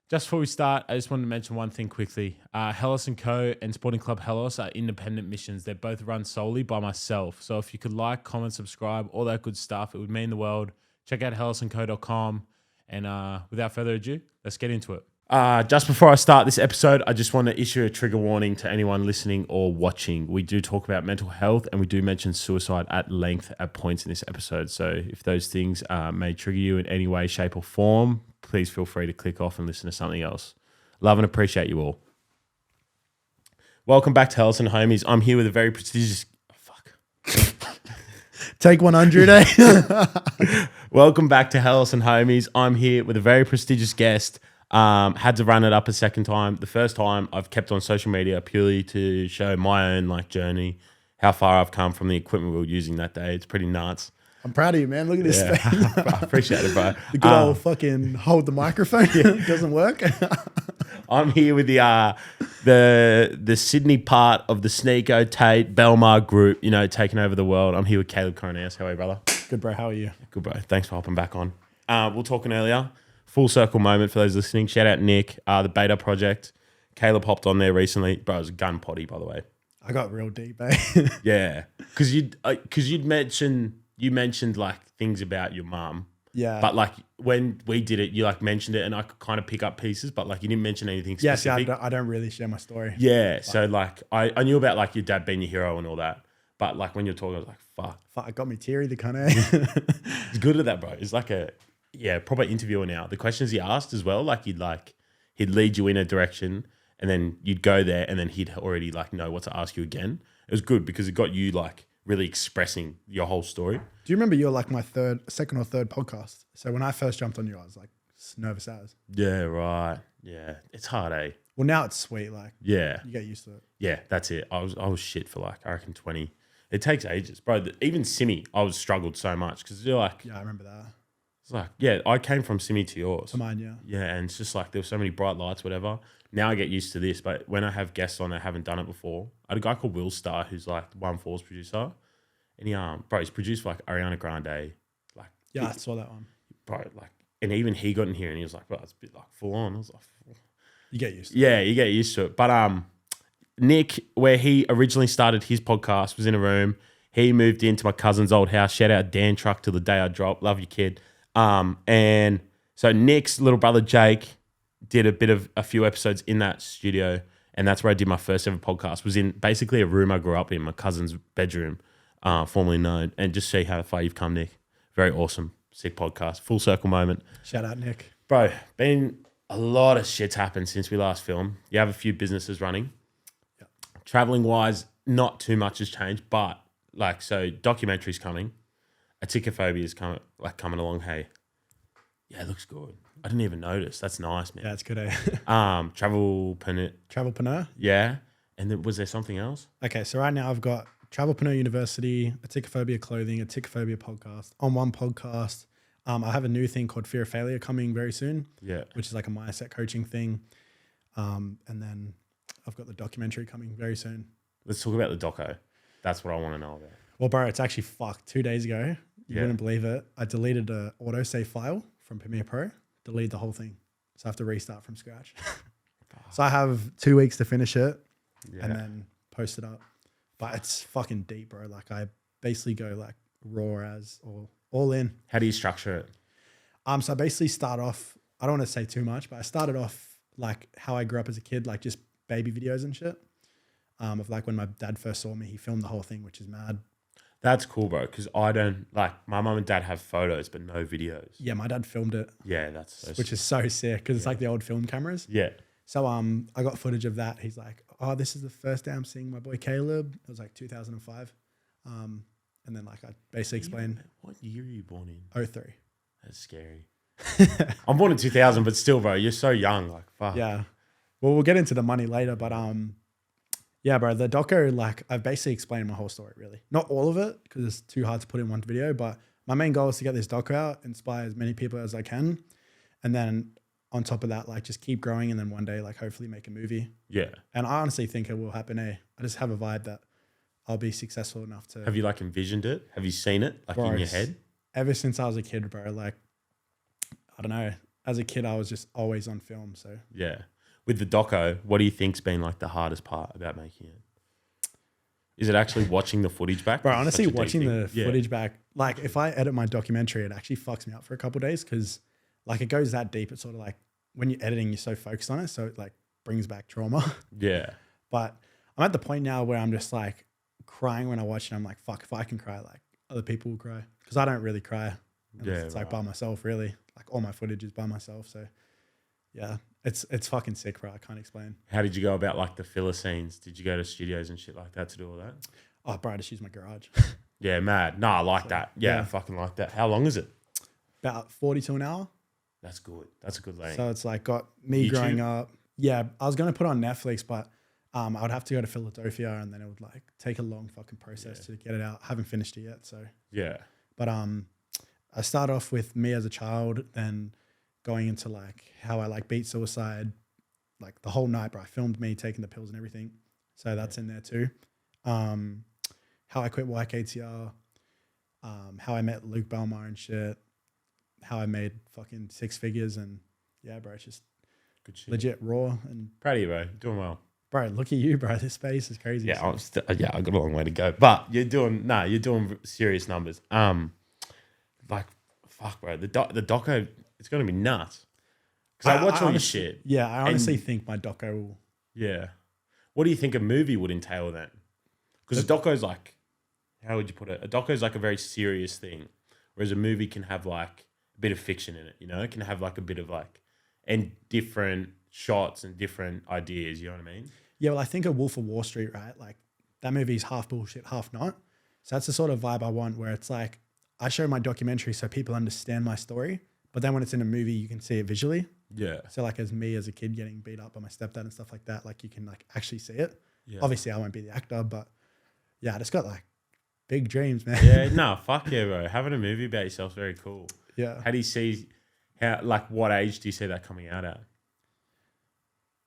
Just before we start, I just wanted to mention one thing quickly. Helos & Co. and Sporting Club Helos are independent missions. They're both run solely by myself. So if you could like, comment, subscribe, all that good stuff, it would mean the world. Check out helosandco.com. And without further ado, let's get into it. Just before I start this episode, I just want to issue a trigger warning to anyone listening or watching. We do talk about mental health and we do mention suicide at length at points in this episode. So if those things may trigger you in any way, shape or form, please feel free to click off and listen to something else. Love and appreciate you all. Welcome back to Helos and Homies. I'm here with a very prestigious... Take 100, eh? Welcome back to Helos and Homies. I'm here with a very prestigious guest. Had to run it up a second time. The first time I've kept on social media purely to show my own journey, how far I've come from the equipment we were using that day. It's pretty nuts. I'm proud of you, man. Look at this thing. I appreciate it, bro. The good old fucking hold the microphone. It doesn't work. I'm here with the Sydney part of the Sneeko Tate Belmar group, taking over the world. I'm here with Caleb Coroneos. How are you, brother? Good, bro. How are you? Good, bro. Thanks for hopping back on. We were talking earlier. Full circle moment for those listening. Shout out Nick, the Beta Project. Caleb hopped on there recently. Bro, it was a gun potty, by the way. I got real deep, eh? Yeah. Because you'd mentioned... You mentioned things about your mum. Yeah. But when we did it, you mentioned it and I could kind of pick up pieces, but you didn't mention anything specific. Yeah, I don't really share my story. Yeah. So I knew about your dad being your hero and all that. But when you're talking, I was like, fuck. Fuck, it got me teary, the cunt, eh? He's good at that, bro. He's proper interviewer now. The questions he asked as well, he'd lead you in a direction and then you'd go there and then he'd already know what to ask you again. It was good because it got you really expressing your whole story. Do you remember you're my second or third podcast? So when I first jumped on you, I was nervous as. Yeah, right. Yeah. It's hard, eh? Well, now it's sweet. Yeah. You get used to it. Yeah, that's it. I was shit for I reckon 20. It takes ages. Bro, even Simi, I was struggled so much because you're Yeah, I remember that. It's I came from Simi to yours. To mine, yeah. Yeah, and it's just there were so many bright lights, whatever. Now I get used to this, but when I have guests on, I haven't done it before. I had a guy called Will Star who's the 1/4's producer. And he's produced for Ariana Grande. Yeah, I saw that one. Bro, and even he got in here and he was bro, it's a bit full on. I was you get used to it. Yeah, you get used to it. But Nick, where he originally started his podcast, was in a room. He moved into my cousin's old house. Shout out Dan Truck till the day I drop. Love you, kid. And so Nick's little brother Jake did a few episodes in that studio, and that's where I did my first ever podcast. Was in basically a room I grew up in, my cousin's bedroom. Formerly known, and just see how far you've come, Nick. Very awesome. Sick podcast. Full circle moment. Shout out, Nick. Bro, been a lot of shit's happened since we last filmed. You have a few businesses running. Yep. Traveling wise, not too much has changed, but so documentary's coming. Aticophobia is coming along. Hey, yeah, it looks good. I didn't even notice. That's nice, man. Yeah, it's good, eh? Travelpreneur. Yeah. And then was there something else? Okay, so right now I've got Travelpreneur University, Aticophobia Clothing, Aticophobia Podcast. On one podcast, I have a new thing called Fear of Failure coming very soon. Yeah. Which is a mindset coaching thing. And then I've got the documentary coming very soon. Let's talk about the doco. That's what I want to know about. Well, bro, it's actually fucked. 2 days ago, you wouldn't believe it. I deleted an autosave file from Premiere Pro, deleted the whole thing. So I have to restart from scratch. So I have 2 weeks to finish it and then post it up. But it's fucking deep, bro. I basically go raw as or all in. How do you structure it? So I basically start off, I don't want to say too much, but I started off how I grew up as a kid, just baby videos and shit. Of when my dad first saw me, he filmed the whole thing, which is mad. That's cool, bro. Because I don't my mum and dad have photos, but no videos. Yeah, my dad filmed it. Yeah, that's which is so sick because it's the old film cameras. Yeah. So I got footage of that. He's like, oh, this is the first day I'm seeing my boy Caleb. It was 2005. And then I basically explained. What year are you born in? 03. That's scary. I'm born in 2000, but still, bro, you're so young. Fuck. Yeah. Well, we'll get into the money later, but yeah, bro, the doco, I've basically explained my whole story, really. Not all of it, because it's too hard to put in one video, but my main goal is to get this doco out, inspire as many people as I can. And then on top of that, just keep growing and then one day, hopefully make a movie. Yeah. And I honestly think it will happen, eh? I just have a vibe that I'll be successful enough to... Have you envisioned it? Have you seen it bro, in your head? Ever since I was a kid, bro, I don't know. as a kid, I was just always on film. So Yeah. With the doco, what do you think's been like the hardest part about making it? Is it actually watching the footage back? bro, 'Cause it's honestly, such a deep watching thing. the footage back, like if I edit my documentary, it actually fucks me up for a couple of days because like it goes that deep. It's sort of like when you're editing, you're so focused on it, so it like brings back trauma. Yeah. But I'm at the point now where I'm just like crying when I watch it. I'm like, fuck, if I can cry, like other people will cry because I don't really cry. It's like by myself, really. Like all my footage is by myself. So yeah, it's fucking sick, bro. I can't explain. How did you go about like the filler scenes? Did you go to studios and shit like that to do all that? Oh, bro, I just use my garage. Yeah, mad. No, I like that. Yeah, yeah. I fucking like that. How long is it? About 40 to an hour. That's good. That's a good length. So it's like got me YouTube? growing up. Yeah, I was going to put it on Netflix, but I would have to go to Philadelphia and then it would like take a long fucking process to get it out. I haven't finished it yet. So yeah. But I start off with me as a child, then going into like how I like beat suicide, like the whole night, bro. I filmed me taking the pills and everything. So that's in there too. How I quit YKTR, how I met Luke Belmar and shit, how I made fucking 6 figures and yeah, bro, it's just Good shit. legit raw and Proud of you, bro. You're doing well. bro, look at you, bro. This space is crazy. Yeah, I got a long way to go, but you're doing serious numbers. Like, fuck, bro. The doco, it's gonna be nuts. Because I watch all your shit. Yeah, I honestly think my doco will. Yeah. What do you think a movie would entail then? Because a doco's like, how would you put it? A doco's like a very serious thing, whereas a movie can have like a bit of fiction in it. You know, it can have like a bit of like, and different shots and different ideas. You know what I mean? Yeah, well, I think of Wolf of Wall Street, right? Like that movie is half bullshit, half not. So that's the sort of vibe I want, where it's like I show my documentary so people understand my story, but then when it's in a movie, you can see it visually. Yeah. So like as me as a kid getting beat up by my stepdad and stuff like that, like you can like actually see it. Yeah. Obviously, I won't be the actor, but yeah, I just got like big dreams, man. Yeah. No, fuck yeah, bro. Having a movie about yourself is very cool. Yeah. How do you see, like what age do you see that coming out at?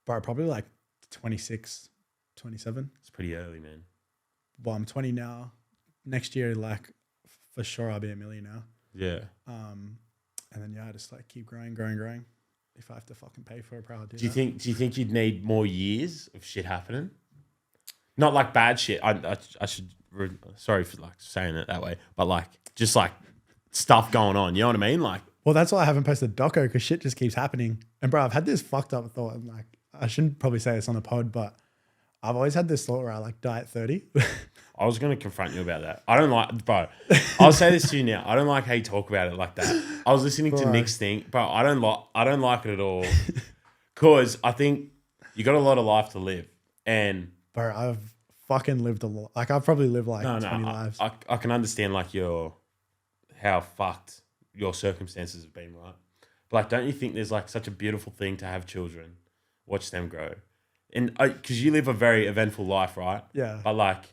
Bro, probably like 26, 27. It's pretty early, man. Well, I'm 20 now. Next year, like for sure, I'll be a millionaire. Yeah. And then yeah, I just like keep growing. If I have to fucking pay for it, probably do. Do you think you'd need more years of shit happening? Not like bad shit. I should sorry for like saying it that way, but like just like stuff going on. You know what I mean? Like, Well, that's why I haven't posted doco because shit just keeps happening. And bro, I've had this fucked up thought. I'm like, I shouldn't probably say this on the pod, but I've always had this thought where I like die at 30. I was going to confront you about that. I don't like, bro. I'll say this to you now. I don't like how you talk about it like that. I was listening to Nick's thing, bro. I don't like it at all. Cause I think you got a lot of life to live, and Bro, I've fucking lived a lot. Like I've probably lived like 20 I, lives. I can understand like how fucked your circumstances have been, right? But like, don't you think there's like such a beautiful thing to have children, watch them grow, and because you live a very eventful life, right? Yeah. But like,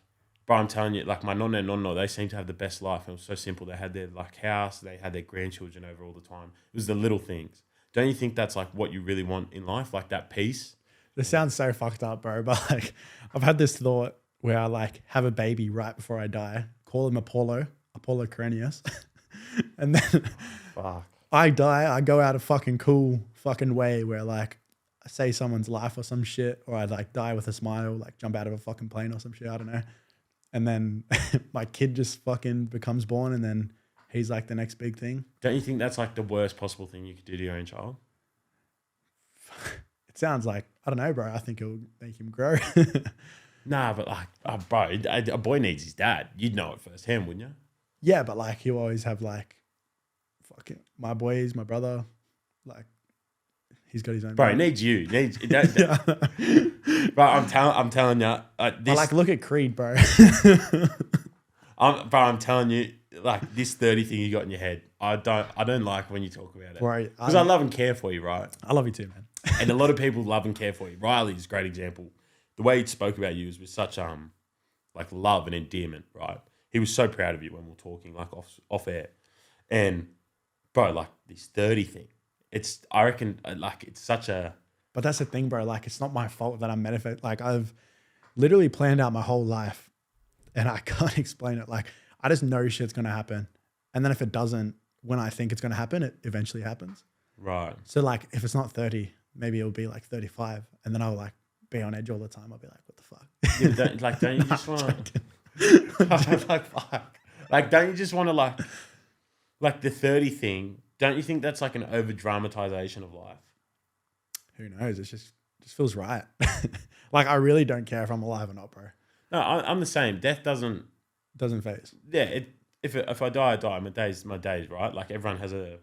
bro, I'm telling you, like my nonna and nonno, they seem to have the best life. It was so simple. They had their like house, they had their grandchildren over all the time. It was the little things. Don't you think that's like what you really want in life, like that peace? This sounds so fucked up, bro. But like, I've had this thought where I like have a baby right before I die, call him Apollo Coroneos, and then Fuck. I die. I go out a fucking cool fucking way where like I save someone's life or some shit, or I like die with a smile, like jump out of a fucking plane or some shit. I don't know. And then my kid just fucking becomes born, and then he's like the next big thing. Don't you think that's like the worst possible thing you could do to your own child? It sounds like, I don't know, bro. I think it'll make him grow. Nah, but like, oh, bro, a boy needs his dad. You'd know it firsthand, wouldn't you? Yeah, but like he'll always have like fucking my boys, my brother, like he's got his own. Bro, he needs you. Bro, I'm telling you. This, like, look at Creed, bro. I'm telling you, like this 30 thing you got in your head. I don't like when you talk about it. Right. Because I love and care for you, right? I love you too, man. And a lot of people love and care for you. Riley's a great example. The way he spoke about you was with such like love and endearment, right? He was so proud of you when we were talking, like off air. And bro, like this 30 thing, I reckon like it's such a. But that's the thing, bro. Like it's not my fault that I'm manifest. Like I've literally planned out my whole life, and I can't explain it. Like I just know shit's gonna happen, and then if it doesn't, when I think it's gonna happen, it eventually happens. Right. So like if it's not 30, maybe it'll be like 35, and then I'll like be on edge all the time. I'll be like, what the fuck? Yeah, but don't you just want to like fuck? Like, don't you just want to like the 30 thing? Don't you think that's like an over dramatization of life? Who knows? It just feels right. Like I really don't care if I'm alive or not, bro. No, I'm the same. Death doesn't. Doesn't phase. Yeah. If I die, I die. My days, right? Like everyone has a.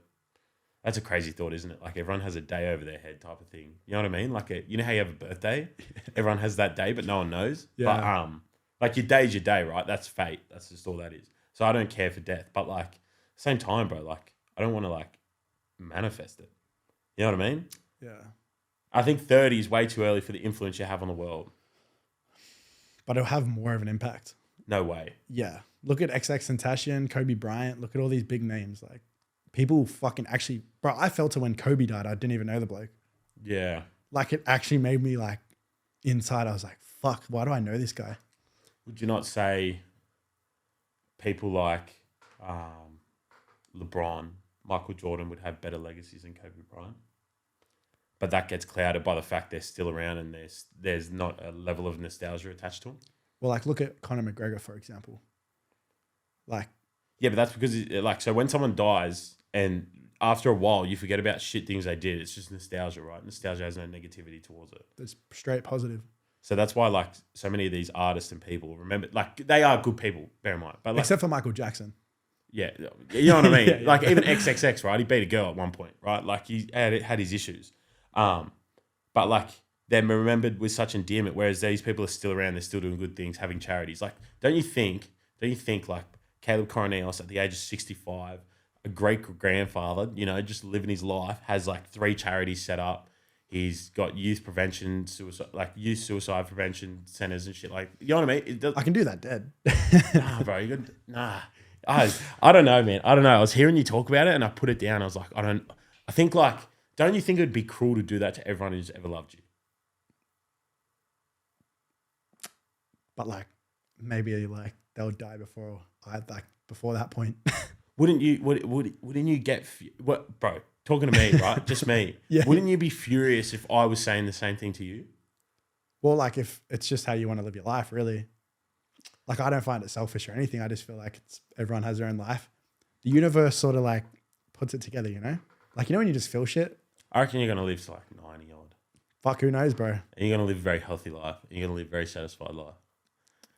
That's a crazy thought, isn't it? Like everyone has a day over their head type of thing. You know what I mean? Like you know how you have a birthday? Everyone has that day, but no one knows. Yeah. But like your day's your day, right? That's fate. That's just all that is. So I don't care for death. But like same time, bro, like I don't want to like manifest it. You know what I mean? Yeah. I think 30 is way too early for the influence you have on the world. But it'll have more of an impact. No way. Yeah. Look at XXXTentacion, Kobe Bryant. Look at all these big names. Like people fucking actually, bro, I felt it when Kobe died. I didn't even know the bloke. Yeah. Like it actually made me like inside. I was like, fuck, why do I know this guy? Would you not say people like LeBron, Michael Jordan would have better legacies than Kobe Bryant? But that gets clouded by the fact they're still around and there's not a level of nostalgia attached to them. Well, like look at Conor McGregor, for example. Like, yeah, but that's because so when someone dies and after a while you forget about shit things they did, it's just nostalgia, right? Nostalgia has no negativity towards it. it's straight positive. So that's why like so many of these artists and people remember, like they are good people, bear in mind. But like, Except for Michael Jackson. yeah, you know what I mean? Yeah. Like even XXX, right? He beat a girl at one point, right? Like he had his issues. But like they're remembered with such endearment, whereas these people are still around, they're still doing good things, having charities. Like, don't you think like Caleb Coroneos at the age of 65, a great grandfather, you know, just living his life, has like 3 charities set up. He's got youth suicide prevention centers and shit. Like, you know what I mean? I can do that dead. Nah, bro, I don't know, man. I don't know. I was hearing you talk about it and I put it down. I was like, don't you think it'd be cruel to do that to everyone who's ever loved you? But like maybe like they'll die before that point. Wouldn't you get what, bro? Talking to me, right? Just me. Yeah. Wouldn't you be furious if I was saying the same thing to you? Well, like if it's just how you want to live your life, really. Like I don't find it selfish or anything. I just feel like everyone has their own life. The universe sort of like puts it together, you know? Like, you know when you just feel shit? I reckon you're gonna live to like 90 odd. Fuck, who knows, bro? And you're gonna live a very healthy life. And you're gonna live a very satisfied life.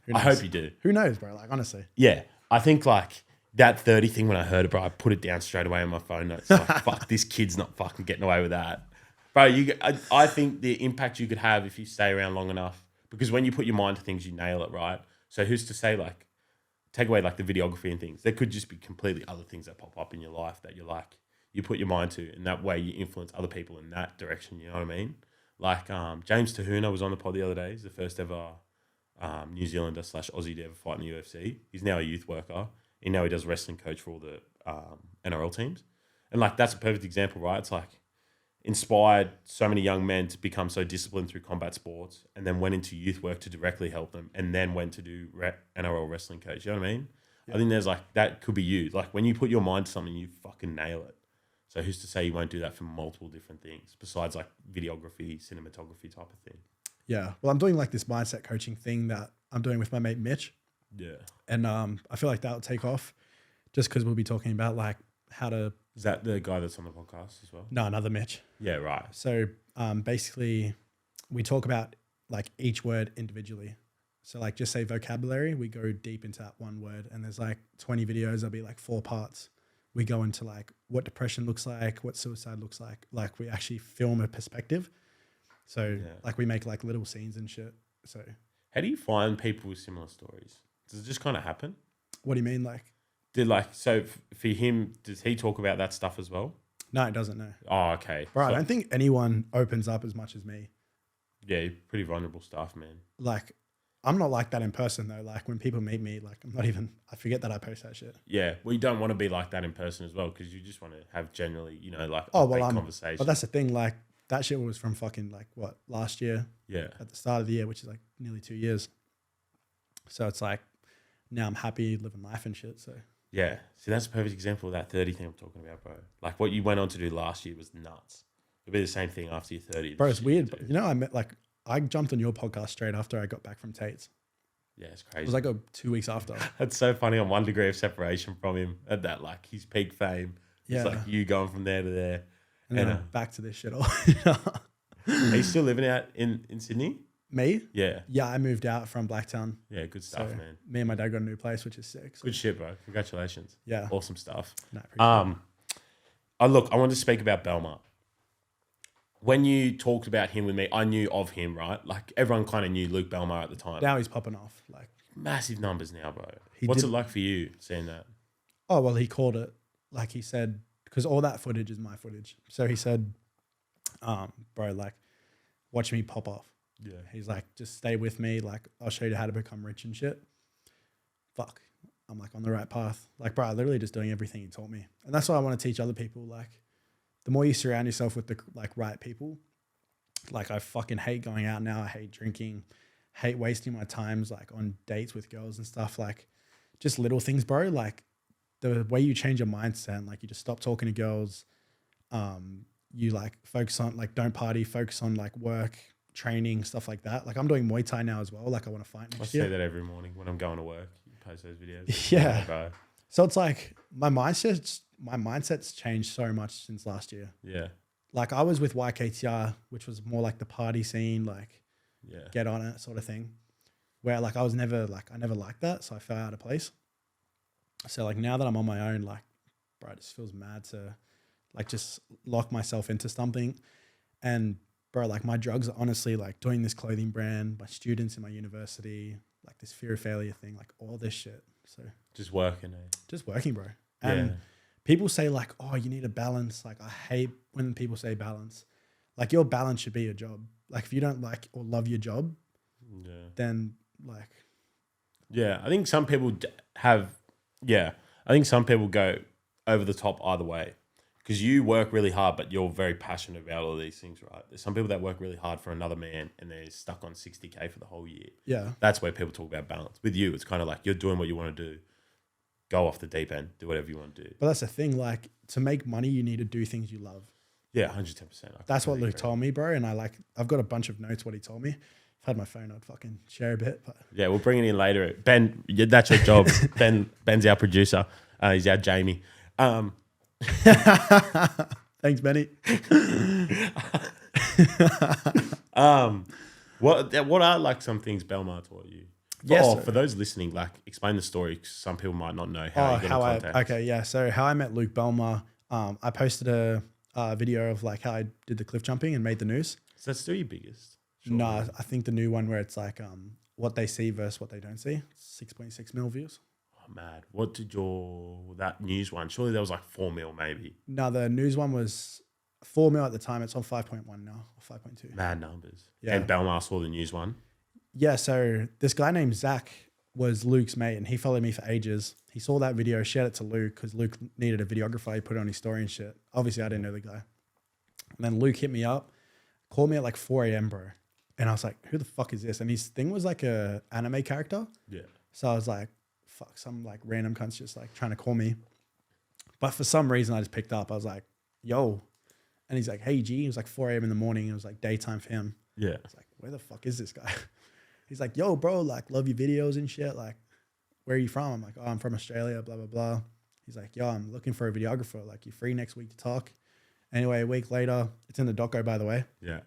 Who I knows? hope you do. Who knows, bro? Like, honestly. Yeah. I think like that 30 thing when I heard it, bro, I put it down straight away on my phone notes. Like, fuck, this kid's not fucking getting away with that. Bro, I think the impact you could have if you stay around long enough, because when you put your mind to things, you nail it, right? So who's to say, like, take away like the videography and things. There could just be completely other things that pop up in your life that you're like, you put your mind to, and that way you influence other people in that direction. You know what I mean? Like James Tahuna was on the pod the other day. He's the first ever New Zealander / Aussie to ever fight in the UFC. He's now a youth worker. And now he does wrestling coach for all the NRL teams. And like, that's a perfect example, right? It's like inspired so many young men to become so disciplined through combat sports, and then went into youth work to directly help them, and then went to do NRL wrestling coach. You know what I mean? Yeah. I think there's like, that could be you. Like when you put your mind to something, you fucking nail it. So who's to say you won't do that for multiple different things besides like videography, cinematography type of thing? Yeah. Well, I'm doing like this mindset coaching thing that I'm doing with my mate Mitch. Yeah. And I feel like that'll take off just because we'll be talking about like how to... Is that the guy that's on the podcast as well? No, another Mitch. Yeah, right. So basically we talk about like each word individually. So like just say vocabulary, we go deep into that one word, and there's like 20 videos. There'll be like 4 parts. We go into like what depression looks like, what suicide looks like. Like we actually film a perspective. So like we make like little scenes and shit. So how do you find people with similar stories? Does it just kind of happen? What do you mean? Like, for him, does he talk about that stuff as well? No, it doesn't. No. Oh, okay. Bro, I don't think anyone opens up as much as me. Yeah, pretty vulnerable stuff, man. Like, I'm not like that in person though. Like when people meet me, like I forget that I post that shit. Yeah, well, you don't want to be like that in person as well, because you just want to have generally, you know, like conversation. But that's the thing. Like that shit was from fucking like what, last year? Yeah. At the start of the year, which is like nearly 2 years. So it's like now I'm happy living life and shit. So Yeah. See, that's a perfect example of that 30 thing I'm talking about, bro. Like what you went on to do last year was nuts. It'll be the same thing after you're 30. Bro, it's weird. But, you know, I jumped on your podcast straight after I got back from Tate's. Yeah, it's It crazy. was like 2 weeks after. That's so funny. I'm 1 degree of separation from him at that, like his peak fame. Yeah. It's like you going from there to there. And then I'm back to this shit all. Are you still living out in Sydney? Me? Yeah. Yeah, I moved out from Blacktown. Yeah, good stuff, So man. me and my dad got a new place, which is sick. So Good shit, bro. Congratulations. yeah. Awesome stuff. No, appreciate it. Look, I wanted to speak about Belmar. When you talked about him with me, I knew of him, right? Like everyone kind of knew Luke Belmar at the time. Now he's popping off. Like, Massive numbers now, bro. He What's did- it like for you seeing that? oh, well, he called it. Like he said, because all that footage is my footage. So he said, bro, like, watch me pop off. Yeah. He's like, just stay with me. Like, I'll show you how to become rich and shit. Fuck. I'm like on the right path. Like, bro, I'm literally just doing everything he taught me. And that's what I want to teach other people. Like, the more you surround yourself with the like right people, like I fucking hate going out now. I hate drinking, hate wasting my times like on dates with girls and stuff. Like just little things, bro. Like the way you change your mindset, like you just stop talking to girls. You like focus on like don't party, focus on like work, training, stuff like that. Like I'm doing Muay Thai now as well. Like I want to fight I next say year. that every morning when I'm going to work. You post those videos. Yeah. Bro. So it's like my mindset's changed so much since last year. Yeah. Like I was with YKTR, which was more like the party scene, like Yeah. get on it sort of thing. Where like I never liked that. So I fell out of place. So like now that I'm on my own, like, bro, it just feels mad to like just lock myself into something. And bro, like my drugs are honestly like doing this clothing brand, my students in my university, like this fear of failure thing, like all this shit. So Just working, eh? just working, bro. And Yeah. people say like, oh, you need a balance. Like I hate when people say balance. Like your balance should be your job. Like if you don't like or love your job, Yeah. then like, Yeah. I think some people I think some people go over the top either way. Because you work really hard, but you're very passionate about all these things, right? There's some people that work really hard for another man and they're stuck on 60K for the whole year. yeah, That's where people talk about balance. With you, it's kind of like you're doing what you want to do. Go off the deep end. Do whatever you want to do. but that's the thing. Like to make money, you need to do things you love. Yeah, 110%. That's what Luke told me, bro. And I've got a bunch of notes what he told me. If I had my phone, I'd fucking share a bit. But Yeah, we'll bring it in later. Ben, that's your job. Ben's our producer. He's our Jamie. thanks, Benny. What are like some things Belmar taught you? Yes, For those listening, like explain the story. 'Cause some people might not know how you got in contact. okay, yeah. So how I met Luke Belmar, I posted a video of like how I did the cliff jumping and made the news. So that's still your biggest. No, I think the new one where it's like what they see versus what they don't see. 6.6 mil views. Oh, mad. What did that news one? Surely that was like 4 mil, maybe. No, the news one was 4 mil at the time. It's on 5.1 now, or 5.2. Mad numbers. Yeah. And Belmar saw the news one. Yeah, so this guy named Zach was Luke's mate and he followed me for ages. He saw that video, shared it to Luke because Luke needed a videographer. He put it on his story and shit. Obviously, I didn't know the guy. And then Luke hit me up, called me at like 4 a.m., bro. And I was like, who the fuck is this? And his thing was like a anime character. Yeah. So I was like, fuck, some like random cunt's just like trying to call me. But for some reason, I just picked up. I was like, yo. And he's like, hey, G. It was like 4 a.m. in the morning. It was like daytime for him. Yeah. I was like, where the fuck is this guy? He's like, yo, bro, like, love your videos and shit. Like, where are you from? I'm like, oh, I'm from Australia, blah, blah, blah. He's like, yo, I'm looking for a videographer. Like, you free next week to talk? Anyway, a week later, it's in the doco, by the way. Yeah.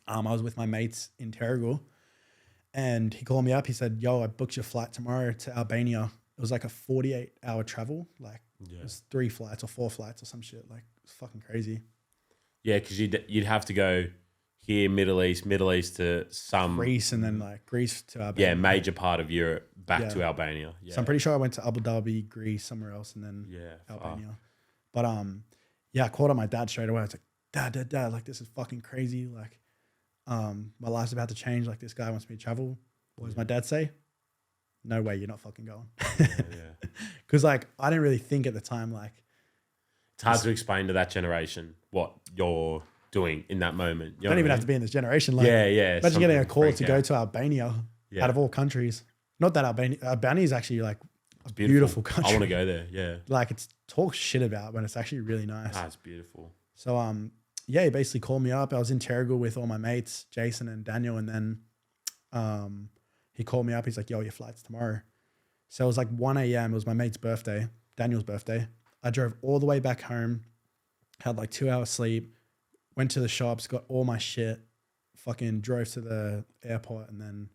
I was with my mates in Terrigal and he called me up. He said, yo, I booked your flight tomorrow to Albania. It was like a 48-hour travel. Like, it was 3 flights or 4 flights or some shit. Like, it's fucking crazy. Yeah, because you'd have to go here, Middle East to some Greece and then like Greece to Albania. yeah, major part of Europe back to Albania. Yeah. So I'm pretty sure I went to Abu Dhabi, Greece, somewhere else, and then Albania. But I called on my dad straight away. I was like, dad, like this is fucking crazy. Like, my life's about to change. Like this guy wants me to travel. What does my dad say? No way, you're not fucking going. Yeah. Because like I didn't really think at the time like It's hard to explain to that generation what you're doing in that moment. You don't even have to be in this generation. Like, yeah. imagine getting a call freak to out. go to Albania out of all countries. Not that Albania is actually like a beautiful country. I want to go there. Yeah. Like it's talked shit about, but it's actually really nice. Ah, it's beautiful. So yeah, he basically called me up. I was in Terrigal with all my mates, Jason and Daniel, and then he called me up. He's like, "Yo, your flight's tomorrow." So it was like 1 a.m. It was my mate's birthday, Daniel's birthday. I drove all the way back home, had like 2 hours sleep, went to the shops, got all my shit, fucking drove to the airport, and then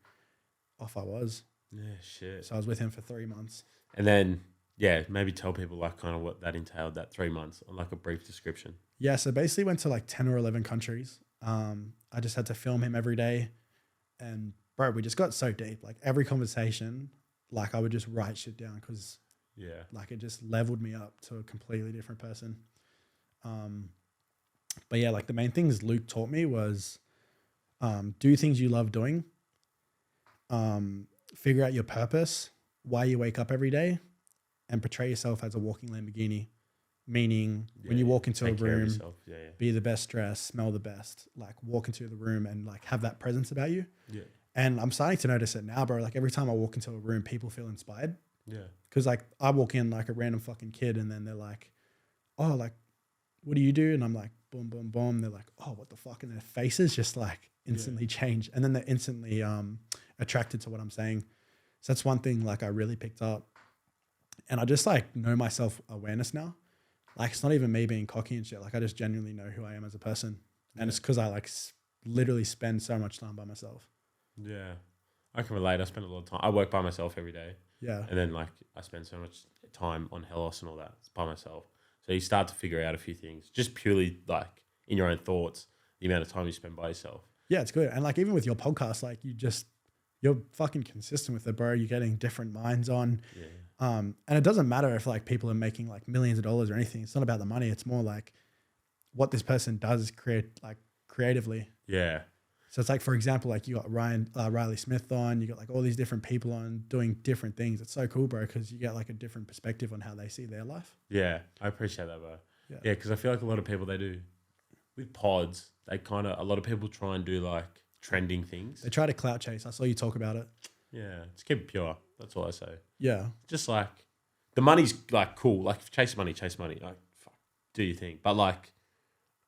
off I was. Yeah, shit. So I was with him for 3 months. And then, yeah, maybe tell people like kind of what that entailed, that 3 months, or like a brief description. Yeah, so basically went to like 10 or 11 countries. I just had to film him every day. And bro, we just got so deep. Like every conversation, like I would just write shit down because yeah, like it just leveled me up to a completely different person. But yeah, like the main things Luke taught me was do things you love doing. Figure out your purpose, why you wake up every day, and portray yourself as a walking Lamborghini. Meaning when you walk into a room, be the best dressed, smell the best, like walk into the room and like have that presence about you. Yeah. And I'm starting to notice it now, bro. Like every time I walk into a room, people feel inspired. Yeah. Cause like I walk in like a random fucking kid and then they're like, "Oh, like, what do you do?" And I'm like, boom, boom, boom. They're like, "Oh, what the fuck?" And their faces just like instantly change. And then they're instantly attracted to what I'm saying. So that's one thing like I really picked up. And I just like know my self-awareness now. Like it's not even me being cocky and shit. Like I just genuinely know who I am as a person. And it's because I like literally spend so much time by myself. Yeah. I can relate. I spend a lot of time. I work by myself every day. Yeah. And then like I spend so much time on Helos and all that by myself. So you start to figure out a few things just purely like in your own thoughts, the amount of time you spend by yourself. Yeah, it's good. And like even with your podcast, like you're fucking consistent with it, bro. You're getting different minds on. Yeah. And it doesn't matter if like people are making like millions of dollars or anything. It's not about the money. It's more like what this person does create like creatively. Yeah. So it's like, for example, like you got Riley Smith on, you got like all these different people on doing different things. It's so cool, bro, because you get like a different perspective on how they see their life. Yeah. I appreciate that, bro. Yeah. Yeah. Cause I feel like a lot of people, they do with pods, a lot of people try and do like trending things. They try to clout chase. I saw you talk about it. Yeah. Just keep it pure. That's all I say. Yeah. Just like the money's like cool. Like chase money. Like fuck, do your thing. But like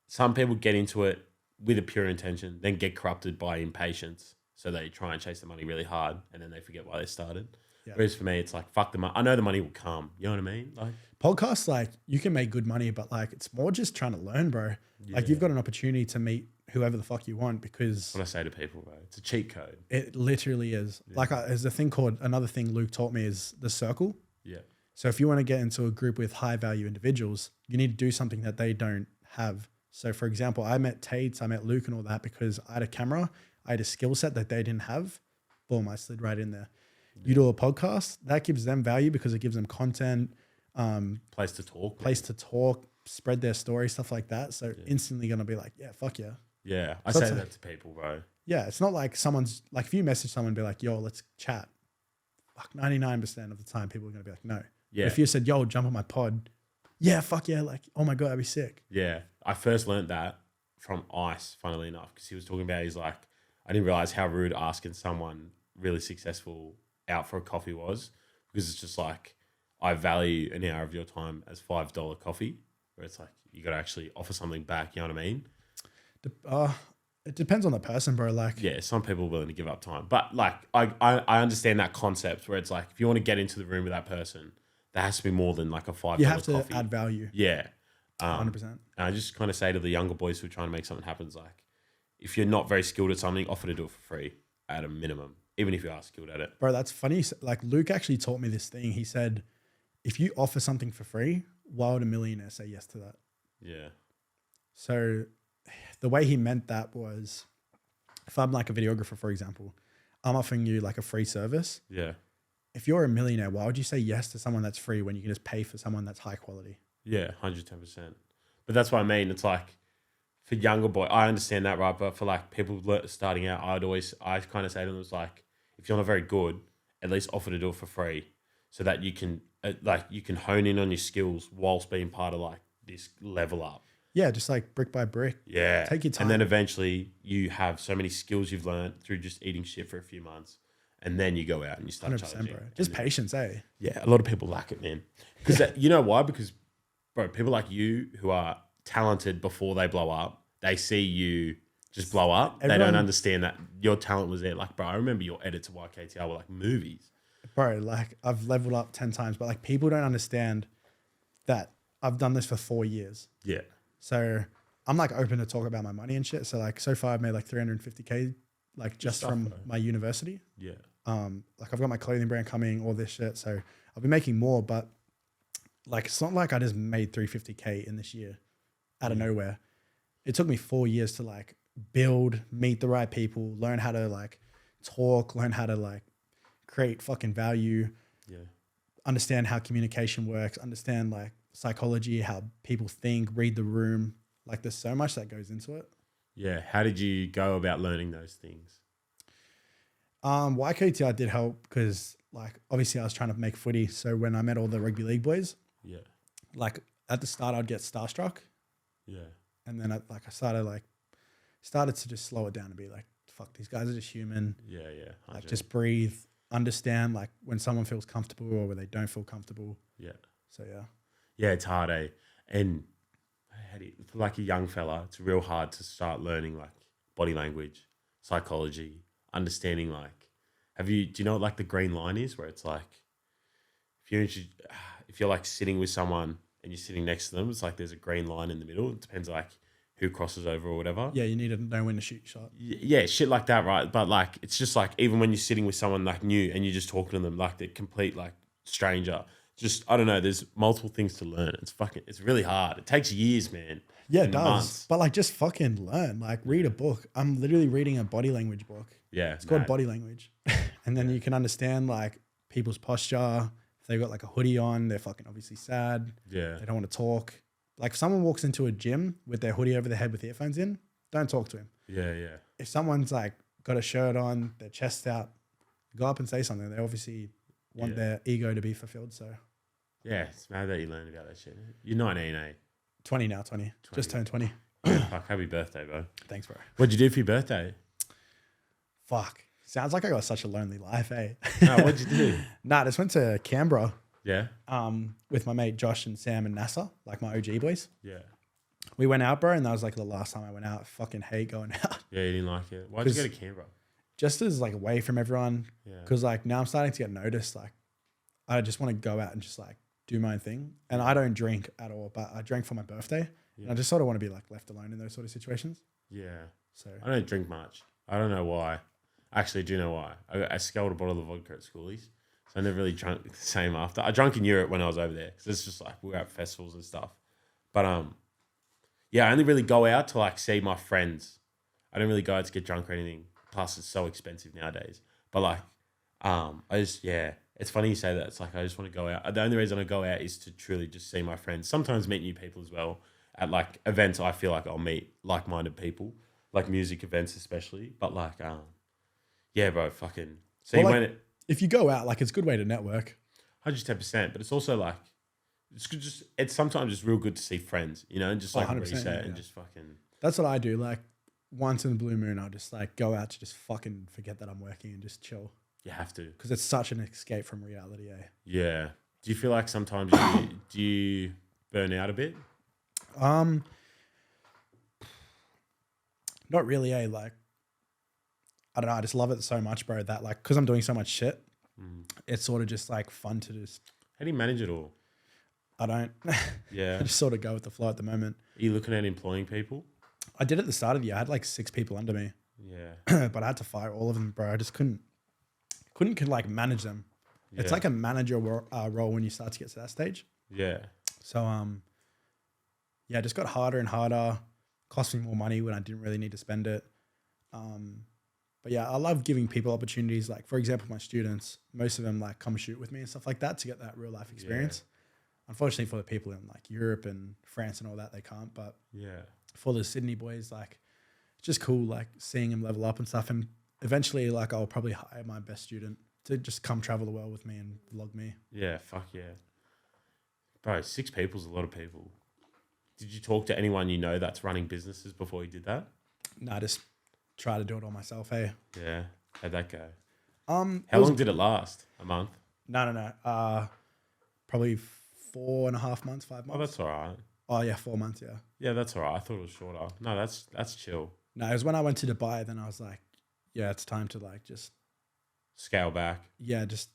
some people get into it with a pure intention, then get corrupted by impatience. So they try and chase the money really hard and then they forget why they started. Yeah. Whereas for me, it's like, fuck the money. I know the money will come. You know what I mean? Like podcasts, like you can make good money, but like it's more just trying to learn, bro. Yeah. Like you've got an opportunity to meet whoever the fuck you want because what I say to people, bro, it's a cheat code. It literally is. Yeah. Like there's a thing called, another thing Luke taught me is the circle. Yeah. So if you want to get into a group with high value individuals, you need to do something that they don't have. So for example, I met Tates, I met Luke and all that because I had a camera, I had a skill set that they didn't have. Boom, I slid right in there. Yeah. You do a podcast, that gives them value because it gives them content. Place to talk, spread their story, stuff like that. So instantly going to be like, yeah, fuck yeah. Yeah, I say that to people, bro. Yeah, it's not like someone's like, if you message someone and be like, yo, let's chat. Fuck, 99% of the time, people are going to be like, no. Yeah. But if you said, yo, jump on my pod, yeah, fuck yeah, like, oh my God, that'd be sick. Yeah, I first learned that from Ice, funnily enough, because he was talking about, he's like, I didn't realize how rude asking someone really successful out for a coffee was, because it's just like, I value an hour of your time as $5 coffee, where it's like, you got to actually offer something back, you know what I mean? It depends on the person, bro. Like, yeah, some people are willing to give up time, but like I understand that concept where it's like if you want to get into the room with that person, there has to be more than like a $5 coffee. You have to add value. Yeah, 100%. And I just kind of say to the younger boys who are trying to make something happen, is like if you're not very skilled at something, offer to do it for free at a minimum, even if you are skilled at it. Bro, that's funny. Like Luke actually taught me this thing. He said, if you offer something for free, why would a millionaire say yes to that? Yeah. So the way he meant that was, if I'm like a videographer, for example, I'm offering you like a free service. Yeah. If you're a millionaire, why would you say yes to someone that's free when you can just pay for someone that's high quality? Yeah, 110%. But that's what I mean. It's like for younger boy, I understand that, right? But for like people starting out, I kind of say to them, it's like, if you're not very good, at least offer to do it for free so that you can hone in on your skills whilst being part of like this level up. Yeah, just like brick by brick. Yeah. Take your time. And then eventually you have so many skills you've learned through just eating shit for a few months. and then you go out and you start 100%, charging. bro. Just And then- patience, eh? Yeah, a lot of people lack it, man. Because you know why? Because, bro, people like you who are talented before they blow up, they see you just blow up. They don't Everyone- understand that your talent was there. Like, bro, I remember your edits of YKTR were like movies. Bro, like I've leveled up 10 times, but like people don't understand that I've done this for 4 years. Yeah. So I'm like open to talk about my money and shit. So like so far I've made like 350K like just stuff, from bro. my university. Yeah. Like I've got my clothing brand coming, all this shit. So I'll be making more, but like it's not like I just made 350K in this year out of nowhere. It took me 4 years to like build, meet the right people, learn how to like talk, learn how to like create fucking value, Yeah. understand how communication works, understand like psychology, how people think, read the room. Like there's so much that goes into it. Yeah. How did you go about learning those things? YKTR did help because like obviously I was trying to make footy. So when I met all the rugby league boys, Yeah. like at the start I'd get starstruck, Yeah. and then I started to just slow it down and be like, fuck, these guys are just human. Yeah. Yeah. Like just breathe, understand like when someone feels comfortable or when they don't feel comfortable. Yeah. So yeah. Yeah, it's hard, eh? And for like a young fella, it's real hard to start learning like body language, psychology, understanding like, do you know what like the green line is, where it's like, if you're like sitting with someone and you're sitting next to them, it's like there's a green line in the middle. It depends like who crosses over or whatever. Yeah, you need to know when to shoot your shot. Yeah, shit like that, right? But like, it's just like, even when you're sitting with someone like new and you're just talking to them like they're complete like stranger, just, I don't know, there's multiple things to learn. It's really hard. It takes years, man. Yeah, it And does. months. But like just fucking learn. Like read a book. I'm literally reading a body language book. Yeah. It's called Body Language. And then you can understand like people's posture. If they've got like a hoodie on, they're fucking obviously sad. Yeah. They don't want to talk. Like if someone walks into a gym with their hoodie over their head with earphones in, don't talk to him. Yeah. Yeah. If someone's like got a shirt on, their chest out, go up and say something. They obviously want their ego to be fulfilled. So Yeah. It's mad that you learned about that shit. You're 19, eh? 20 now, 20. Just turned 20. Fuck, happy birthday, bro. Thanks, bro. What'd you do for your birthday? Fuck. Sounds like I got such a lonely life, eh? No, what'd you do? Nah, I just went to Canberra Yeah. with my mate Josh and Sam and NASA, like my OG boys. Yeah. We went out, bro, and that was like the last time I went out. I fucking hate going out. Yeah, you didn't like it. Why'd you go to Canberra? Just as like away from everyone. Yeah. Because like now I'm starting to get noticed. Like I just want to go out and just like do my own thing. And I don't drink at all, but I drank for my birthday. And I just sort of want to be like left alone in those sort of situations. Yeah. So I don't drink much. I don't know why. Actually, do you know why? I scalded a bottle of vodka at schoolies. So I never really drank the same after. I drank in Europe when I was over there because it's just like we were at festivals and stuff. But yeah, I only really go out to like see my friends. I don't really go out to get drunk or anything. Plus, it's so expensive nowadays. But like, it's funny you say that. It's like I just want to go out. The only reason I go out is to truly just see my friends. Sometimes meet new people as well. At like events, I feel like I'll meet like-minded people, like music events especially. But like, yeah, bro, fucking. So well, you like, went if you go out, like it's a good way to network. 110%, but it's also like it's sometimes just real good to see friends, you know, and just like 100%, reset yeah. and just fucking. That's what I do. Like once in the blue moon, I'll just like go out to just fucking forget that I'm working and just chill. You have to, Because it's such an escape from reality, eh? Yeah. Do you feel like sometimes do you burn out a bit? Not really, eh? Like, I don't know. I just love it so much, bro, that like, because I'm doing so much shit, it's sort of just like fun to just, How do you manage it all? I don't, Yeah. I just sort of go with the flow at the moment. Are you looking at employing people? I did at the start of the year. I had like 6 people under me, Yeah. but I had to fire all of them, bro. I just couldn't like manage them. It's Yeah. like a manager role when you start to get to that stage. Yeah. So, yeah, it just got harder and harder. Cost me more money when I didn't really need to spend it. But yeah, I love giving people opportunities. Like, for example, my students, most of them like come shoot with me and stuff like that to get that real life experience. Unfortunately for the people in like Europe and France and all that, they can't. But Yeah. for the Sydney boys, like it's just cool, like seeing them level up and stuff. And eventually, like I'll probably hire my best student to just come travel the world with me and vlog me. Yeah. Fuck yeah. Bro, 6 people's a lot of people. Did you talk to anyone you know that's running businesses before you did that? No, I just try to do it all myself. Hey, Yeah. How'd that go? How long did it last? A month? No. Probably 4.5 months, 5 months. Oh, that's all right. Oh yeah, 4 months. Yeah. Yeah, that's all right. I thought it was shorter. No, that's chill. No, it was when I went to Dubai. Then I was like, yeah, it's time to like just Scale back. just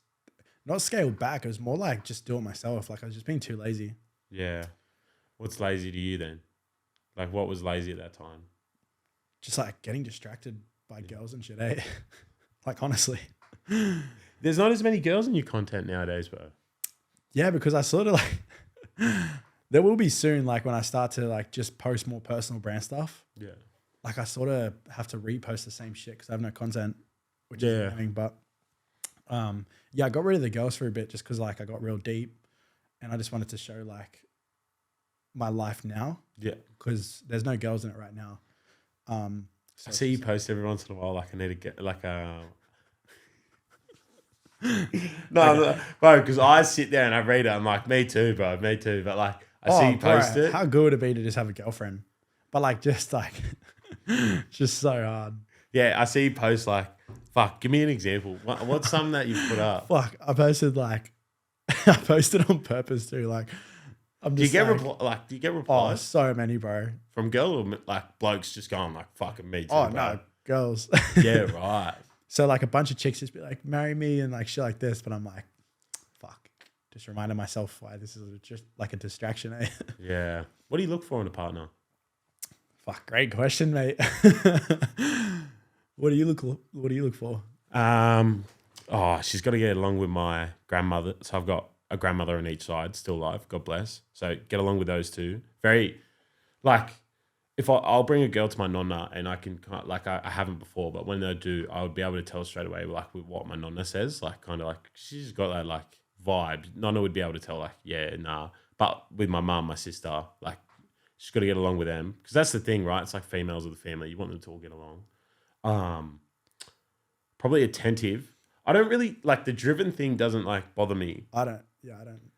not scale back. It was more like just do it myself. Like I was just being too lazy. Yeah. What's lazy to you then? Like, what was lazy at that time? Just like getting distracted by girls and shit. Eh? Like honestly. There's not as many girls in your content nowadays, bro. Yeah, because I sort of like there will be soon, like when I start to like just post more personal brand stuff. Yeah. Like I sort of have to repost the same shit because I have no content, which Yeah. is annoying. But yeah, I got rid of the girls for a bit just because like I got real deep, and I just wanted to show like my life now. Yeah. Because there's no girls in it right now. So I see you post every once in a while. Like, I need to get like a. No, bro, because I sit there and I read it. I'm like, me too, bro, me too. But like, I see you post bro, it. How good would it be to just have a girlfriend? But like, just like, just so hard. Yeah, I see you post like, fuck, give me an example. What's something that you put up? Fuck, I posted like, I posted on purpose too. Like, I'm Do you just get like, do you get oh, replies so many, bro. from girls or like blokes just going like, fucking me too? Oh bro. no, girls. Yeah, right. So like a bunch of chicks just be like, marry me and like shit like this. But I'm like, fuck. Just reminding myself why this is just like a distraction, eh? Yeah. What do you look for in a partner? Fuck, great question, mate. What do you look for? She's got to get along with my grandmother. So I've got a grandmother on each side, still alive, God bless. So get along with those two. Very, like, if I'll bring a girl to my nonna and I can, like, I haven't before, but when I do, I would be able to tell straight away, like, with what my nonna says, like, kind of like, she's got that, like, vibe. Nonna would be able to tell, like, yeah, nah. But with my mum, my sister, like, she's got to get along with them. Because that's the thing, right? It's like females of the family. You want them to all get along. Probably attentive. I don't really, like, the driven thing doesn't, like, bother me. I don't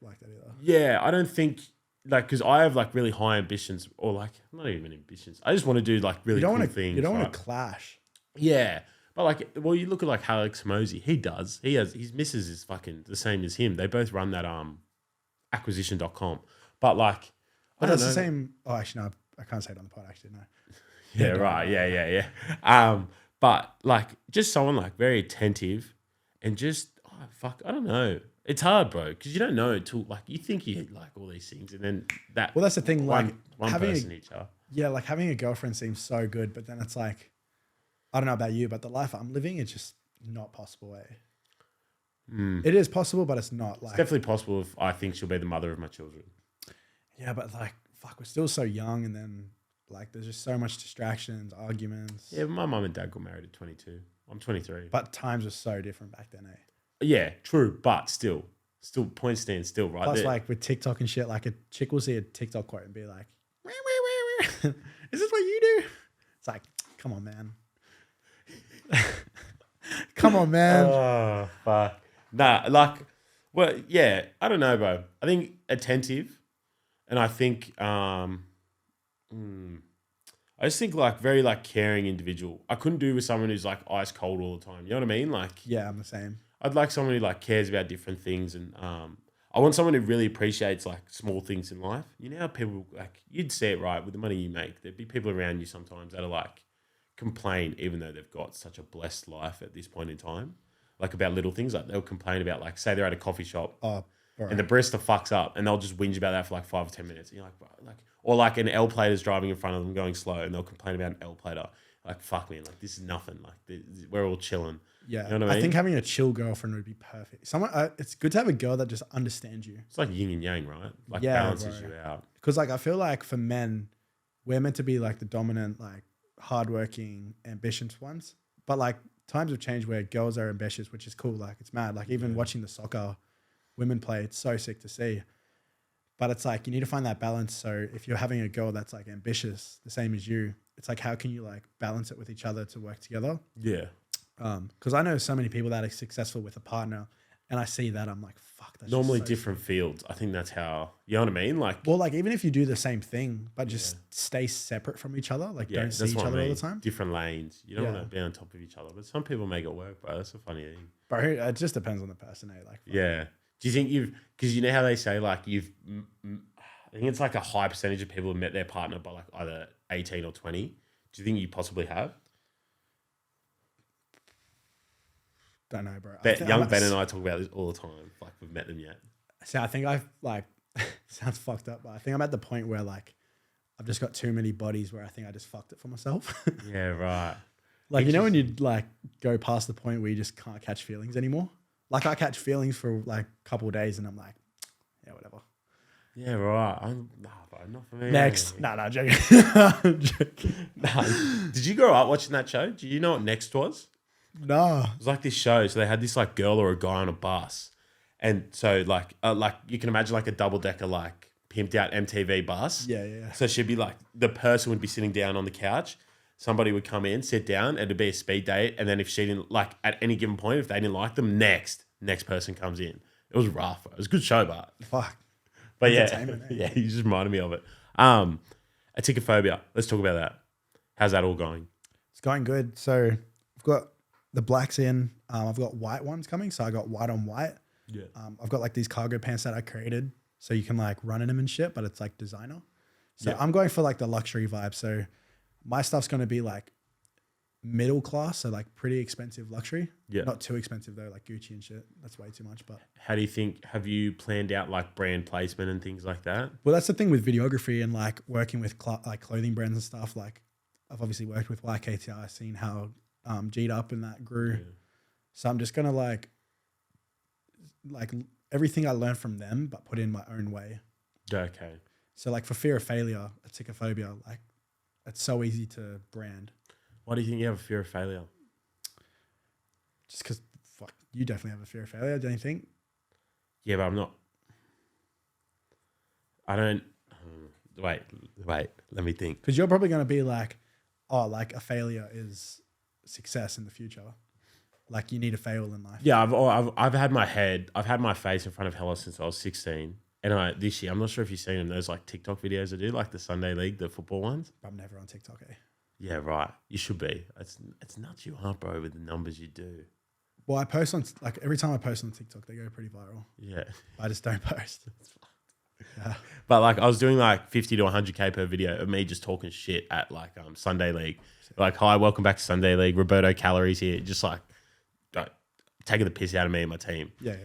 like that either. Yeah, I don't think, like, because I have, like, really high ambitions, or, like, not even ambitions. I just want to do, like, really cool things. You don't right? want to clash. Yeah. But, like, well, you look at, like, Alex Mosey. He does. His missus is fucking the same as him. They both run that acquisition.com. But, like, I don't know. The same. Oh, actually, no, I can't say it on the pod, actually, no. Yeah, right. Yeah. But, like, just someone, like, very attentive and just, I don't know. It's hard, bro, because you don't know until, like, you think you like all these things, and then that. Well, that's the thing. Like, one person each other. Yeah, like having a girlfriend seems so good, but then it's like, I don't know about you, but the life I'm living is just not possible. It is possible, but it's not. Like, It's definitely possible if I think she'll be the mother of my children. yeah, but like, fuck, we're still so young, and then like, there's just so much distractions, arguments. Yeah, but my mum and dad got married at 22. I'm 23. But times were so different back then, eh? Yeah, true, but still point stand still, right? Plus, there. like with TikTok and shit, like a chick will see a TikTok quote and be like, "Wee, wee, wee, wee." Is this what you do? It's like, come on, man. Come on, man. Oh, fuck. Nah, like, well, yeah, I don't know, bro. I think attentive, and I think, I just think, like, very, like, caring individual. I couldn't do with someone who's, like, ice cold all the time. You know what I mean? Like, Yeah, I'm the same. I'd like someone who, like, cares about different things, and I want someone who really appreciates, like, small things in life. You know how people, like, you'd say it right with the money you make. There'd be people around you sometimes that are, like, complain even though they've got such a blessed life at this point in time, like, about little things. Like, they'll complain about, like, say they're at a coffee shop Oh, bro. and the barista fucks up, and they'll just whinge about that for, like, 5 or 10 minutes. And you're like, bro, like, or like an L plater's driving in front of them going slow, and they'll complain about an L plater. Like, fuck, man, like, this is nothing. Like, we're all chilling. Yeah, You know what I mean? think having a chill girlfriend would be perfect. Someone, it's good to have a girl that just understands you. It's like yin and yang, right? Like, Yeah, balances bro. you out. Because like I feel like for men, we're meant to be like the dominant, like hardworking, ambitious ones. But like times have changed where girls are ambitious, which is cool. Like it's mad. Like even watching the soccer women play, it's so sick to see. But it's like you need to find that balance. So if you're having a girl that's like ambitious, the same as you, it's like how can you like balance it with each other to work together? Yeah. Because I know so many people that are successful with a partner and I see that, I'm like, fuck. That's Normally just so different fields. I think that's how, you know what I mean? Like, well, like even if you do the same thing, but just stay separate from each other, like don't see that's each what I other all mean. the time. Different lanes. You don't Yeah. want to be on top of each other, but some people make it work, bro. That's a funny thing. But it just depends on the person, eh? Like, Yeah. Do you think because you know how they say like I think it's like a high percentage of people have met their partner by like either 18 or 20. Do you think you possibly have? don't know, bro. Young Ben and I talk about this all the time. Like we've met them yet. So I think I've like sounds fucked up, but I think I'm at the point where like I've just got too many bodies where I think I just fucked it for myself. Yeah, right. Like you know when you like go past the point where you just can't catch feelings anymore. Like I catch feelings for like a couple of days, and I'm like, yeah, whatever. Yeah, right. Bro, not for me. Next, no, joking. I'm joking. No. Did you grow up watching that show? Do you know what Next was? No. It was like this show. So they had this like girl or a guy on a bus, and so like you can imagine like a double decker like pimped out MTV bus. Yeah. So she'd be like the person would be sitting down on the couch. Somebody would come in, sit down, and it'd be a speed date. And then if she didn't like at any given point, if they didn't like them, next person comes in. It was rough. It was a good show, Fuck. but yeah, Entertainment, eh? yeah, you just reminded me of it. Aticophobia. Let's talk about that. How's that all going? It's going good. So I've got the blacks in. I've got white ones coming. So I got white on white. Yeah. I've got like these cargo pants that I created, so you can like run in them and shit, but it's like designer. So I'm going for like the luxury vibe. So my stuff's going to be like middle class, so like pretty expensive luxury. Yeah. Not too expensive though, like Gucci and shit. That's way too much. But How do you think? Have you planned out like brand placement and things like that? well, that's the thing with videography and like working with like clothing brands and stuff. Like I've obviously worked with YKTI, seen how G'd Up and that grew. Yeah. So I'm just gonna like everything I learned from them, but put in my own way. Okay. So like for fear of failure, aticophobia, like it's so easy to brand. Why do you think you have a fear of failure? Just because, fuck, you definitely have a fear of failure, don't you think? Yeah, but I'm not. I don't. Wait. Let me think. Because you're probably going to be like, oh, like a failure is success in the future. Like you need to fail in life. Yeah, I've had my face in front of Helos since I was 16. And this year, I'm not sure if you've seen them, those like TikTok videos I do, like the Sunday League, the football ones. I'm never on TikTok, eh? Yeah, right. You should be. It's nuts you aren't, bro, with the numbers you do. Well, I post on, like every time I post on TikTok, they go pretty viral. Yeah. I just don't post. Yeah. But like I was doing like 50 to 100K per video of me just talking shit at like Sunday League. Like, hi, welcome back to Sunday League. Roberto Calories here. Just like taking the piss out of me and my team. Yeah.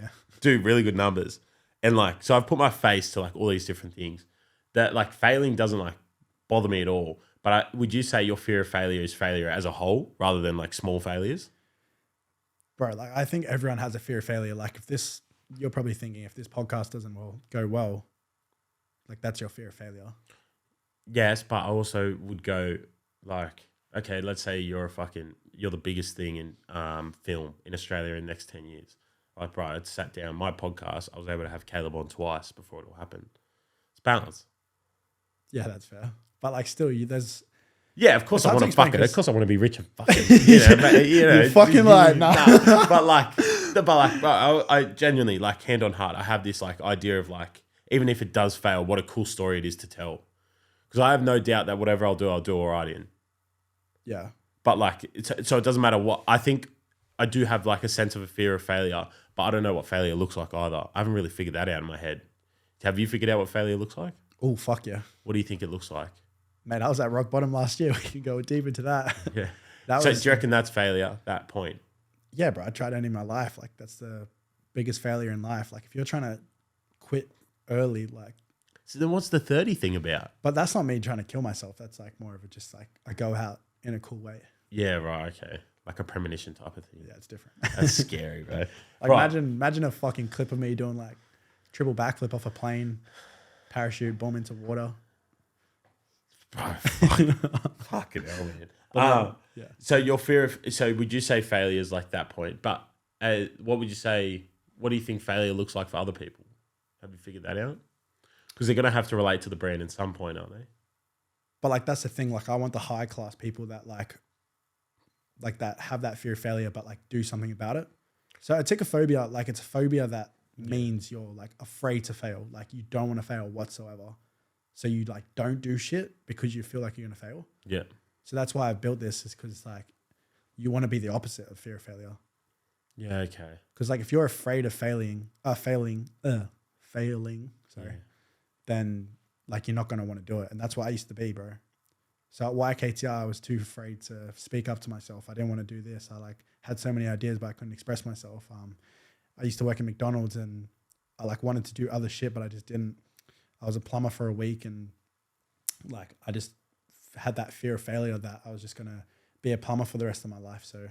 Do really good numbers. And like, so I've put my face to like all these different things that like failing doesn't like bother me at all. But would you say your fear of failure is failure as a whole rather than like small failures? Bro, like I think everyone has a fear of failure. Like you're probably thinking if this podcast doesn't go well, like that's your fear of failure. Yes, but I also would go like, okay, let's say you're the biggest thing in film in Australia in the next 10 years. Like, bro, I sat down, my podcast, I was able to have Caleb on twice before it all happened. It's balance. Yeah, that's fair. But like still, there's... Yeah, of course I want to fuck it. Of course I want to be rich and fuck it. You're fucking like, nah. But I genuinely, like, hand on heart, I have this like idea of like, even if it does fail, what a cool story it is to tell. Because I have no doubt that whatever I'll do all right in. Yeah. But like, so it doesn't matter what. I think I do have like a sense of a fear of failure, but I don't know what failure looks like either. I haven't really figured that out in my head. Have you figured out what failure looks like? Oh, fuck yeah. What do you think it looks like? Man, I was at rock bottom last year. We can go deep into that. Yeah. Do you reckon that's failure, that point? Yeah, bro. I tried ending my life. Like that's the biggest failure in life. Like if you're trying to quit early, like. So then what's the 30 thing about? But that's not me trying to kill myself. That's like more of a just like I go out in a cool way. Yeah, right. Okay. Like a premonition type of thing. Yeah, it's different. That's scary, bro. Like imagine a fucking clip of me doing like triple backflip off a plane, parachute, bomb into water. Bro, fucking hell, man. Yeah. So would you say failure is like that point? But what would you say, what do you think failure looks like for other people? Have you figured that out? Because they're going to have to relate to the brand at some point, aren't they? But like, that's the thing. Like I want the high class people that like that have that fear of failure, but like do something about it. So atychophobia, like it's a phobia that means you're like afraid to fail. Like you don't want to fail whatsoever. So you like don't do shit because you feel like you're going to fail. Yeah. So that's why I built this, is because like you want to be the opposite of fear of failure. Yeah. Okay. Because like if you're afraid of failing, sorry, then like you're not going to want to do it. And that's what I used to be, bro. So at YKTR, I was too afraid to speak up to myself. I didn't want to do this. I like had so many ideas, but I couldn't express myself. I used to work at McDonald's and I like wanted to do other shit, but I just didn't. I was a plumber for a week and like I just had that fear of failure that I was just going to be a plumber for the rest of my life. So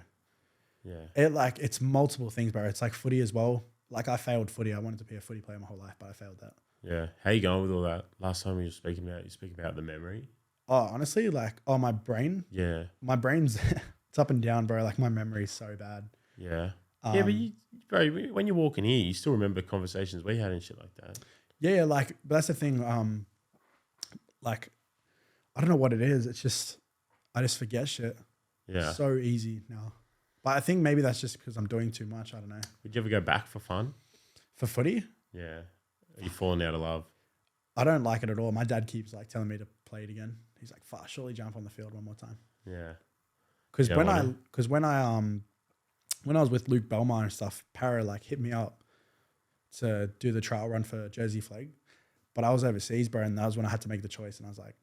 it's multiple things, bro. It's like footy as well. Like I failed footy. I wanted to be a footy player my whole life, but I failed that. Yeah. How you going with all that? Last time you were speaking about the memory. Oh, honestly, like, my brain. Yeah. My brain's, it's up and down, bro. Like my memory is so bad. Yeah. Yeah, but bro, when you walk in here, you still remember conversations we had and shit like that. Yeah, like, but that's the thing. Like, I don't know what it is. It's just, I just forget shit. Yeah. So easy now. But I think maybe that's just because I'm doing too much. I don't know. Would you ever go back for fun? For footy? Yeah. Are you falling out of love? I don't like it at all. My dad keeps like telling me to play it again. He's like, "Fuck, surely jump on the field one more time." Yeah. Because when I was with Luke Belmar and stuff, Para like hit me up to do the trial run for Jersey Flag, but I was overseas, bro, and that was when I had to make the choice, and I was like,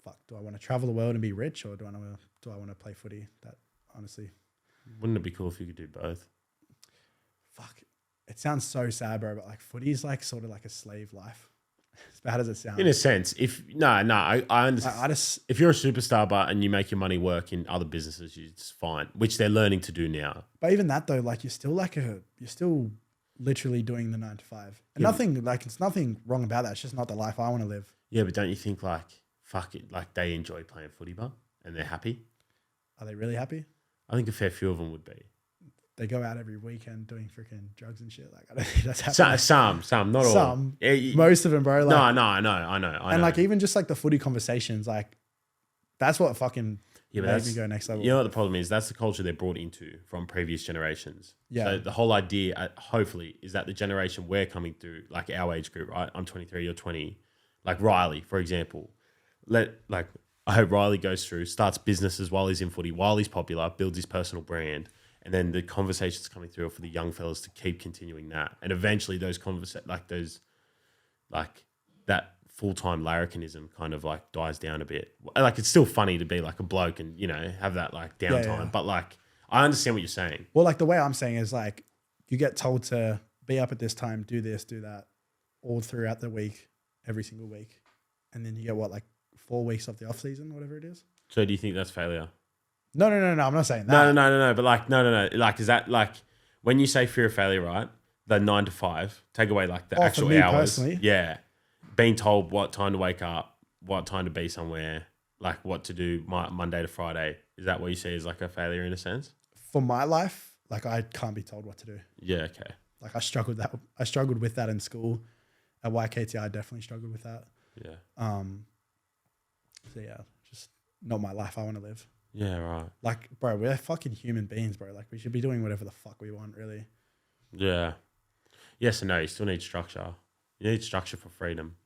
"Fuck, do I want to travel the world and be rich, or do I want to play footy?" That honestly, wouldn't it be cool if you could do both? Fuck, it sounds so sad, bro, but like footy is like sort of like a slave life. As bad as it sounds. In a sense, I understand. If you're a superstar, and you make your money work in other businesses, it's fine, which they're learning to do now. But even that though, like you're still literally doing the 9 to 5. And it's nothing wrong about that. It's just not the life I want to live. Yeah, but don't you think like, fuck it, like they enjoy playing footy, but and they're happy? Are they really happy? I think a fair few of them would be. They go out every weekend doing freaking drugs and shit. Like I don't think that's happening. Some, not all. Some, most of them, bro. Like, no, I know. And like even just like the footy conversations, like that's what fucking made me go next level. You know what the problem is? That's the culture they're brought into from previous generations. Yeah. So the whole idea, hopefully, is that the generation we're coming through, like our age group, right? I'm 23, you're 20. Like Riley, for example. I hope Riley goes through, starts businesses while he's in footy, while he's popular, builds his personal brand. And then the conversations coming through are for the young fellas to keep continuing that. And eventually that full-time larrikinism kind of like dies down a bit. Like it's still funny to be like a bloke and, you know, have that like downtime. Yeah. But like, I understand what you're saying. Well, like the way I'm saying is like, you get told to be up at this time, do this, do that all throughout the week, every single week. And then you get 4 weeks of the off season, whatever it is. So do you think that's failure? No. I'm not saying that. No. But no. Like, is that like when you say fear of failure, right? The 9 to 5, take away like the actual hours. Personally. Yeah. Being told what time to wake up, what time to be somewhere, like what to do Monday to Friday. Is that what you see as like a failure in a sense? For my life, like I can't be told what to do. Yeah. Okay. Like I struggled with that in school. At YKT, I definitely struggled with that. Yeah. So yeah, just not my life I want to live. Yeah, right. Like, bro, we're fucking human beings, bro. Like, we should be doing whatever the fuck we want, really. Yeah. Yes and no. You still need structure. You need structure for freedom.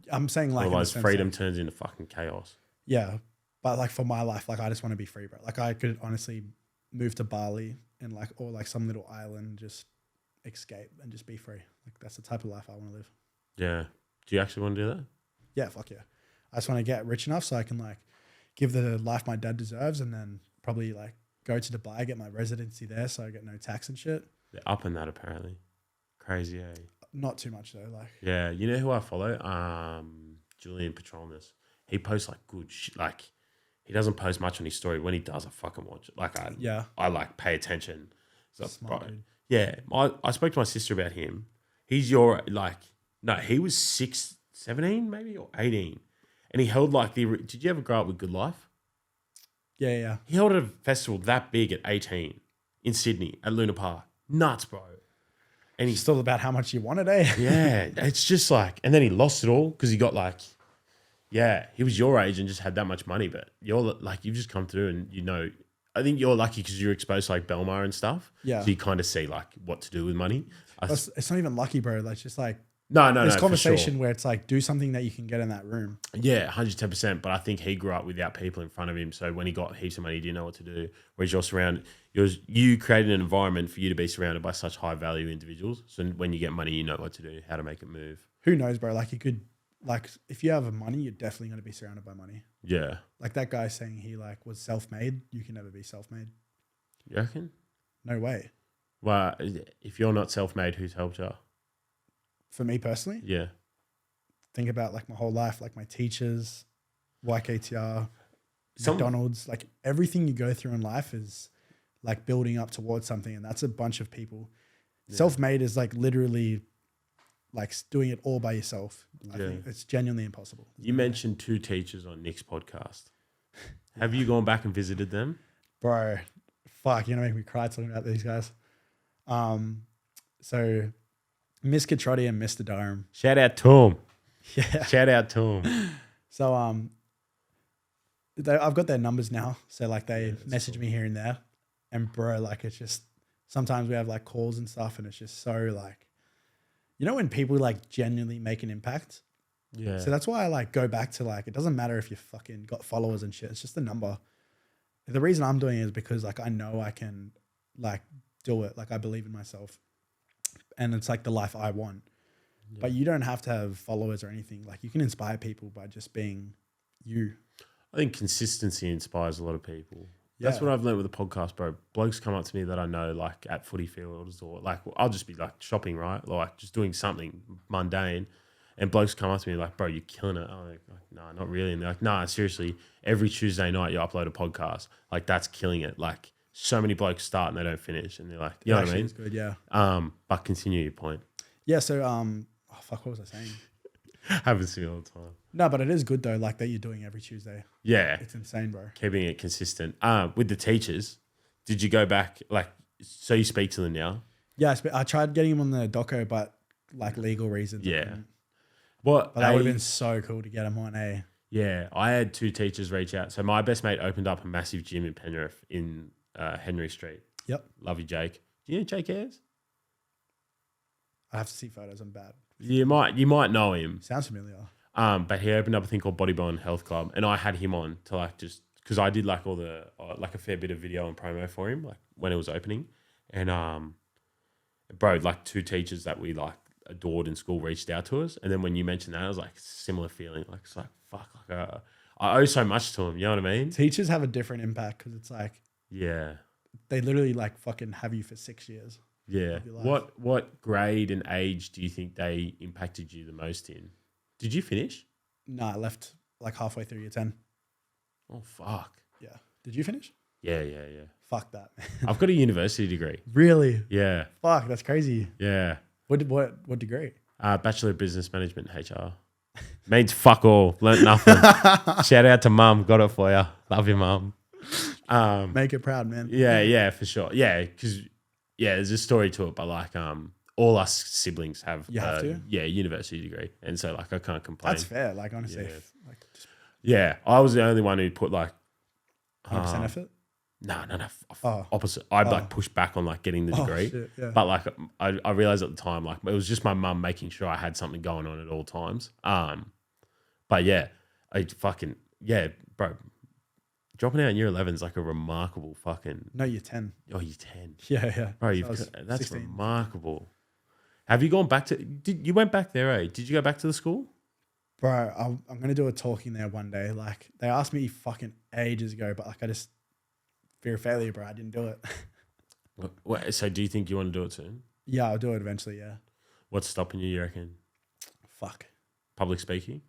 I'm saying like... Otherwise, freedom turns into fucking chaos. Yeah. But like for my life, like I just want to be free, bro. Like I could honestly move to Bali and or like some little island, just escape and just be free. Like that's the type of life I want to live. Yeah. Do you actually want to do that? Yeah, fuck yeah. I just want to get rich enough so I can like give the life my dad deserves and then probably like go to Dubai, get my residency there so I get no tax and shit. They're up in that apparently. Crazy, eh? Not too much though. Like yeah, you know who I follow? Julian Petronas. He posts like good shit. Like he doesn't post much on his story. When he does, I fucking watch it. Like I like pay attention. So, smart dude. Yeah, I spoke to my sister about him. He's he was 17 maybe or 18. And he held like did you ever grow up with Good Life? Yeah. He held a festival that big at 18 in Sydney at Luna Park. Nuts, bro. And he's still about how much you wanted, eh? Yeah, it's just like, and then he lost it all because he got like, yeah, he was your age and just had that much money, but you're like, you've just come through and you know I think you're lucky because you're exposed to like Belmar and stuff. Yeah. So you kind of see like what to do with money. It's not even lucky, bro. Like just like No, this for conversation sure. where it's like do something that you can get in that room. Yeah, 110%. But I think he grew up without people in front of him. So when he got heaps of money, he didn't know what to do. Whereas you created an environment for you to be surrounded by such high value individuals. So when you get money, you know what to do, how to make it move. Who knows, bro? Like you could, like if you have money, you're definitely going to be surrounded by money. Yeah. Like that guy saying he like was self-made. You can never be self-made. You reckon? No way. Well, if you're not self-made, who's helped you? For me personally, Yeah. think about like my whole life, like my teachers, YKTR, Some- McDonald's, like everything you go through in life is like building up towards something. And that's a bunch of people. Yeah. Self-made is like literally like doing it all by yourself. I Yeah. think it's genuinely impossible. You mentioned 2 teachers on Nick's podcast. Have you gone back and visited them? Bro, fuck, you're gonna make me cry talking about these guys. So Miss Catrotti and Mr. Durham. Shout out to him. Yeah. Shout out to him. So I've got their numbers now. So like they that's message me here and there. And bro, like it's just sometimes we have like calls and stuff and it's just so like, you know when people like genuinely make an impact? Yeah. So that's why I like go back to like, it doesn't matter if you fucking got followers and shit. It's just a number. The reason I'm doing it is because like I know I can like do it. Like I believe in myself. And it's like the life I want. Yeah. But you don't have to have followers or anything. Like you can inspire people by just being you. I think consistency inspires a lot of people. Yeah. That's what I've learned with the podcast, bro. Blokes come up to me that I know, like at footy fields or like, I'll just be like shopping, right? Like just doing something mundane. And blokes come up to me like, bro, you're killing it. I'm like, nah, not really. And they're like, nah, seriously, every Tuesday night you upload a podcast. Like that's killing it. Like so many blokes start and they don't finish. And they're like, you know what I mean? It's good, yeah. But continue your point. Yeah, so oh fuck, what was I saying? Happens to me all the time. No, but it is good though, like that you're doing every Tuesday. Yeah. It's insane, bro. Keeping it consistent. With the teachers, did you go back, like, so you speak to them now? Yeah, I tried getting him on the doco, but like legal reasons. Yeah. But that would have been so cool to get him on, eh? Yeah, I had 2 teachers reach out. So my best mate opened up a massive gym in Penrith in Henry Street. Yep. Love you, Jake. Do you know Jake Ayres? I have to see photos. I'm bad. You might know him. Sounds familiar. But he opened up a thing called Bodybone Health Club, and I had him on to like just because I did like all the like a fair bit of video and promo for him, like when it was opening, and bro, like 2 teachers that we like adored in school reached out to us, and then when you mentioned that, I was like similar feeling, like it's like fuck, like I owe so much to him. You know what I mean? Teachers have a different impact because it's like Yeah. they literally like fucking have you for 6 years. Yeah. Of your life. What grade and age do you think they impacted you the most in? Did you finish? No, I left like halfway through year 10. Oh fuck. Yeah. Did you finish? Yeah. Fuck that, man. I've got a university degree. Really? Yeah. Fuck, that's crazy. Yeah. What degree? Bachelor of Business Management, HR. Means fuck all. Learned nothing. Shout out to mum. Got it for you. Love you, mum. Make it proud, man. Yeah, for sure. Yeah, because there's a story to it, but like all us siblings have You have to? university degree, and so like I can't complain. That's fair. Like honestly, Yeah. like just Yeah, I was the only one who put like 100% effort. no, Oh. opposite. I'd like push back on like getting the degree, shit, yeah. but like I realized at the time like it was just my mum making sure I had something going on at all times. But yeah, bro. Dropping out in year 11 is like a remarkable fucking. No, you're 10. Oh, you're 10, Yeah. bro. So I was That's 16. remarkable. Have you gone back to? You went back there, eh? Did you go back to the school? Bro, I'm going to do a talking there one day. Like they asked me fucking ages ago, but like I just fear of failure, bro. I didn't do it. So do you think you want to do it soon? Yeah, I'll do it eventually. Yeah. What's stopping you reckon? Fuck. Public speaking?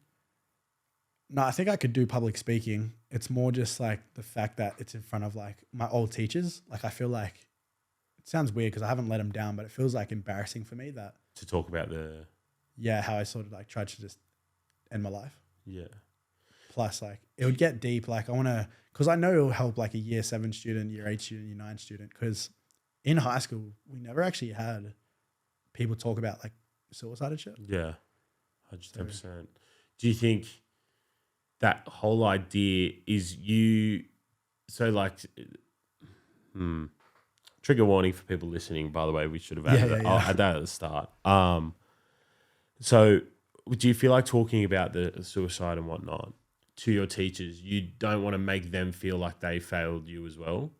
No, I think I could do public speaking. It's more just like the fact that it's in front of like my old teachers. Like I feel like it sounds weird because I haven't let them down, but it feels like embarrassing for me that To talk about how I sort of like tried to just end my life. yeah. Plus like it would get deep. Like I want to, because I know it'll help like a year 7 student, year 8 student, year 9 student. Because in high school, we never actually had people talk about like suicide and shit. Yeah, 110%. Do you think that whole idea is you? So like, Trigger warning for people listening, by the way. We should have added I'll add that at the start. So do you feel like talking about the suicide and whatnot to your teachers, you don't want to make them feel like they failed you as well?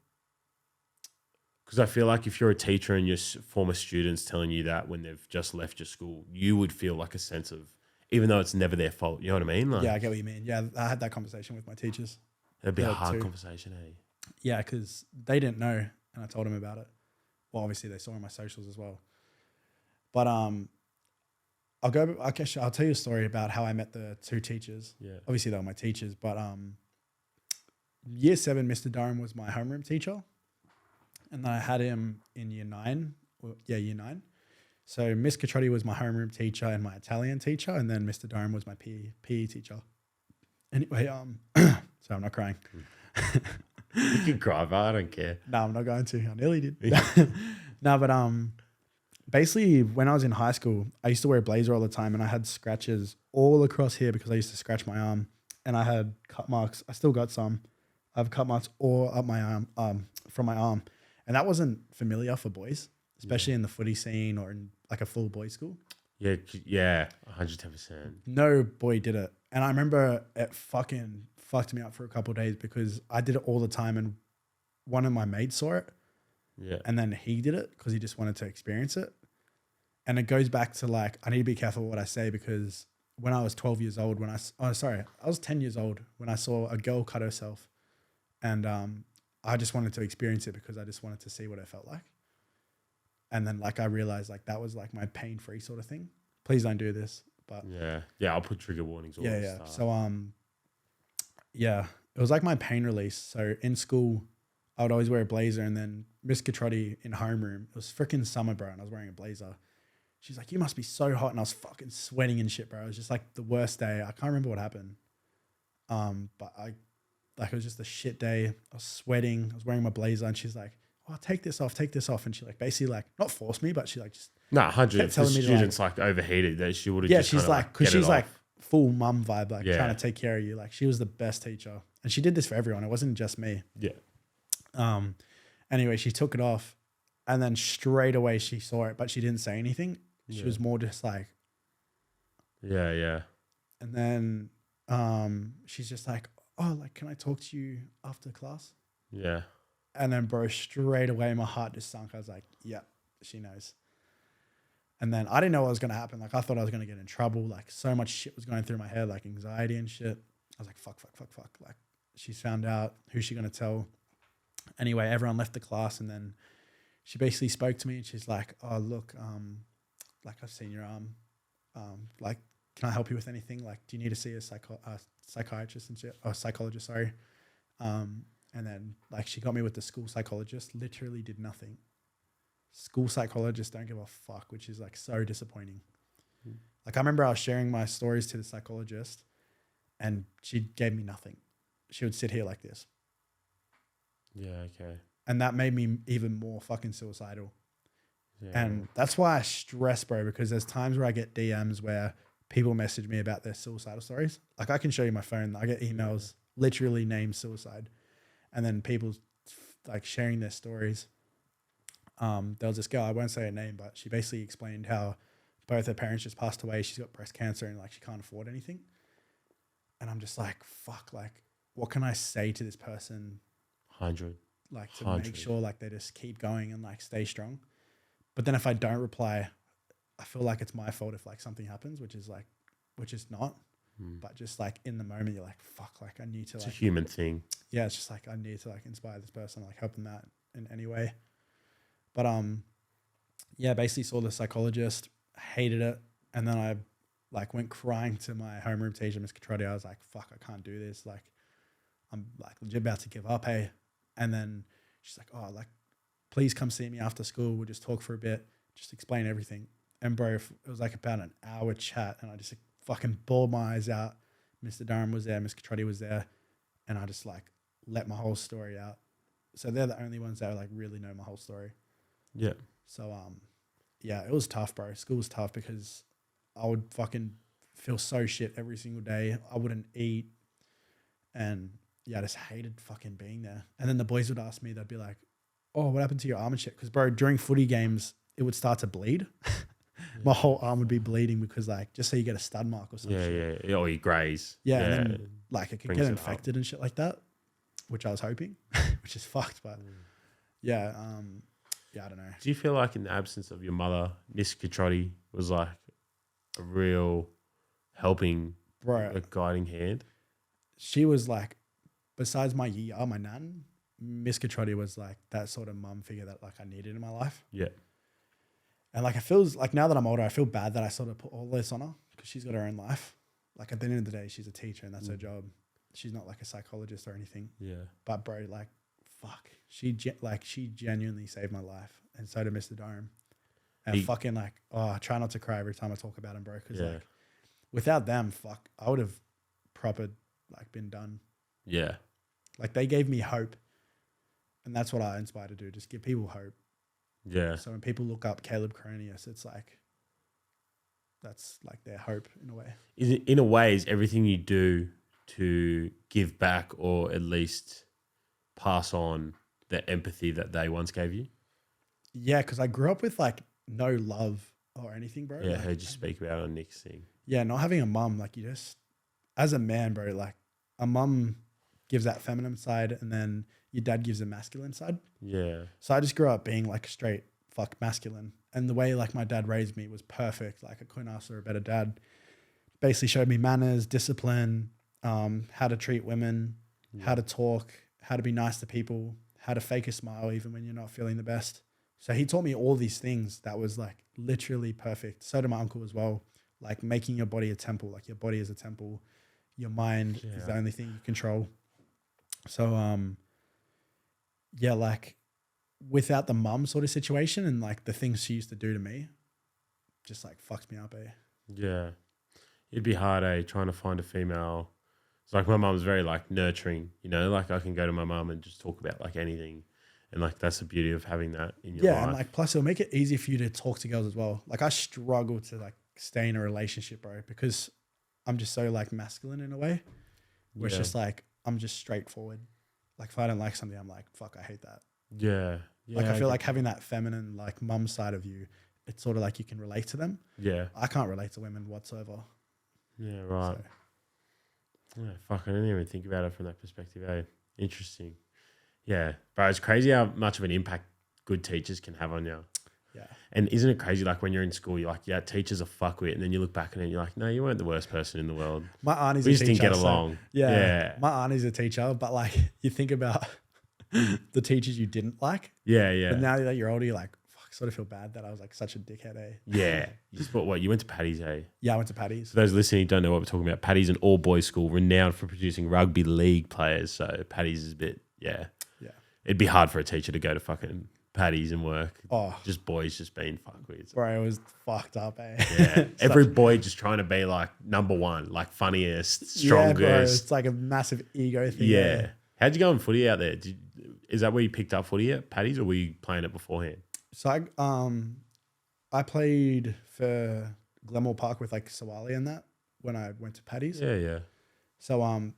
Because I feel like if you're a teacher and your former students telling you that when they've just left your school, you would feel like a sense of, even though it's never their fault, you know what I mean? Like, Yeah, I get what you mean. Yeah, I had that conversation with my teachers. It'd be a hard conversation, eh? Yeah, because they didn't know, and I told them about it. Well, obviously they saw on my socials as well. But I'll tell you a story about how I met the two teachers. Yeah. Obviously they were my teachers, but year 7, Mr. Durham was my homeroom teacher. And then I had him in year 9. Year 9. So Miss Catrotti was my homeroom teacher and my Italian teacher, and then Mr. Durham was my PE teacher. Anyway, sorry, I'm not crying. You can cry, but I don't care. No, I'm not going to. I nearly did. No, but basically when I was in high school, I used to wear a blazer all the time, and I had scratches all across here because I used to scratch my arm, and I had cut marks. I still got some. I have cut marks all up my arm, from my arm. And that wasn't familiar for boys, especially in the footy scene or in like a full boys school. Yeah, 110%. No boy did it. And I remember it fucking fucked me up for a couple of days because I did it all the time, and one of my mates saw it. Yeah. And then he did it because he just wanted to experience it. And it goes back to like, I need to be careful what I say, because when I was 12 years old, I was 10 years old when I saw a girl cut herself, and I just wanted to experience it because I just wanted to see what it felt like. And then like I realized like that was like my pain-free sort of thing. Please don't do this. But yeah, I'll put trigger warnings. Yeah. So it was like my pain release. So in school, I would always wear a blazer, and then Miss Catrotti in homeroom, it was freaking summer, bro, and I was wearing a blazer. She's like, "You must be so hot," and I was fucking sweating and shit, bro. It was just like the worst day. I can't remember what happened. But it was just a shit day. I was sweating. I was wearing my blazer, and she's like, "Oh, take this off." And she like basically like not forced me, but she like just 100. If the telling me to, students like overheated, that she would have. yeah. Just She's like, because she's like full mum vibe, like Yeah. trying to take care of you. Like she was the best teacher, and she did this for everyone. It wasn't just me. Yeah. Anyway, she took it off, and then straight away she saw it, but she didn't say anything. She was more just like, Yeah. and then she's just like, "Oh, like, can I talk to you after class?" Yeah. And then, bro, straight away, my heart just sunk. I was like, "Yeah, she knows." And then I didn't know what was gonna happen. Like, I thought I was gonna get in trouble. Like, so much shit was going through my head, like anxiety and shit. I was like, "Fuck." Like, she's found out. Who's she gonna tell? Anyway, everyone left the class, and then she basically spoke to me, and she's like, "Oh, look, like I've seen your arm. Like, can I help you with anything? Like, do you need to see a psychiatrist and shit? Or psychologist, sorry." And then like she got me with the school psychologist, literally did nothing. School psychologists don't give a fuck, which is like so disappointing. Like I remember I was sharing my stories to the psychologist, and she gave me nothing. She would sit here like this. Yeah, okay. And that made me even more fucking suicidal. Yeah. And that's why I stress, bro, because there's times where I get DMs where people message me about their suicidal stories. Like I can show you my phone. I get emails literally named suicide. And then people like sharing their stories. There was this girl, I won't say her name, but she basically explained how both her parents just passed away. She's got breast cancer and like she can't afford anything. And I'm just like, fuck, like what can I say to this person? 100. Like to make sure like they just keep going and like stay strong. But then if I don't reply, I feel like it's my fault if like something happens, which is not. But just like in the moment, you're like, fuck, like I need to It's like. a human thing. Yeah, it's just like I need to like inspire this person, like help them out in any way. But yeah, basically saw the psychologist, hated it. And then I like went crying to my homeroom teacher, Miss Catrotti. I was like, fuck, I can't do this. Like I'm like legit about to give up, hey. And then she's like, oh, like, please come see me after school. We'll just talk for a bit, just explain everything. And bro, it was like about an hour chat, and I just fucking bawled my eyes out. Mr. Durham was there, Miss Catrotti was there, and I just like let my whole story out. So they're the only ones that like really know my whole story. Yeah. So yeah, it was tough, bro. School was tough because I would fucking feel so shit every single day. I wouldn't eat, and yeah, I just hated fucking being there. And then the boys would ask me, they'd be like, oh, what happened to your arm and shit? Because, bro, during footy games, it would start to bleed. My whole arm would be bleeding because, like, just say you get a stud mark or something. Yeah. Or you graze. Yeah, and then, like, it could Brings get it infected and shit like that, which I was hoping, which is fucked. But yeah, I don't know. Do you feel like in the absence of your mother, Miss Catrotti was like a real helping, Bro, a guiding hand? she was like, besides my nan, Miss Catrotti was like that sort of mum figure that like I needed in my life. Yeah. And like it feels like now that I'm older, I feel bad that I sort of put all this on her because she's got her own life. Like at the end of the day, she's a teacher and that's her job. She's not like a psychologist or anything. Yeah. But bro, like, fuck, she genuinely saved my life, and so did Mr. Dome. And fucking like, oh, I try not to cry every time I talk about him, bro. Because like, without them, fuck, I would have proper like been done. Yeah. Like they gave me hope, and that's what I inspire to do. Just give people hope. Yeah. So when people look up Caleb Coroneos, it's like that's like their hope in a way. In a way, is everything you do to give back or at least pass on the empathy that they once gave you? Yeah, because I grew up with like no love or anything, bro. Yeah, like, I heard you speak about it on Nick's thing. Yeah, not having a mum, like you just, as a man, bro, like a mum gives that feminine side and then your dad gives a masculine side. Yeah. So I just grew up being like straight fuck masculine. And the way like my dad raised me was perfect. Like I couldn't ask for a better dad. Basically showed me manners, discipline, how to treat women, how to talk, how to be nice to people, how to fake a smile even when you're not feeling the best. So he taught me all these things that was like literally perfect. So did my uncle as well. Like making your body a temple, like your body is a temple. Your mind is the only thing you control. So, yeah, like without the mum sort of situation and like the things she used to do to me, just like fucked me up, eh? Yeah. It'd be hard, trying to find a female. It's like my mum's very like nurturing, you know, like I can go to my mum and just talk about like anything. And like that's the beauty of having that in your life. Yeah, and like plus it'll make it easy for you to talk to girls as well. Like I struggle to like stay in a relationship, bro, because I'm just so like masculine in a way. Where it's just like I'm just straightforward. Like if I don't like something, I'm like, fuck, I hate that. Yeah. Like I feel like having that feminine like mum side of you, it's sort of like you can relate to them. Yeah. I can't relate to women whatsoever. Yeah, right. So. Yeah, fuck, I didn't even think about it from that perspective, eh? Interesting. Yeah, bro, it's crazy how much of an impact good teachers can have on you. Yeah. And isn't it crazy, like when you're in school, you're like, yeah, teachers are fuckwit, and then you look back and then you're like, no, you weren't the worst person in the world. My auntie's we a just teacher. didn't get along. Yeah. My auntie's a teacher, but like you think about the teachers you didn't like. Yeah, yeah. But now that you're older, you're like, fuck, I sort of feel bad that I was like such a dickhead, eh? Yeah. You just what? You went to Paddy's, eh? Yeah, I went to Paddy's. For those listening who don't know what we're talking about, Paddy's an all-boys school renowned for producing rugby league players. So Paddy's is a bit, yeah. It'd be hard for a teacher to go to fucking Paddy's and work. Oh. Just boys just being fuckweeds. Bro, it was fucked up, eh? Yeah. Every boy just trying to be like number one, like funniest, strongest. Yeah, bro, it's like a massive ego thing. Yeah. Eh? How'd you go in footy out there? Is that where you picked up footy at Paddy's, or were you playing it beforehand? So I played for Glenmore Park with like Sawali and that when I went to Paddy's. Yeah, yeah. So I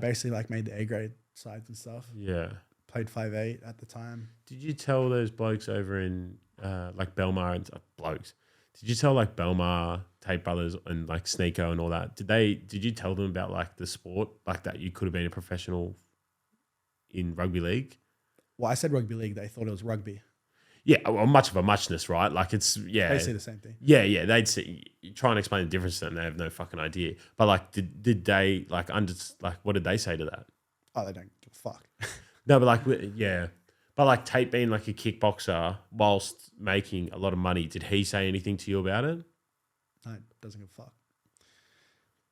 basically like made the A grade sides and stuff. Yeah. Played 5'8" at the time. Did you tell those blokes over in like Belmar and blokes? Did you tell like Belmar, Tate Brothers, and like Sneeko and all that? Did you tell them about like the sport, like that you could have been a professional in rugby league? Well, I said rugby league. They thought it was rugby. Yeah, well, much of a muchness, right? Like it's Basically the same thing. Yeah, yeah. They'd say, you try and explain the difference to them. They have no fucking idea. But like, did they like what did they say to that? Oh, they don't give a fuck. No, but like, yeah. But like Tate being like a kickboxer whilst making a lot of money, did he say anything to you about it? No, doesn't give a fuck.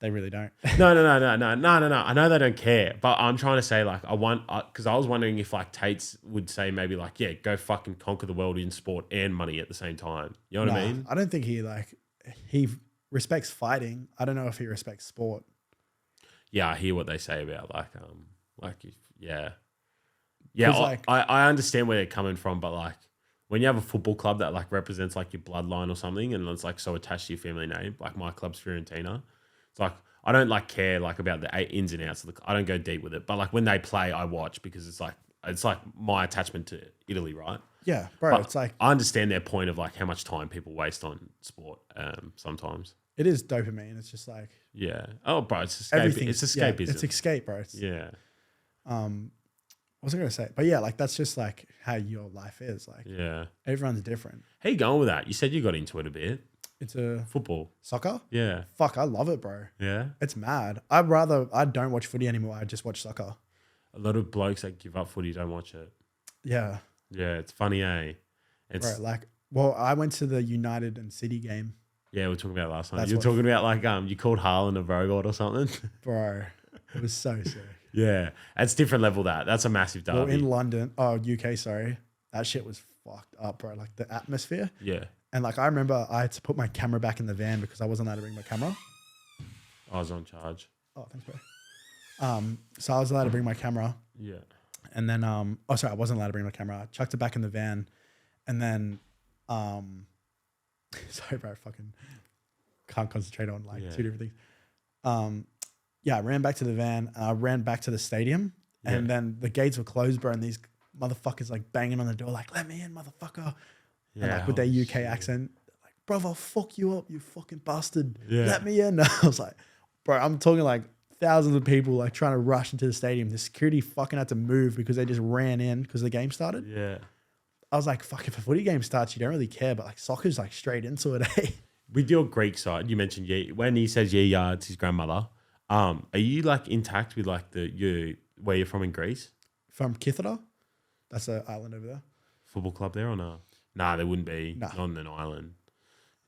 They really don't. No. I know they don't care, but I'm trying to say like because I was wondering if like Tate's would say maybe like, yeah, go fucking conquer the world in sport and money at the same time. You know what I mean? I don't think he respects fighting. I don't know if he respects sport. Yeah, I hear what they say about Yeah, like, I understand where they're coming from, but like when you have a football club that like represents like your bloodline or something, and it's like so attached to your family name, like my club's Fiorentina, it's like I don't like care like about the ins and outs of I don't go deep with it, but like when they play, I watch because it's like it's like my attachment to Italy, right? Yeah, bro. But It's like I understand their point of like how much time people waste on sport. Sometimes. it is dopamine. It's just like Yeah. Oh, bro, it's escape. everything. It's Yeah, escapism. it's escape, bro. It's, Yeah. what was I gonna say? But yeah, like that's just like how your life is. Like Yeah. everyone's different. How you going with that? You said you got into it a bit. It's a Football. soccer. Yeah. Fuck, I love it, bro. Yeah. It's mad. I don't watch footy anymore. I just watch soccer. A lot of blokes that give up footy don't watch it. Yeah, Yeah, it's funny, eh? It's bro. Like, well, I went to the United and City game, yeah, we were talking about it last night. That's You were what- talking about like you called Haaland a robot or something. bro. It was so sick. Yeah, it's different level. That's a massive derby. Well, in London, UK, sorry, that shit was fucked up, bro. Like the atmosphere, yeah, and like I remember I had to put my camera back in the van because I wasn't allowed to bring my camera. I was on charge. Oh, thanks, bro. So I was allowed to bring my camera. Yeah, And then, I wasn't allowed to bring my camera. I chucked it back in the van. And then, sorry, bro, I fucking can't concentrate on like Yeah. two different things. I ran back to the van. I ran back to the stadium. And then the gates were closed, bro. And these motherfuckers like banging on the door, like, let me in, motherfucker. yeah. And like with their holy UK shit. accent, like, bro, I'll fuck you up, you fucking bastard. Yeah. Let me in. I was like, bro, I'm talking like thousands of people like trying to rush into the stadium. The security fucking had to move because they just ran in because the game started. Yeah, I was like, fuck, if a footy game starts, you don't really care. But like soccer's like straight into it, eh? with your Greek side, you mentioned when he says it's his grandmother. Are you like intact with like where you're from in Greece? From Kythera. That's an island over there. Football club there or no? Nah, there wouldn't be. Nah. Not on an island.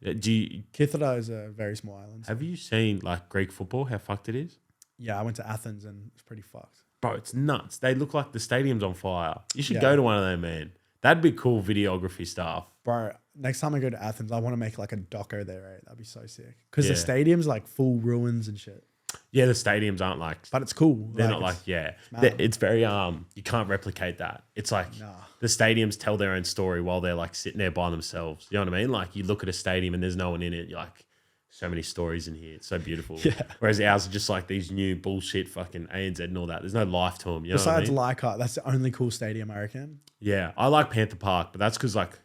Kythera is a very small island. Have you seen like Greek football? How fucked it is? Yeah, I went to Athens and it's pretty fucked. Bro, it's nuts. They look like the stadium's on fire. You should Yeah. go to one of them, man. That'd be cool videography stuff. Bro, next time I go to Athens, I want to make like a doco there, right? That'd be so sick. Because the Yeah. stadium's like full ruins and shit. Yeah, the stadiums aren't like But it's cool. they're not it's- like yeah. mad. It's very you can't replicate that. It's like Nah. the stadiums tell their own story while they're like sitting there by themselves. You know what I mean? Like you look at a stadium and there's no one in it. You're like, so many stories in here. It's so beautiful. Yeah. Whereas ours are just like these new bullshit fucking ANZ and all that. There's no life to them. You know Besides what I mean? Leichhardt, that's the only cool stadium I reckon. Yeah, I like Panther Park, but that's because like,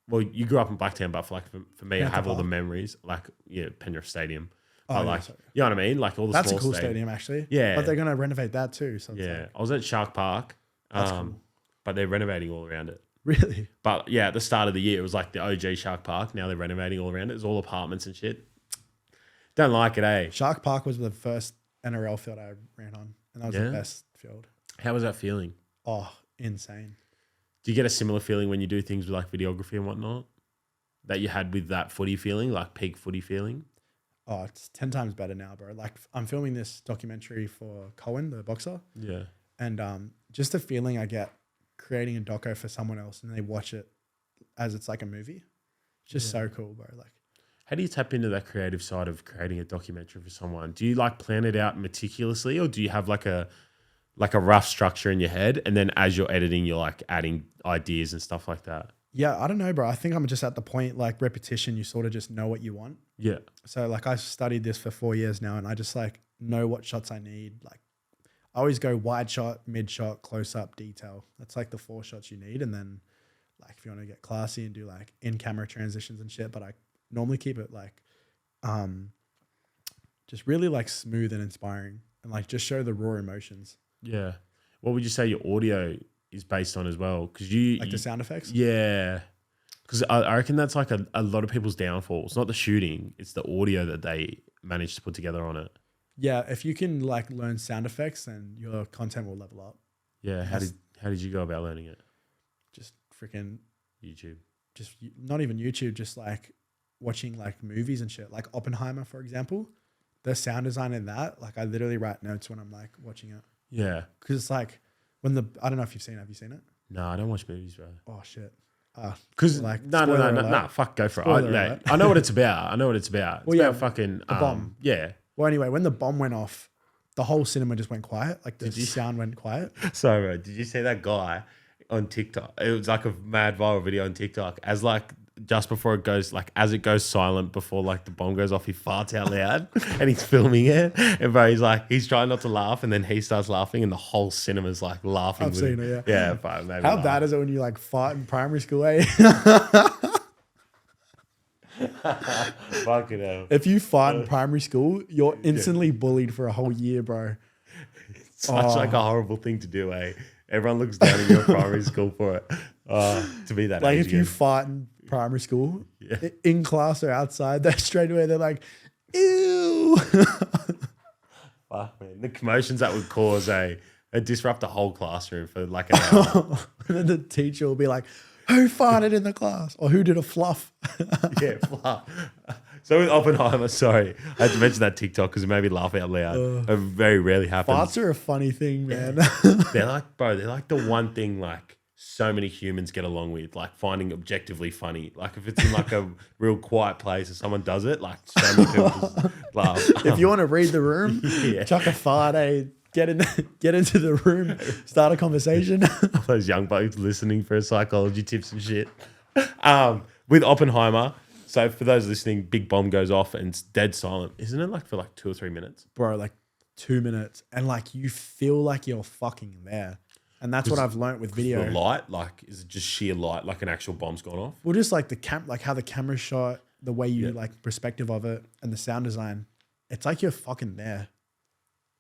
well, you grew up in Blacktown, but for me, I Panther have all the Park? memories like Penrith Stadium. Oh, I yeah, like, sorry. you know what I mean? Like all the That's a small cool stadiums. stadium, actually. Yeah. But they're going to renovate that too. So it's Yeah, like, I was at Shark Park, That's cool. but they're renovating all around it. really? But yeah, at the start of the year, it was like the OG Shark Park. Now they're renovating all around it. It's all apartments and shit. Don't like it, eh? Shark Park was the first NRL field I ran on. And that was Yeah? the best field. How was that feeling? Oh, insane. Do you get a similar feeling when you do things with like videography and whatnot that you had with that footy feeling, like peak footy feeling? Oh, it's 10 times better now, bro. Like I'm filming this documentary for Cohen, the boxer. Yeah. And just the feeling I get creating a doco for someone else and they watch it as it's like a movie. It's just so cool, bro. Like, How do you tap into that creative side of creating a documentary for someone? Do you like plan it out meticulously, or do you have like a rough structure in your head, and then as you're editing, you're like adding ideas and stuff like that? yeah, I don't know, bro. I think I'm just at the point like repetition, you sort of just know what you want. Yeah. So like I studied this for 4 years now and I just like know what shots I need. Like I always go wide shot, mid shot, close up, detail. That's like the 4 shots you need. And then like if you want to get classy and do like in camera transitions and shit, but I normally keep it like just really like smooth and inspiring and like just show the raw emotions. Yeah. What would you say your audio is based on as well? Because Like the sound effects. yeah. Because I reckon that's like a lot of people's downfall. It's not the shooting, it's the audio that they manage to put together on it. Yeah. If you can like learn sound effects, then your content will level up. Yeah. How did you go about learning it? Just freaking YouTube. just not even YouTube, just like watching like movies and shit. Like Oppenheimer, for example, the sound design in that, like I literally write notes when I'm like watching it. Yeah. Because it's like I don't know if you've seen it. Have you seen it? No, I don't watch movies, bro. Oh shit. Because Like, no, spoiler alert. nah, fuck, go for Spoiler it. alert. I know what it's about. It's Well, about yeah, fucking bomb. Yeah. Well, anyway, when the bomb went off, the whole cinema just went quiet. Like the Did you- sound went quiet. So, bro, did you see that guy on TikTok? It was like a mad viral video on TikTok as like just before it goes, like as it goes silent before like the bomb goes off, he farts out loud and he's filming it. And bro, he's trying not to laugh, and then he starts laughing, and the whole cinema's like laughing. I've seen it, yeah. But maybe How bad is it when you like fart in primary school, eh? Fucking hell. If you fart in primary school, you're instantly bullied for a whole year, bro. Such like a horrible thing to do, eh? Everyone looks down in your primary school for it. To be that Like age if you again. fart in primary school, in class or outside, they straight away they're like, ew. Fuck, man. The commotions that would cause it disrupt the whole classroom for like an hour. And then the teacher will be like, who farted in the class? Or who did a fluff? Yeah, fuck. So with Oppenheimer, sorry, I had to mention that TikTok because it made me laugh out loud. It very rarely happens. Farts are a funny thing, man. They're like, bro, they're like the one thing like so many humans get along with, like finding objectively funny. Like if it's in like a real quiet place and someone does it, like so many people just laugh. If you want to read the room, chuck a fart, get into the room, start a conversation. Those young bugs listening for psychology tips and shit. With Oppenheimer, so for those listening, big bomb goes off and it's dead silent. Isn't it like for like 2 or 3 minutes? Bro, like 2 minutes. And like you feel like you're fucking there. And that's what I've learned with video. The light, like, is it just sheer light, like an actual bomb's gone off? Well, just like like how the camera's shot, the way you like perspective of it, and the sound design. It's like you're fucking there.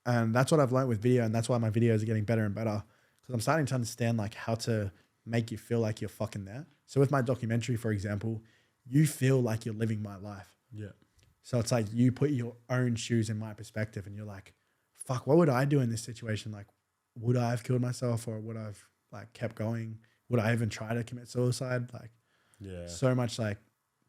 And that's what I've learned with video, and that's why my videos are getting better and better. Because I'm starting to understand like how to make you feel like you're fucking there. So with my documentary, for example, you feel like you're living my life. Yeah. So it's like you put your own shoes in my perspective, and you're like, fuck, what would I do in this situation? Like, would I have killed myself, or would I have like kept going? Would I even try to commit suicide? Like, so much like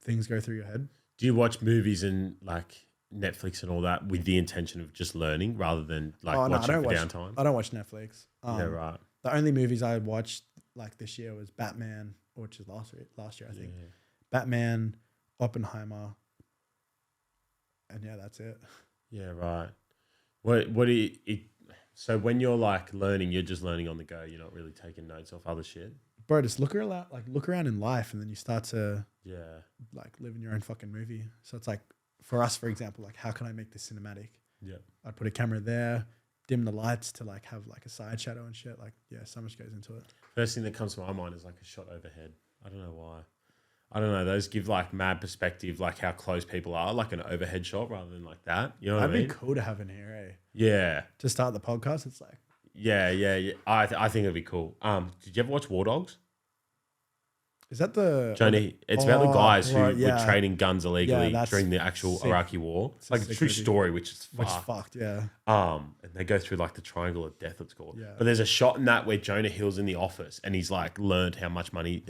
things go through your head. Do you watch movies and like Netflix and all that with the intention of just learning rather than like watching for downtime? I don't watch Netflix. Yeah, right. The only movies I watched like this year was Batman, which is last year I think. Yeah. Batman, Oppenheimer, and yeah, that's it. Yeah, right. What do you? So when you're like learning, you're just learning on the go. You're not really taking notes off other shit. Bro, just look around in life, and then you start to like live in your own fucking movie. So it's like for us, for example, like how can I make this cinematic? Yeah. I'd put a camera there, dim the lights to like have like a side shadow and shit. Like so much goes into it. First thing that comes to my mind is like a shot overhead. I don't know why. I don't know. Those give like mad perspective, like how close people are, like an overhead shot rather than like that. You know what I mean? That'd be cool to have in here, eh? Yeah. To start the podcast, it's like. Yeah. I think it'd be cool. Did you ever watch War Dogs? Is that the Johnny? It's about the guys who right, were trading guns illegally during the actual sick. Iraqi war. It's like a true movie. story, which is fucked, yeah. And they go through like the triangle of death, it's called. Yeah. But there's a shot in that where Jonah Hill's in the office and he's like learned how much money.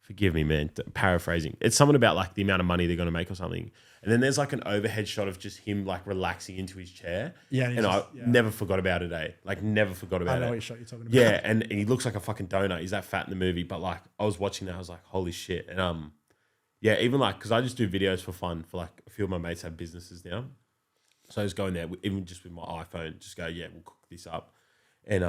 Forgive me, man. Paraphrasing. It's something about like the amount of money they're going to make or something. And then there's like an overhead shot of just him like relaxing into his chair. Yeah. And I never forgot about it, eh? Like never forgot about it. I know what shot you're talking about. Yeah. And he looks like a fucking donut. He's that fat in the movie. But like I was watching that, I was like, holy shit. And yeah, even like, cause I just do videos for fun for like a few of my mates have businesses now. So I just go in there, even just with my iPhone, just go, yeah, we'll cook this up. And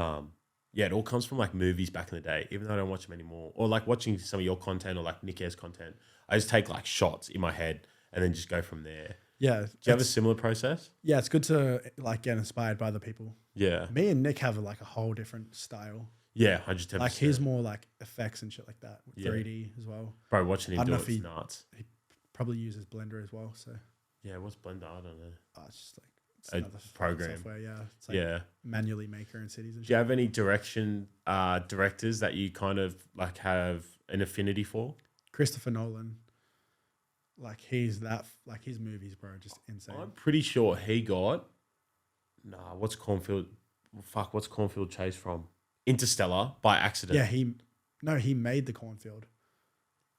yeah, it all comes from like movies back in the day, even though I don't watch them anymore. Or like watching some of your content or like Nick Air's content. I just take like shots in my head and then just go from there. Yeah. Do you have a similar process? Yeah, it's good to like get inspired by other people. Yeah. Me and Nick have like a whole different style. Yeah, 110%. Like he's more like effects and shit like that. 3D as well. Bro, watching him do it is nuts. He probably uses Blender as well. So yeah, what's Blender? I don't know. It's just like a program. Software, yeah. It's like manually maker in cities and shit. Do you have any directors that you kind of like have an affinity for? Christopher Nolan. Like he's that, like his movies, bro, just insane. I'm pretty sure he got, what's Cornfield Chase from? Interstellar by accident. Yeah, he made the cornfield.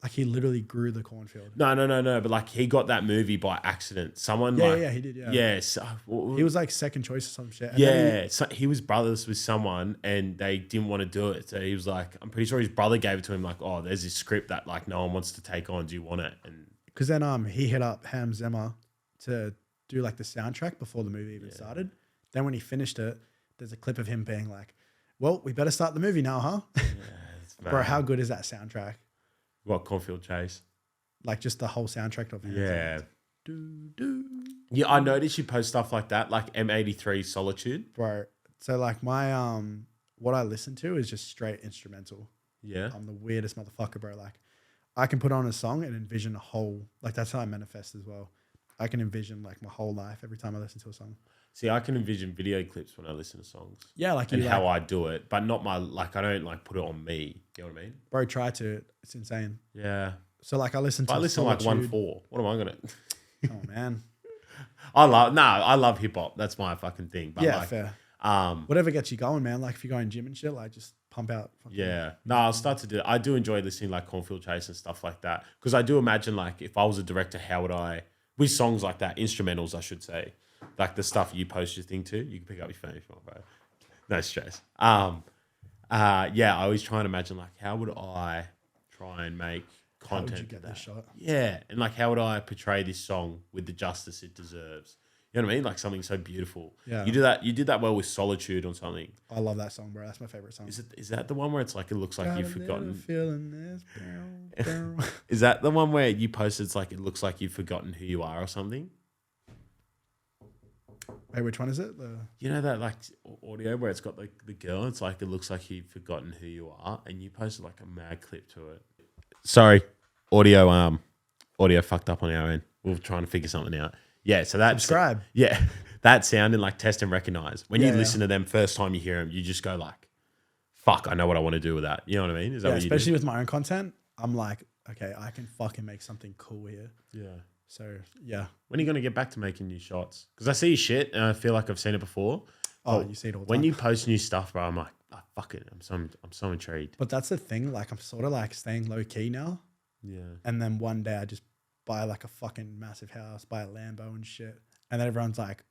Like he literally grew the cornfield. No. But like he got that movie by accident. Someone he did. Yeah. Yes. He was like second choice or some shit. And he was brothers with someone and they didn't want to do it. So he was like, I'm pretty sure his brother gave it to him. Like, oh, there's this script that like no one wants to take on. Do you want it? And because then he hit up Hans Zimmer to do like the soundtrack before the movie even started. Then when he finished it, there's a clip of him being like, well, we better start the movie now, huh? Yeah, bro, how good is that soundtrack? What, Cornfield Chase? like just the whole soundtrack of Hands Yeah. On. Do, do. Yeah, I noticed you post stuff like that, like M83 Solitude. Bro. So like my what I listen to is just straight instrumental. Yeah. I'm the weirdest motherfucker, bro. Like I can put on a song and envision a whole, like that's how I manifest as well. I can envision like my whole life every time I listen to a song. See, I can envision video clips when I listen to songs. Yeah, like And you how like, I do it, but not my, like, I don't like put it on me. You know what I mean? bro, try to. It's insane. Yeah. So like I listen to I listen to like Solitude. 1/4. What am I going to? Oh man. I love hip hop. That's my fucking thing. But Yeah, like, fair. um, Whatever gets you going, man. Like if you're going gym and shit, like just pump out. fucking- yeah. No, I'll start to do it. I do enjoy listening like Cornfield Chase and stuff like that. Because I do imagine like if I was a director, how would I, with songs like that, instrumentals, I should say, like the stuff you post your thing to, you can pick up your phone if you want, bro. No stress. Yeah, I always try and imagine like how would I try and make How would content you of get that? this shot? Yeah, and like how would I portray this song with the justice it deserves? You know what I mean? Like something so beautiful. Yeah. You do that. You did that well with Solitude or something. I love that song, bro. That's my favorite song. Is that the one where it's like it looks like Got you've a little forgotten? feeling this. Bow, bow. Is that the one where you posted? It's like it looks like you've forgotten who you are or something. Wait, which one is it? You know that like audio where it's got like the girl. It's like it looks like you've forgotten who you are, and you posted like a mad clip to it. Sorry, audio fucked up on our end. We're trying to figure something out. Yeah, so that's Subscribe. Yeah, that sound and like test and recognize. When you Yeah, listen to them first time you hear them, you just go like, "Fuck, I know what I want to do with that." You know what I mean? Is that Yeah, what you do? especially with my own content, I'm like, okay, I can fucking make something cool here. Yeah. So yeah. When are you going to get back to making new shots? Because I see your shit and I feel like I've seen it before. Oh, But you see it all the when time. you post new stuff, bro, I'm like, oh, fuck it. I'm so intrigued. But that's the thing. Like I'm sort of like staying low key now. Yeah. And then one day I just buy like a fucking massive house, buy a Lambo and shit. And then everyone's like,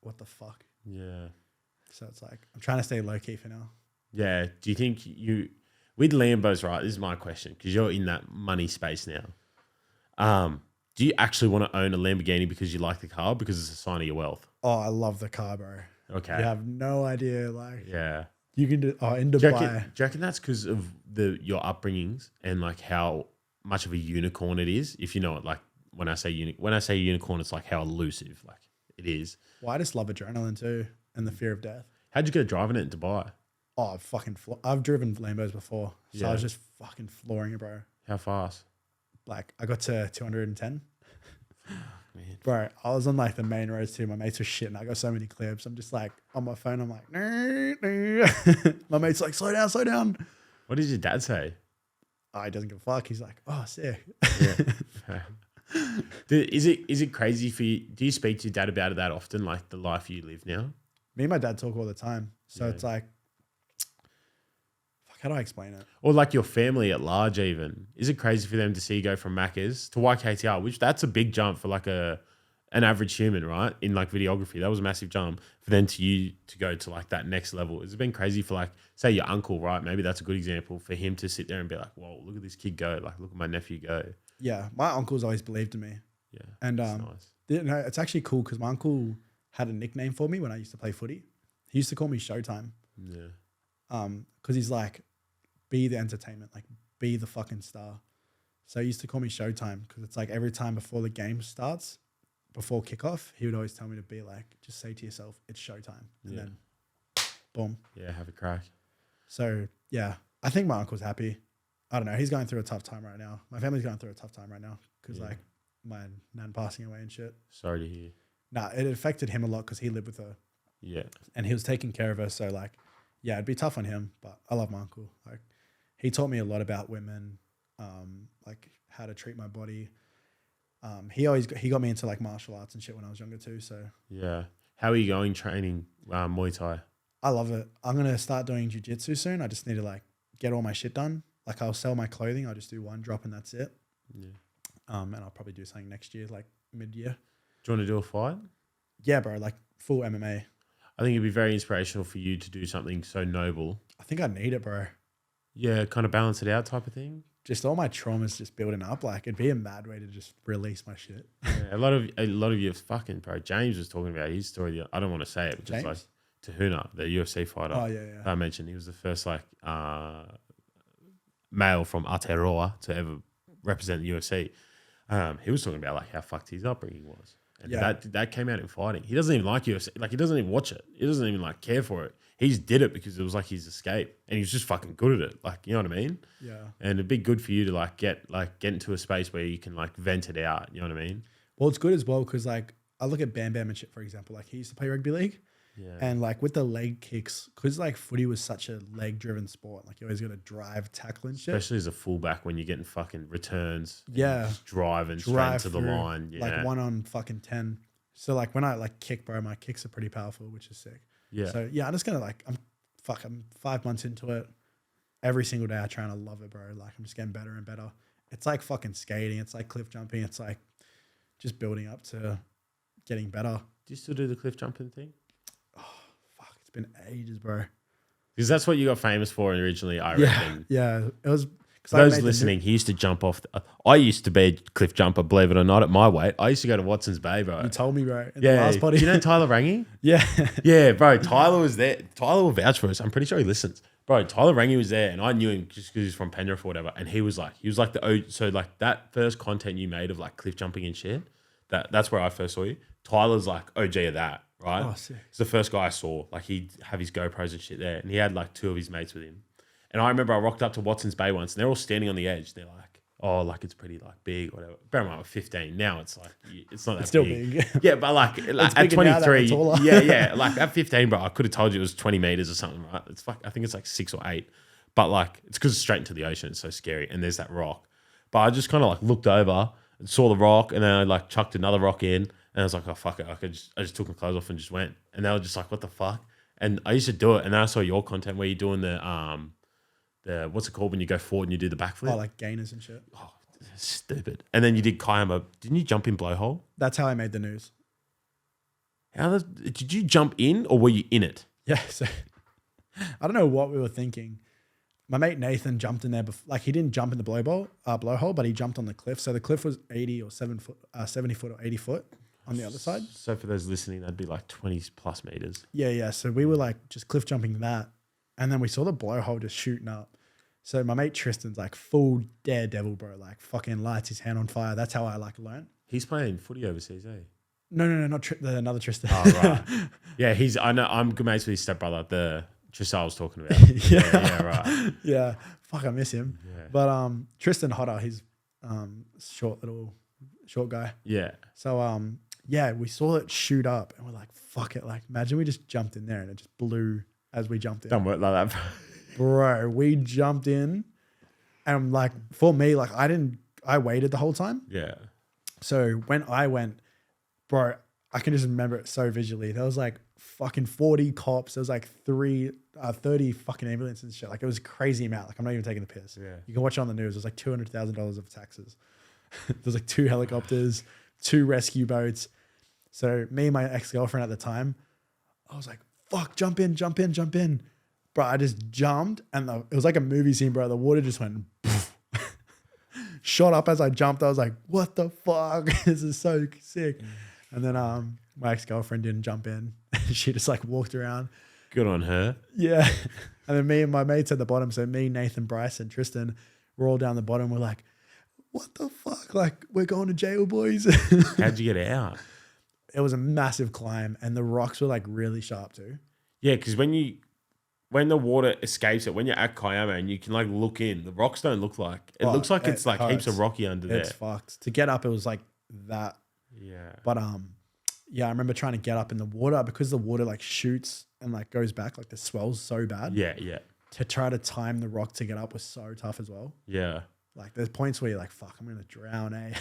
what the fuck? Yeah. So it's like, I'm trying to stay low key for now. Yeah. Do you think with Lambos, right? This is my question because you're in that money space now. Do you actually want to own a Lamborghini because you like the car because it's a sign of your wealth? Oh, I love the car, bro. Okay. You have no idea. Like Yeah. you can do, in Do Dubai. you reckon that's because of your upbringings and like how much of a unicorn it is? If you know it, like when I say unicorn, it's like how elusive like it is. Well, I just love adrenaline too and the fear of death. How'd you get driving it in Dubai? Oh, I've driven Lambos before. So Yeah. I was just fucking flooring it, bro. How fast? Like I got to 210. Man. Bro, I was on like the main roads too. My mates were shitting. I got so many clips. I'm just like on my phone. I'm like, my mate's like, slow down, slow down. What did your dad say? Oh, he doesn't give a fuck. He's like, oh, sick. Yeah. Is it crazy for you? Do you speak to your dad about it that often, like the life you live now? Me and my dad talk all the time. So Yeah. it's like, fuck, how do I explain it? Or like your family at large even? Is it crazy for them to see you go from Macca's to YKTR, which that's a big jump for like an average human, right? In like videography, that was a massive jump for them to go to like that next level. It's been crazy for like, say your uncle, right? Maybe that's a good example for him to sit there and be like, whoa, look at this kid go. Like, look at my nephew go. Yeah, my uncle's always believed in me. Yeah. And that's nice. it's actually cool because my uncle had a nickname for me when I used to play footy. He used to call me Showtime. Yeah. Because he's like, be the entertainment, like be the fucking star. So he used to call me Showtime because it's like every time before the game starts, before kickoff, he would always tell me to be like, just say to yourself, it's showtime. And Yeah. then boom. Yeah, have a crack. So yeah, I think my uncle's happy. I don't know. He's going through a tough time right now. My family's going through a tough time right now because Yeah. like my nan passing away and shit. Sorry to hear. Nah, it affected him a lot because he lived with her Yeah. and he was taking care of her. So like, yeah, it'd be tough on him, but I love my uncle. Like he taught me a lot about women, like how to treat my body. He got me into like martial arts and shit when I was younger too. So Yeah. How are you going training Muay Thai? I love it. I'm going to start doing jiu-jitsu soon. I just need to like get all my shit done. Like I'll sell my clothing. I'll just do one drop and that's it. Yeah. And I'll probably do something next year, like mid-year. Do you want to do a fight? Yeah, bro, like full MMA. I think it'd be very inspirational for you to do something so noble. I think I need it, bro. Yeah, kind of balance it out type of thing. Just all my traumas just building up. Like it'd be a mad way to just release my shit. Yeah, a lot of you fucking bro. James was talking about his story. I don't want to say it, but just like James? Tahuna, the UFC fighter. Oh yeah. I mentioned he was the first like male from Aotearoa to ever represent the UFC. He was talking about like how fucked his upbringing was. And Yeah. that came out in fighting. He doesn't even like UFC. Like, he doesn't even watch it. He doesn't even like care for it. He just did it because it was like his escape, and he was just fucking good at it. Like, you know what I mean? Yeah. And it'd be good for you to like get into a space where you can like vent it out. You know what I mean? Well, it's good as well because like I look at Bam Bam and shit, for example. Like he used to play rugby league, and like with the leg kicks, because like footy was such a leg driven sport. Like you always got to drive, tackle and shit. Especially as a fullback when you're getting fucking returns. Yeah. Just driving straight to the through, line. Yeah. Like 1 on fucking 10. So like when I like kick, bro, my kicks are pretty powerful, which is sick. Yeah. So yeah, I'm just gonna like I'm 5 months into it. Every single day I try and I love it, bro. Like I'm just getting better and better. It's like fucking skating. It's like cliff jumping. It's like just building up to getting better. Do you still do the cliff jumping thing? Fuck, it's been ages, bro. Because that's what you got famous for originally, I Yeah, reckon. yeah. It was. For those listening, he used to jump off. I used to be a cliff jumper, believe it or not, at my weight. I used to go to Watson's Bay, bro. You told me, bro. In Yeah. the last potty. You know Tyler Rangi? Yeah. Yeah, bro. Tyler was there. Tyler will vouch for us. I'm pretty sure he listens. Bro, Tyler Rangi was there, and I knew him just because he's from Penrith or whatever. And he was like the so like that first content you made of like cliff jumping and shit. That's where I first saw you. Tyler's like OG of that, right? Oh, sick. It's the first guy I saw. Like he'd have his GoPros and shit there, and he had like 2 of his mates with him. And I remember I rocked up to Watson's Bay once, and they're all standing on the edge. They're like, "Oh, like it's pretty like big, whatever." Bear in mind, I'm 15 now. It's like it's not that It's still big. big. Yeah, but like at bigger now that we're 23, taller. yeah. Like at 15, bro, I could have told you it was 20 meters or something, right? It's like I think it's like 6 or 8, but like it's because it's straight into the ocean. It's so scary, and there's that rock. But I just kind of like looked over and saw the rock, and then I like chucked another rock in, and I was like, "Oh fuck it!" I just took my clothes off and just went, and they were just like, "What the fuck?" And I used to do it, and then I saw your content where you're doing the what's it called when you go forward and you do the backflip? Oh, like gainers and shit. Oh, stupid. And then you did Kiama. Didn't you jump in Blowhole? That's how I made the news. Did you jump in or were you in it? Yeah. So I don't know what we were thinking. My mate Nathan jumped in there. Like he didn't jump in the blowhole, but he jumped on the cliff. So the cliff was 70 foot or 80 foot on the other side. So for those listening, that'd be like 20 plus meters. Yeah. So we were like just cliff jumping that. And then we saw the blowhole just shooting up. So my mate Tristan's like full daredevil, bro. Like fucking lights his hand on fire. That's how I like learned. He's playing footy overseas, eh? No, not another Tristan. Oh, right. Yeah, I know. I'm good mates with his stepbrother, the Tristan I was talking about. Yeah, right. Yeah. Fuck, I miss him. Yeah. But Tristan Hodder, he's short guy. Yeah. So yeah, we saw it shoot up and we're like, fuck it. Like imagine we just jumped in there and it just blew as we jumped in. Don't work like that. Bro, we jumped in and like for me, like I waited the whole time. Yeah. So when I went, bro, I can just remember it so visually. There was like fucking 40 cops. There was like 30 fucking ambulances and shit. Like it was a crazy amount. Like I'm not even taking the piss. Yeah. You can watch it on the news. It was like $200,000 of taxes. There's like 2 helicopters, 2 rescue boats. So me and my ex-girlfriend at the time, I was like, fuck, jump in. Bro, I just jumped and it was like a movie scene, bro. The water just went shot up as I jumped. I was like, what the fuck? This is so sick. And then my ex-girlfriend didn't jump in. She just like walked around. Good on her. Yeah. And then me and my mates at the bottom. So me, Nathan, Bryce, and Tristan, we're all down the bottom. We're like, what the fuck? Like, we're going to jail, boys. How'd you get out? It was a massive climb and the rocks were like really sharp too. Yeah, because when the water escapes it, when you're at Kiama and you can like look in, the rocks don't look like it looks like it's like heaps of rocky under there. It's fucked. To get up, it was like that. Yeah. But yeah, I remember trying to get up in the water because the water like shoots and like goes back, like the swell's so bad. Yeah, yeah. To try to time the rock to get up was so tough as well. Yeah. Like there's points where you're like, fuck, I'm gonna drown, eh?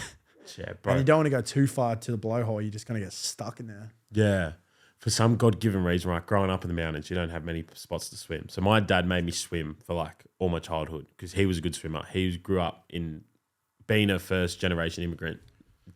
Yeah, bro. And you don't want to go too far to the blowhole. You're just gonna get stuck in there. Yeah. For some God-given reason, right, growing up in the mountains, you don't have many spots to swim. So my dad made me swim for like all my childhood because he was a good swimmer. He grew up in being a first-generation immigrant.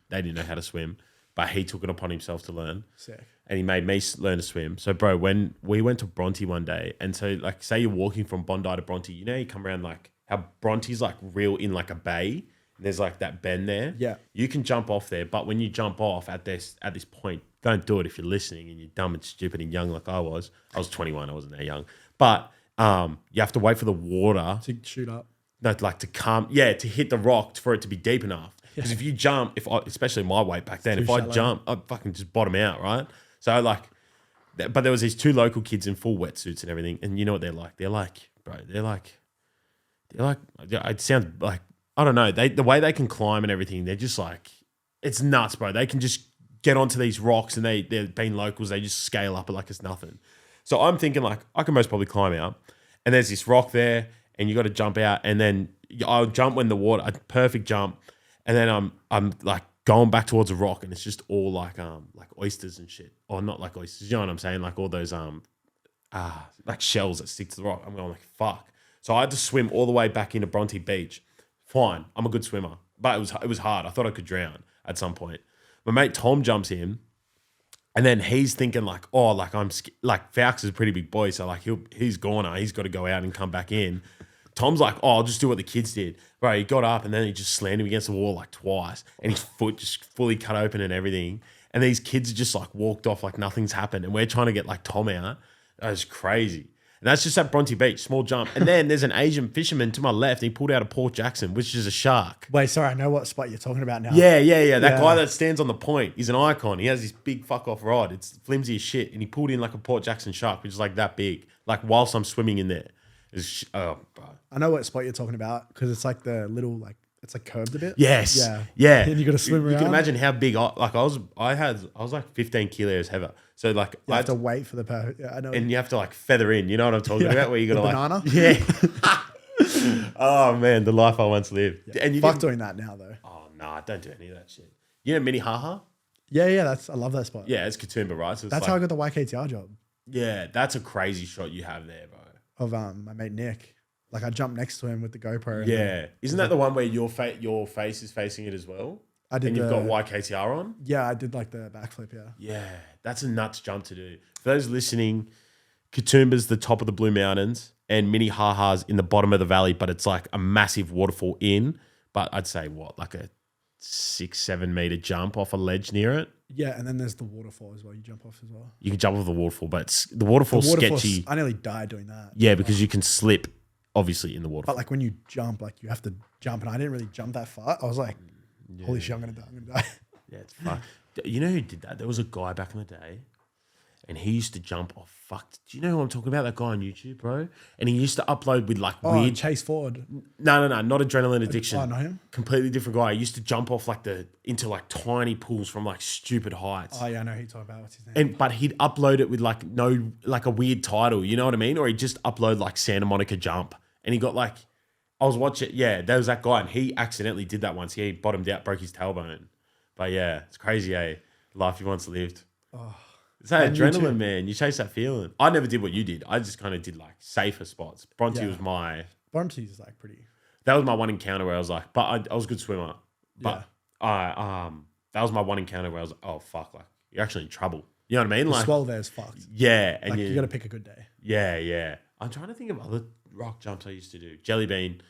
They didn't know how to swim, but he took it upon himself to learn. Sick. And he made me learn to swim. So, bro, when we went to Bronte one day, and so like say you're walking from Bondi to Bronte, you know you come around like how Bronte's like real in like a bay. And there's like that bend there. Yeah. You can jump off there, but when you jump off at this point, don't do it if you're listening and you're dumb and stupid and young like I was. I was 21, I wasn't that young. But you have to wait for the water To shoot up. no, like to come, to hit the rock for it to be deep enough. Because if you jump, especially my weight back then, Too if I shallow. jump, I'd fucking just bottom out, right? So like, but there was these two local kids in full wetsuits and everything, and you know what they're like? They're like, bro, they're like, it sounds like, I don't know, the way they can climb and everything, they're just like, it's nuts, bro. They can just get onto these rocks and they're being locals, they just scale up it like it's nothing. So I'm thinking like, I can most probably climb out, and there's this rock there, and you got to jump out, and then I'll jump when the water, a perfect jump, and then I'm like going back towards a rock, and it's just all like oysters and shit, or not like oysters, you know what I'm saying? Like all those like shells that stick to the rock. I'm going like fuck. So I had to swim all the way back into Bronte Beach. Fine, I'm a good swimmer, but it was hard. I thought I could drown at some point. My mate Tom jumps in, and then he's thinking like, oh, like like Fowkes is a pretty big boy, so like he's goner. He's got to go out and come back in. Tom's like, oh, I'll just do what the kids did. Bro, he got up and then he just slammed him against the wall like twice, and his foot just fully cut open and everything. And these kids just like walked off like nothing's happened, and we're trying to get like Tom out. That was crazy. And that's just at Bronte Beach, small jump. And then there's an Asian fisherman to my left. And he pulled out a Port Jackson, which is a shark. Wait, sorry, I know what spot you're talking about now. Yeah. That guy that stands on the point, he's an icon. He has this big fuck off rod. It's flimsy as shit. And he pulled in like a Port Jackson shark, which is like that big. Like whilst I'm swimming in there. Oh, bro. I know what spot you're talking about because it's like the little like it's like curved a bit. Yes. Yeah. Then you got to swim around. You can imagine how big I was like 15 kilos heavier. So like You have to wait for the perfect. Yeah, I know. and you have to like feather in. You know what I'm talking about? Where you got to The like banana? Yeah. Oh man, the life I once lived. Yeah. And you Fuck didn't- doing that now though. Oh no, don't do any of that shit. You know Minnehaha? Yeah. I love that spot. Yeah, it's Katoomba, right? So it's That's like, how I got the YKTR job yeah, that's a crazy shot you have there, bro. of my mate Nick. Like I jumped next to him with the GoPro. Yeah, isn't that the one where your face is facing it as well? I did. And you've got YKTR on? Yeah, I did like the backflip. Yeah. Yeah, that's a nuts jump to do. For those listening, Katoomba's the top of the Blue Mountains and Minnehaha's in the bottom of the valley, but it's like a massive waterfall in. But I'd say like a 6-7 meter jump off a ledge near it. Yeah, and then there's the waterfall as well. You jump off as well. You can jump off the waterfall, but the waterfall's sketchy. I nearly died doing that. Yeah, because you can slip, obviously, in the waterfall. But like when you jump, like you have to jump, and I didn't really jump that far. I was like, holy shit, I'm gonna die. Yeah, it's fun. You know who did that? There was a guy back in the day, and he used to jump off. Do you know who I'm talking about? That guy on YouTube, bro. And he used to upload with like weird. Chase Ford. No, not Adrenaline Addiction. Oh, not him. Completely different guy. He used to jump off into tiny pools from like stupid heights. Oh yeah, I know who you're talking about. What's his name? But he'd upload it with like a weird title. You know what I mean? Or he'd just upload like Santa Monica jump, and he got like. I was watching. Yeah, there was that guy, and he accidentally did that once. He bottomed out, broke his tailbone. But yeah, it's crazy, eh? Life you once lived. Oh, it's that and you adrenaline, too. man. You chase that feeling. I never did what you did. I just kind of did like safer spots. Bronte Yeah. was Bronte's is like pretty. that was my one encounter where I was like, but I was a good swimmer. But that was my one encounter where I was like, oh fuck, like you're actually in trouble. You know what I mean? The Like swell there's fucked. yeah, and Like you got to pick a good day. yeah. I'm trying to think of other rock jumps I used to do. Jelly bean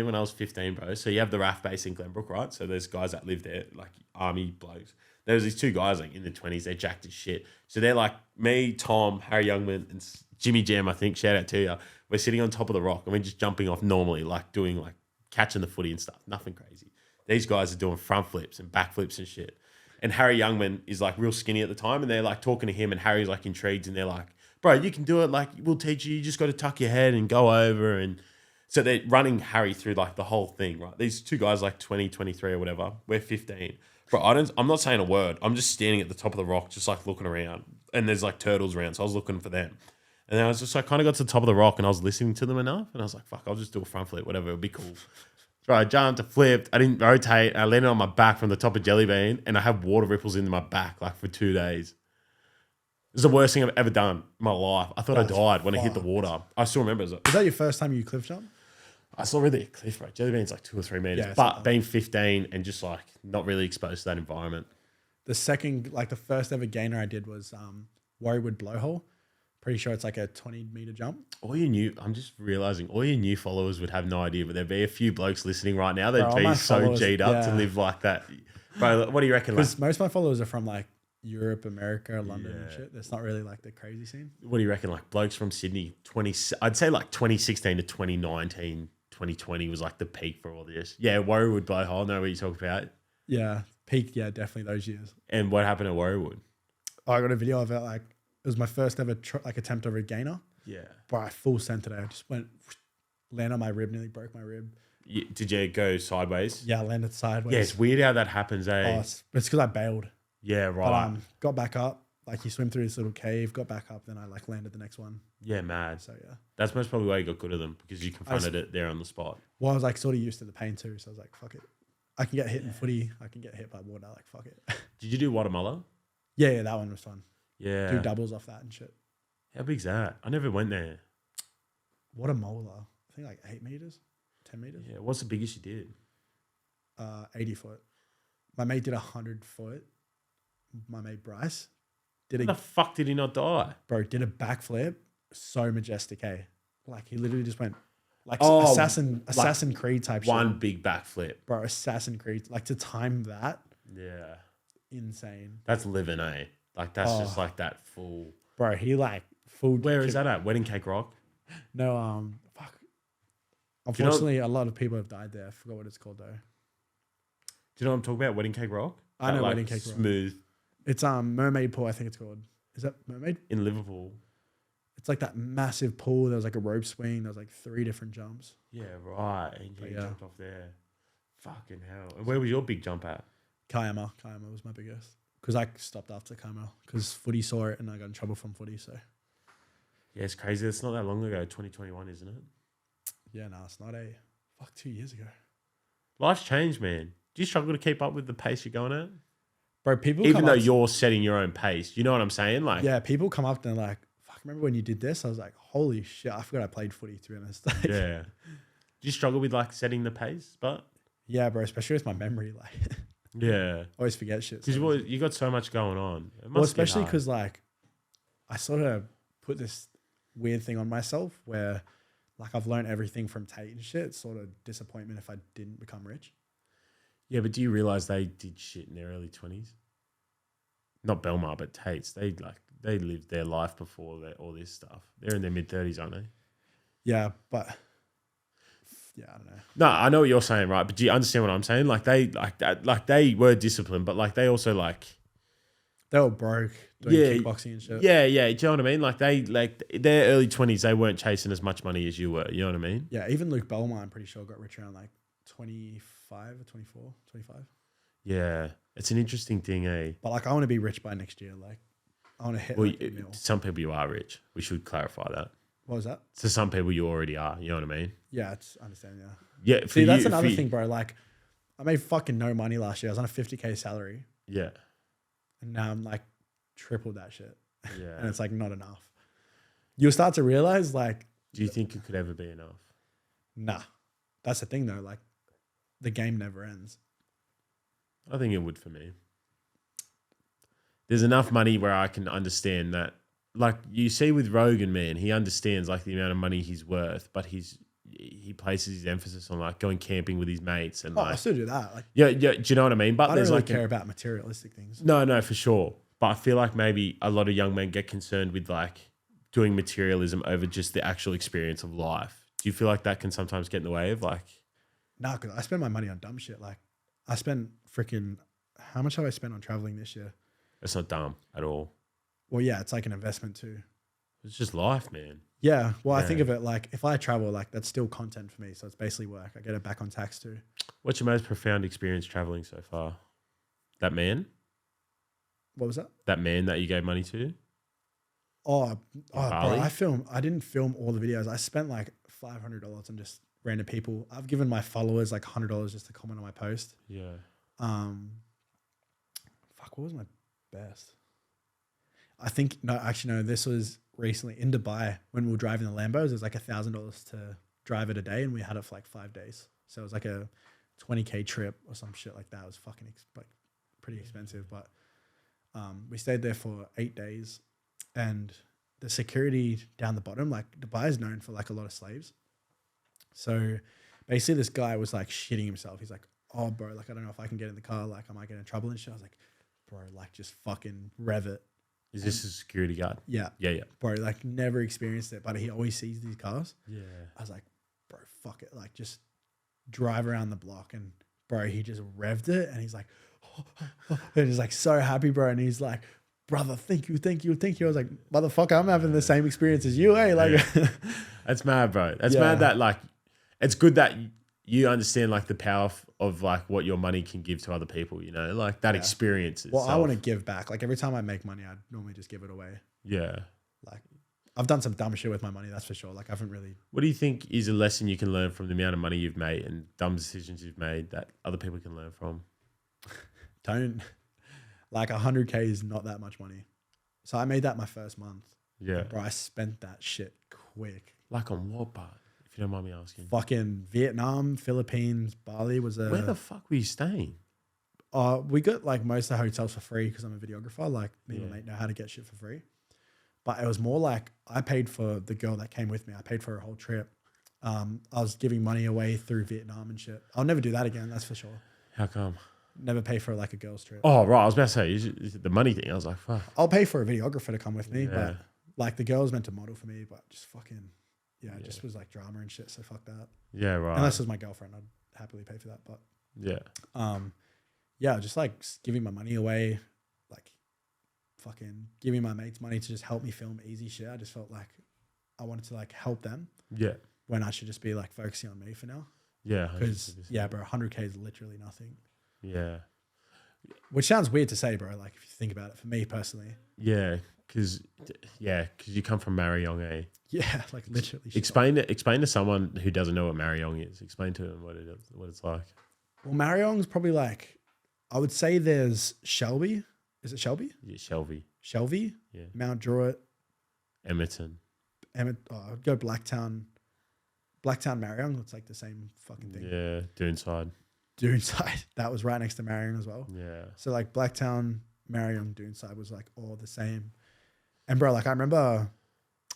when I was 15, bro. So you have the RAF base in Glenbrook, right? So there's guys that live there, like army blokes. There was these two guys like in their 20s. They're jacked as shit. So they're like me, Tom, Harry Youngman, and Jimmy Jam. I think. Shout out to you. We're sitting on top of the rock and we're just jumping off normally, like doing like catching the footy and stuff. Nothing crazy. These guys are doing front flips and back flips and shit. And Harry Youngman is like real skinny at the time, and they're like talking to him, and Harry's like intrigued, and they're like, bro, you can do it. Like, we'll teach you. You just got to tuck your head and go over. And so they're running Harry through like the whole thing, right? These two guys, like 20, 23 or whatever. We're 15. Bro, I'm not saying a word. I'm just standing at the top of the rock, just like looking around. And there's like turtles around. So I was looking for them. And then I was just like, kind of got to the top of the rock and I was listening to them enough. And I was like, fuck, I'll just do a front flip, whatever. It'll be cool. So I jumped, I flipped. I didn't rotate. I landed on my back from the top of Jelly Bean. And I have water ripples into my back like for 2 days. It was the worst thing I've ever done in my life. I thought That's I died when I hit the fucked. water. I still remember it. Was that your first time you cliff jumped? I saw really a cliff, bro. Jelly Bean's like 2 or 3 meters. Yeah, but being 15 and just like not really exposed to that environment. The first ever gainer I did was Warriewood Blowhole. Pretty sure it's like a 20-meter jump. I'm just realizing all your new followers would have no idea, but there'd be a few blokes listening right now. They'd Bro, all be my so followers- G'd up to yeah. live like that. Bro, what do you reckon? Like, Because most of my followers are from like Europe, America, London and Yeah. shit. That's not really like the crazy scene. what do you reckon? Like blokes from Sydney, I'd say like 2016 to 2019, 2020 was like the peak for all this. Yeah, Warriewood Blowhole. I know what you talk about. Yeah, peaked. Yeah, definitely those years. And what happened at Warriewood? I got a video of it. Like it was my first ever attempt over a gainer. Yeah. But I full centered it. I just went, landed on my rib, nearly broke my rib. Did you go sideways? Yeah, I landed sideways. Yeah, it's weird how that happens, eh? Oh, it's because I bailed. Yeah, right. But got back up. Like you swim through this little cave, got back up, then I like landed the next one. Yeah, mad. So yeah. That's most probably why you got good at them, because you confronted it there on the spot. Well, I was like sort of used to the pain too, so I was like, fuck it. I can get hit in footy. I can get hit by water. Like, fuck it. Did you do Guatemala? Yeah, that one was fun. Yeah. Do doubles off that and shit. How big's that? I never went there. What a molar. I think like 8 meters, 10 meters. Yeah. What's the biggest you did? 80 foot. My mate did 100 foot. My mate Bryce did How the fuck did he not die? bro, did a backflip. So majestic, eh? Like he literally just went like Oh, Assassin Creed type shit. One big backflip. Bro, Assassin Creed. Like to time that, Yeah. insane. That's living, eh? Like that's just like that full. Bro, he like full. Where is that at? Wedding Cake Rock? No, fuck. Unfortunately, a lot of people have died there. I forgot what it's called though. Do you know what I'm talking about? Wedding Cake Rock? I know like Wedding Cake Rock. Smooth It's Mermaid Pool, I think it's called. Is that Mermaid? in Liverpool. It's like that massive pool. There was like a rope swing. There was like 3 different jumps. Yeah, right. And you Yeah. jumped off there. Fucking hell. And where was your big jump at? Kiama was my biggest. Because I stopped after Kiama. Because footy saw it and I got in trouble from footy. So Yeah, it's crazy. It's not that long ago, 2021, isn't it? yeah, no, it's not a 2 years ago. Life's changed, man. Do you struggle to keep up with the pace you're going at? Bro, people Even come though up you're setting your own pace. You know what I'm saying? Like, yeah, people come up and they're like, fuck, remember when you did this? I was like, holy shit, I forgot I played footy, to be honest. Like, yeah. Do you struggle with like setting the pace? But yeah, bro, especially with my memory. Like, yeah. always forget shit. Because So you got so much going on. It well, must get especially hard. because like I sort of put this weird thing on myself where like I've learned everything from Tate and shit. It's sort of disappointment if I didn't become rich. Yeah, but do you realize they did shit in their early 20s? Not Belmar, but Tate's. They lived their life before all this stuff. They're in their mid-30s, aren't they? Yeah, but yeah, I don't know. No, I know what you're saying, right? But do you understand what I'm saying? Like they were disciplined, but like they also like They were broke doing Yeah, kickboxing and shit. yeah. Do you know what I mean? Like they their early 20s, they weren't chasing as much money as you were. You know what I mean? Yeah, even Luke Belmar, I'm pretty sure, got rich around like 25 or 24, 25. Yeah, it's an interesting thing, eh? But like I want to be rich by next year. Like I want to hit Well, like a mil. some people you are rich. We should clarify that. What was that? To some people you already are. You know what I mean? Yeah, I understand, yeah. Yeah. For See, that's you, another for- thing, bro. Like I made fucking no money last year. I was on a 50K salary. Yeah. And now I'm like tripled that shit. Yeah. And it's like not enough. You'll start to realize like, Do you think it could ever be enough? nah. That's the thing though. Like the game never ends. I think it would for me. There's enough money where I can understand that. Like you see with Rogan, man, he understands like the amount of money he's worth, but he places his emphasis on like going camping with his mates and Oh, I like still do that. Like yeah. Do you know what I mean? But I don't there's really like care about materialistic things. no, for sure. But I feel like maybe a lot of young men get concerned with like doing materialism over just the actual experience of life. Do you feel like that can sometimes get in the way of like? Nah, because I spend my money on dumb shit. Like I spent freaking, how much have I spent on traveling this year? It's not dumb at all. Well, yeah, it's like an investment too. It's just life, man. Yeah. Well, I think Yeah. of it like if I travel, like that's still content for me. So it's basically work. I get it back on tax too. What's your most profound experience traveling so far? That man? What was that? That man that you gave money to? Bro, Bali? I didn't film all the videos. I spent like $500 on just random people. I've given my followers like $100 just to comment on my post. Yeah. Fuck, what was my best? I think no. This was recently in Dubai when we were driving the Lambos. It was like $1,000 to drive it a day, and we had it for like 5 days. So it was like a 20K trip or some shit like that. It was fucking pretty expensive, but we stayed there for 8 days, and the security down the bottom, like Dubai is known for like a lot of slaves. So basically, this guy was like shitting himself. He's like, "Oh, bro, like I don't know if I can get in the car. Like I might get in trouble and shit." I was like, "Bro, like just fucking rev it." Is this a security guard? Yeah. Yeah. Bro, like never experienced it, but he always sees these cars. Yeah. I was like, bro, fuck it. Like, just drive around the block. And, bro, he just revved it. And he's like, and he's like so happy, bro. And he's like, brother, thank you. I was like, motherfucker, I'm having the same experience as you, eh? Like, That's mad, bro. That's mad that, like, it's good that you understand, like, the power of, like, what your money can give to other people, you know? Like, that experience itself. Well, I want to give back. Like, every time I make money, I normally just give it away. Yeah. Like, I've done some dumb shit with my money, that's for sure. Like, I haven't really... What do you think is a lesson you can learn from the amount of money you've made and dumb decisions you've made that other people can learn from? Don't... Like, 100K is not that much money. So I made that my first month. Yeah. Bro, I spent that shit quick. Like on what part, if you don't mind me asking? Fucking Vietnam, Philippines, Bali was a... Where the fuck were you staying? We got like most of the hotels for free because I'm a videographer. Like, me and my mate know how to get shit for free. But it was more like I paid for the girl that came with me. I paid for her whole trip. I was giving money away through Vietnam and shit. I'll never do that again, that's for sure. How come? Never pay for like a girl's trip. Oh, right. I was about to say, is it the money thing. I was like, fuck. I'll pay for a videographer to come with me, but like the girl was meant to model for me, but just fucking, it just was like drama and shit. So fuck that. Yeah, right. Unless it was my girlfriend, I'd happily pay for that. But just like giving my money away, like fucking giving my mates money to just help me film easy shit. I just felt like I wanted to like help them. Yeah. When I should just be like focusing on me for now. Yeah. Because bro, 100K is literally nothing. Yeah. Which sounds weird to say, bro. Like if you think about it, for me personally. Yeah, because you come from Mariong, eh? Yeah, like literally. Explain to someone who doesn't know what Mariong is. Explain to them what it's like. Well, Mariong's probably like, I would say there's Shelby. Is it Shelby? Yeah, Shelby. Shelby. Yeah. Mount Druitt. Edmonton. I'd go Blacktown. Blacktown Mariong. It's like the same fucking thing. Yeah, Doonside. Doonside. That was right next to Mariong as well. Yeah. So like Blacktown, Mariong, Doonside was like all the same. And bro, like I remember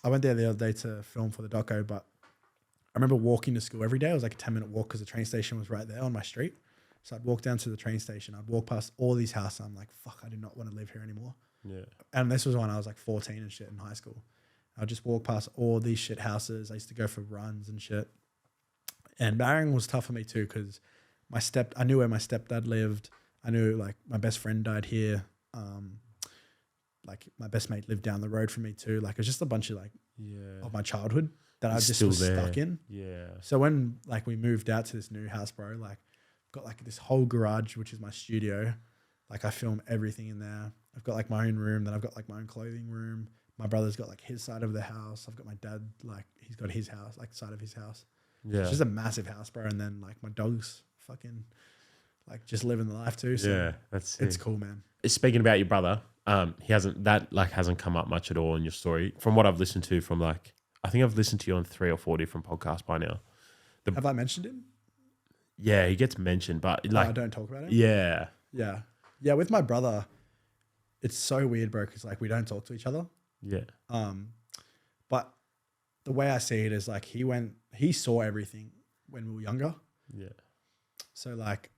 I went there the other day to film for the doco, but I remember walking to school every day. It was like a 10-minute walk because the train station was right there on my street. So I'd walk down to the train station. I'd walk past all these houses. I'm like, fuck, I do not want to live here anymore. Yeah. And this was when I was like 14 and shit in high school. I'd just walk past all these shit houses. I used to go for runs and shit. And Mariong was tough for me too because I knew where my stepdad lived. I knew like my best friend died here. Like my best mate lived down the road from me too. Like it was just a bunch of like of my childhood that I just was stuck in. Yeah. So when like we moved out to this new house, bro, like I've got like this whole garage, which is my studio. Like I film everything in there. I've got like my own room. Then I've got like my own clothing room. My brother's got like his side of the house. I've got my dad, like he's got his house, like side of his house. Yeah. So it's just a massive house, bro. And then like my dog's fucking like just living the life too. So yeah, it's cool, man. Speaking about your brother, he hasn't come up much at all in your story. From what I've listened to from like, I think I've listened to you on 3 or 4 different podcasts by now. Have I mentioned him? Yeah, he gets mentioned, but like I don't talk about him. Yeah. Yeah. Yeah. With my brother, it's so weird, bro. Cause like we don't talk to each other. Yeah. But the way I see it is like he saw everything when we were younger. Yeah. So like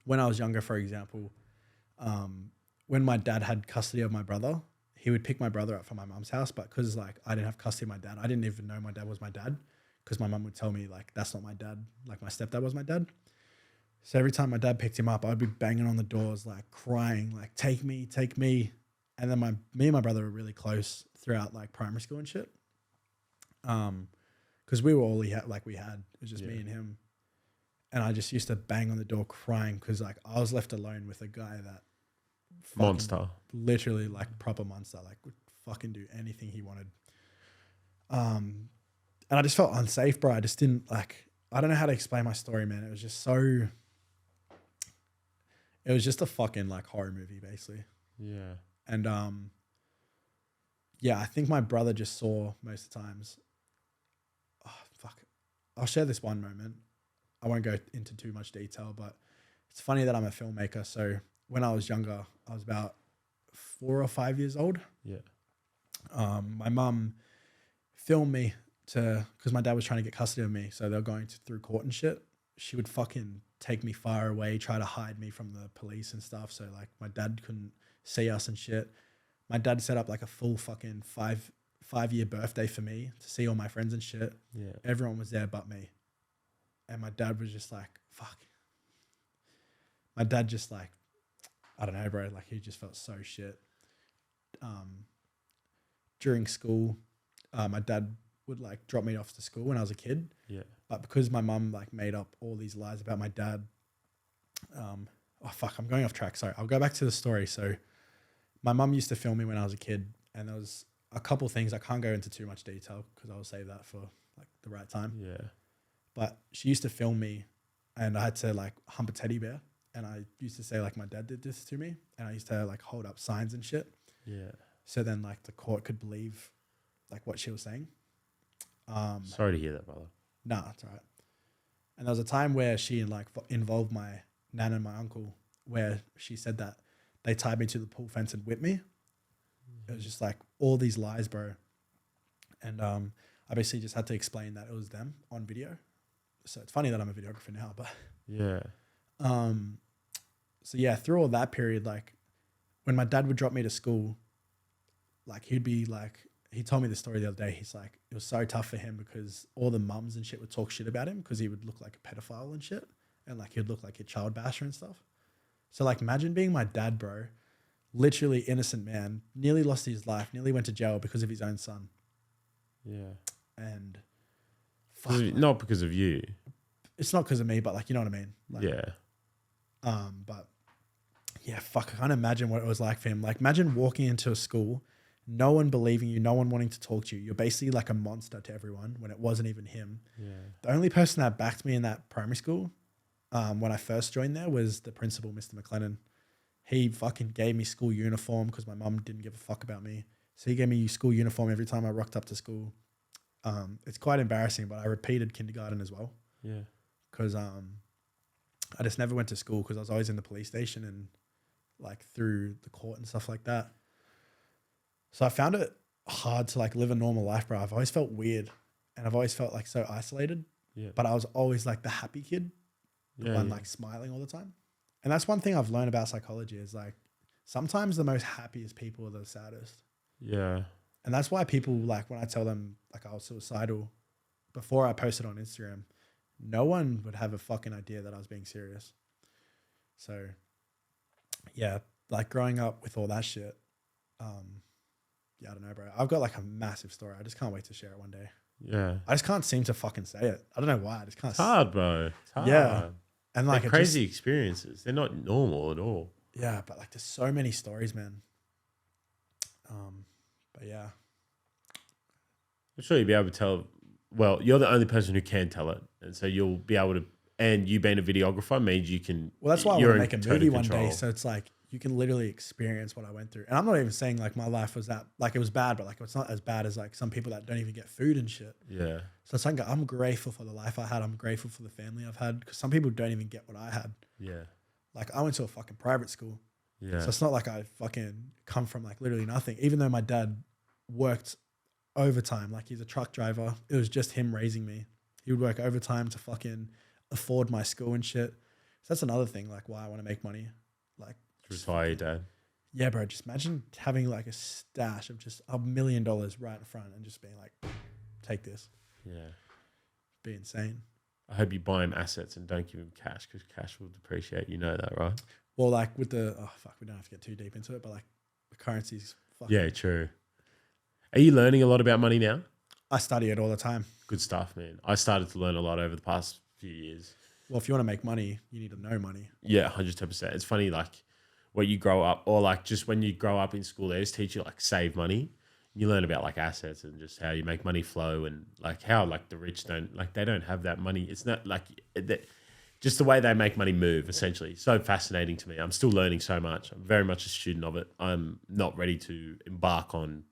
when I was younger, for example, when my dad had custody of my brother, he would pick my brother up from my mum's house. But because like I didn't have custody of my dad, I didn't even know my dad was my dad because my mum would tell me like, that's not my dad. Like my stepdad was my dad. So every time my dad picked him up, I'd be banging on the doors, like crying, like take me. And then me and my brother were really close throughout like primary school and shit. Because we were all it was just me and him. And I just used to bang on the door crying because like I was left alone with a guy that monster, literally like proper monster, like would fucking do anything he wanted. And I just felt unsafe, bro. I just didn't like, I don't know how to explain my story, man. It was just a fucking like horror movie basically. Yeah. And I think my brother just saw most of the times. Oh, fuck. I'll share this one moment. I won't go into too much detail, but it's funny that I'm a filmmaker. So when I was younger, I was about 4 or 5 years old. Yeah. My mum filmed me because my dad was trying to get custody of me. So they were going through court and shit. She would fucking take me far away, try to hide me from the police and stuff. So like my dad couldn't see us and shit. My dad set up like a full fucking 5-year birthday for me to see all my friends and shit. Yeah. Everyone was there but me. And my dad was just like, fuck. My dad just like, I don't know, bro. Like he just felt so shit. During school, my dad would like drop me off to school when I was a kid. Yeah. But because my mum like made up all these lies about my dad, oh fuck, I'm going off track. Sorry, I'll go back to the story. So my mum used to film me when I was a kid, and there was a couple things I can't go into too much detail because I'll save that for like the right time. Yeah. But she used to film me, and I had to like hump a teddy bear, and I used to say like my dad did this to me, and I used to like hold up signs and shit. Yeah. So then like the court could believe like what she was saying. Sorry to hear that, brother. Nah, it's all right. And there was a time where she like involved my nan and my uncle, where she said that they tied me to the pool fence and whipped me. It was just like all these lies, bro. And I basically just had to explain that it was them on video. So it's funny that I'm a videographer now, but Yeah. so yeah, through all that period, like when my dad would drop me to school, like he'd be like, he told me the story the other day. He's like, it was so tough for him because all the mums and shit would talk shit about him because he would look like a pedophile and shit. And like he'd look like a child basher and stuff. So like imagine being my dad, bro. Literally innocent man, nearly lost his life, nearly went to jail because of his own son. Yeah. And fuck, not because of you. It's not because of me, but like, you know what I mean? Like, Yeah. But yeah, fuck, I can't imagine what it was like for him. Like imagine walking into a school, no one believing you, no one wanting to talk to you. You're basically like a monster to everyone when it wasn't even him. Yeah. The only person that backed me in that primary school when I first joined there was the principal, Mr. McLennan. He fucking gave me school uniform because my mum didn't give a fuck about me. So he gave me school uniform every time I rocked up to school. It's quite embarrassing, but I repeated kindergarten as well. Yeah. Because I just never went to school because I was always in the police station and like through the court and stuff like that. So I found it hard to like live a normal life, bro. I've always felt weird and I've always felt like so isolated. Yeah. But I was always like the happy kid, the one like smiling all the time. And that's one thing I've learned about psychology is like sometimes the most happiest people are the saddest. Yeah. And that's why people like when I tell them like I was suicidal before I posted on Instagram, no one would have a fucking idea that I was being serious. So yeah, like growing up with all that shit, yeah, I don't know, bro. I've got like a massive story. I just can't wait to share it one day. Yeah. I just can't seem to fucking say it. I don't know why. I just can't. It's hard, bro. It's hard. Yeah. And like they're crazy experiences. They're not normal at all. Yeah, but like there's so many stories, man. But yeah. I'm sure you'll be able to tell. Well, you're the only person who can tell it. And so you'll be able to, and you being a videographer means you can. Well, that's why I you're want to make a in movie total one day. control. So it's like you can literally experience what I went through. And I'm not even saying like my life was that, like it was bad, but like it's not as bad as like some people that don't even get food and shit. Yeah. So it's like I'm grateful for the life I had. I'm grateful for the family I've had because some people don't even get what I had. Yeah. Like I went to a fucking private school. Yeah. So it's not like I fucking come from like literally nothing. Even though my dad worked overtime, like he's a truck driver, it was just him raising me. He would work overtime to fucking afford my school and shit. So that's another thing, like why I want to make money. Like retire your dad. Yeah, bro. Just imagine having like a stash of just $1 million right in front and just being like, take this. Yeah. Be insane. I hope you buy him assets and don't give him cash because cash will depreciate. You know that, right? Well, like with the, oh fuck, we don't have to get too deep into it, but like the currencies. Fucking, Yeah, true. Are you learning a lot about money now? I study it all the time. Good stuff, man. I started to learn a lot over the past few years. Well, if you want to make money, you need to know money. Yeah, 110%. It's funny, like, when you grow up, or like just when you grow up in school, they just teach you like save money. You learn about like assets and just how you make money flow and like how like the rich don't, like they don't have that money. It's not like just the way they make money move, essentially. So fascinating to me. I'm still learning so much. I'm very much a student of it. I'm not ready to embark on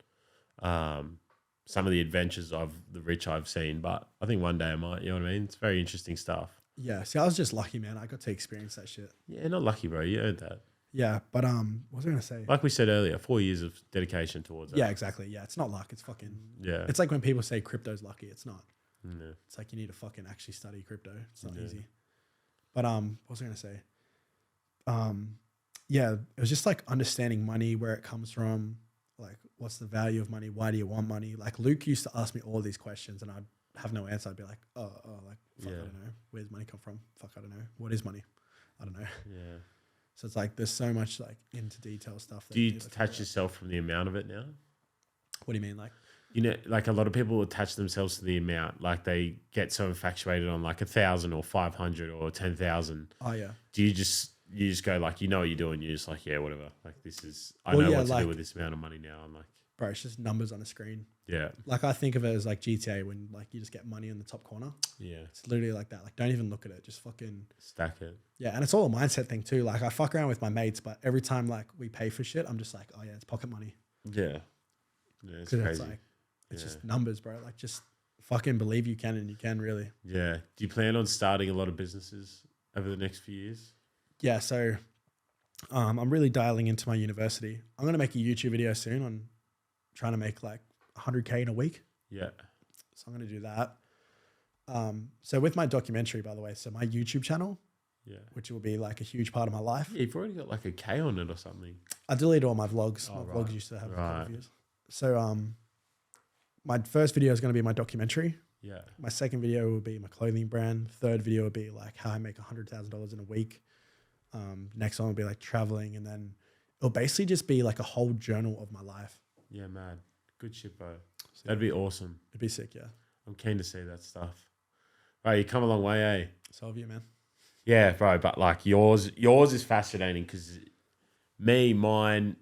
some of the adventures of the rich I've seen, but I think one day I might, you know what I mean? It's very interesting stuff. Yeah. See, I was just lucky, man. I got to experience that shit. Yeah, not lucky, bro. You earned that. Yeah. But what was I going to say? Like we said earlier, 4 years of dedication towards it. Yeah, exactly. Yeah. It's not luck. It's fucking, Yeah. it's like when people say crypto's lucky. It's not. Yeah. It's like you need to fucking actually study crypto. It's not Yeah. easy. But what was I going to say? Yeah, it was just like understanding money, where it comes from, Like, what's the value of money? Why do you want money? Like Luke used to ask me all these questions and I'd have no answer. I'd be like, like, fuck, I don't know. Where's money come from? Fuck, I don't know. What is money? I don't know. Yeah. So it's like, there's so much like into detail stuff. That Do you detach yourself from the amount of it now? What do you mean? Like, you know, like a lot of people attach themselves to the amount. Like they get so infatuated on like 1,000 or 500 or 10,000. oh yeah. Do you just go like, you know what you're doing? You're just like, yeah, whatever. Like this is, I Well, know yeah, what to like- do with this amount of money now. I'm like, Bro, it's just numbers on a screen. yeah, Like I think of it as like GTA when like you just get money in the top corner. yeah, It's literally like that. Like don't even look at it. Just fucking stack it. yeah. And it's all a mindset thing too. Like I fuck around with my mates, but every time like we pay for shit, I'm just like, oh yeah, it's pocket money. Yeah, yeah, it's Because crazy. it's like it's Yeah. just numbers, bro. Like just fucking believe you can and you can really. Yeah. Do you plan on starting a lot of businesses over the next few years? Yeah. So I'm really dialing into my university. I'm gonna make a YouTube video soon on trying to make like 100K in a week. Yeah. So I'm gonna do that. So with my documentary, by the way, so my YouTube channel, Yeah. which will be like a huge part of my life. Yeah, you've already got like a K on it or something. I deleted all my vlogs. Oh, My right. vlogs used to have a Right. couple of views. So my first video is going to be my documentary. Yeah. My second video will be my clothing brand. Third video will be like how I make $100,000 in a week. Next one will be like traveling, and then it'll basically just be like a whole journal of my life. Yeah, man. Good shit, bro. That'd be awesome. It'd be sick, yeah. I'm keen to see that stuff. Bro, you come a long way, eh? So have you, man. Yeah, bro. But like yours is fascinating because mine,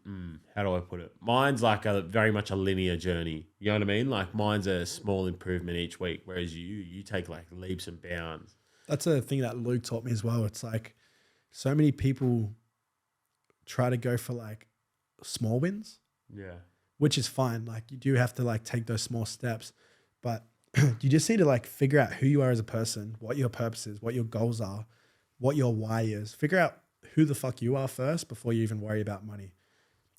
how do I put it? Mine's like a very much a linear journey. You know what I mean? Like mine's a small improvement each week, whereas you take like leaps and bounds. That's a thing that Luke taught me as well. It's like so many people try to go for like small wins, Yeah. which is fine. Like you do have to like take those small steps, but you just need to like figure out who you are as a person, what your purpose is, what your goals are, what your why is. Figure out who the fuck you are first before you even worry about money.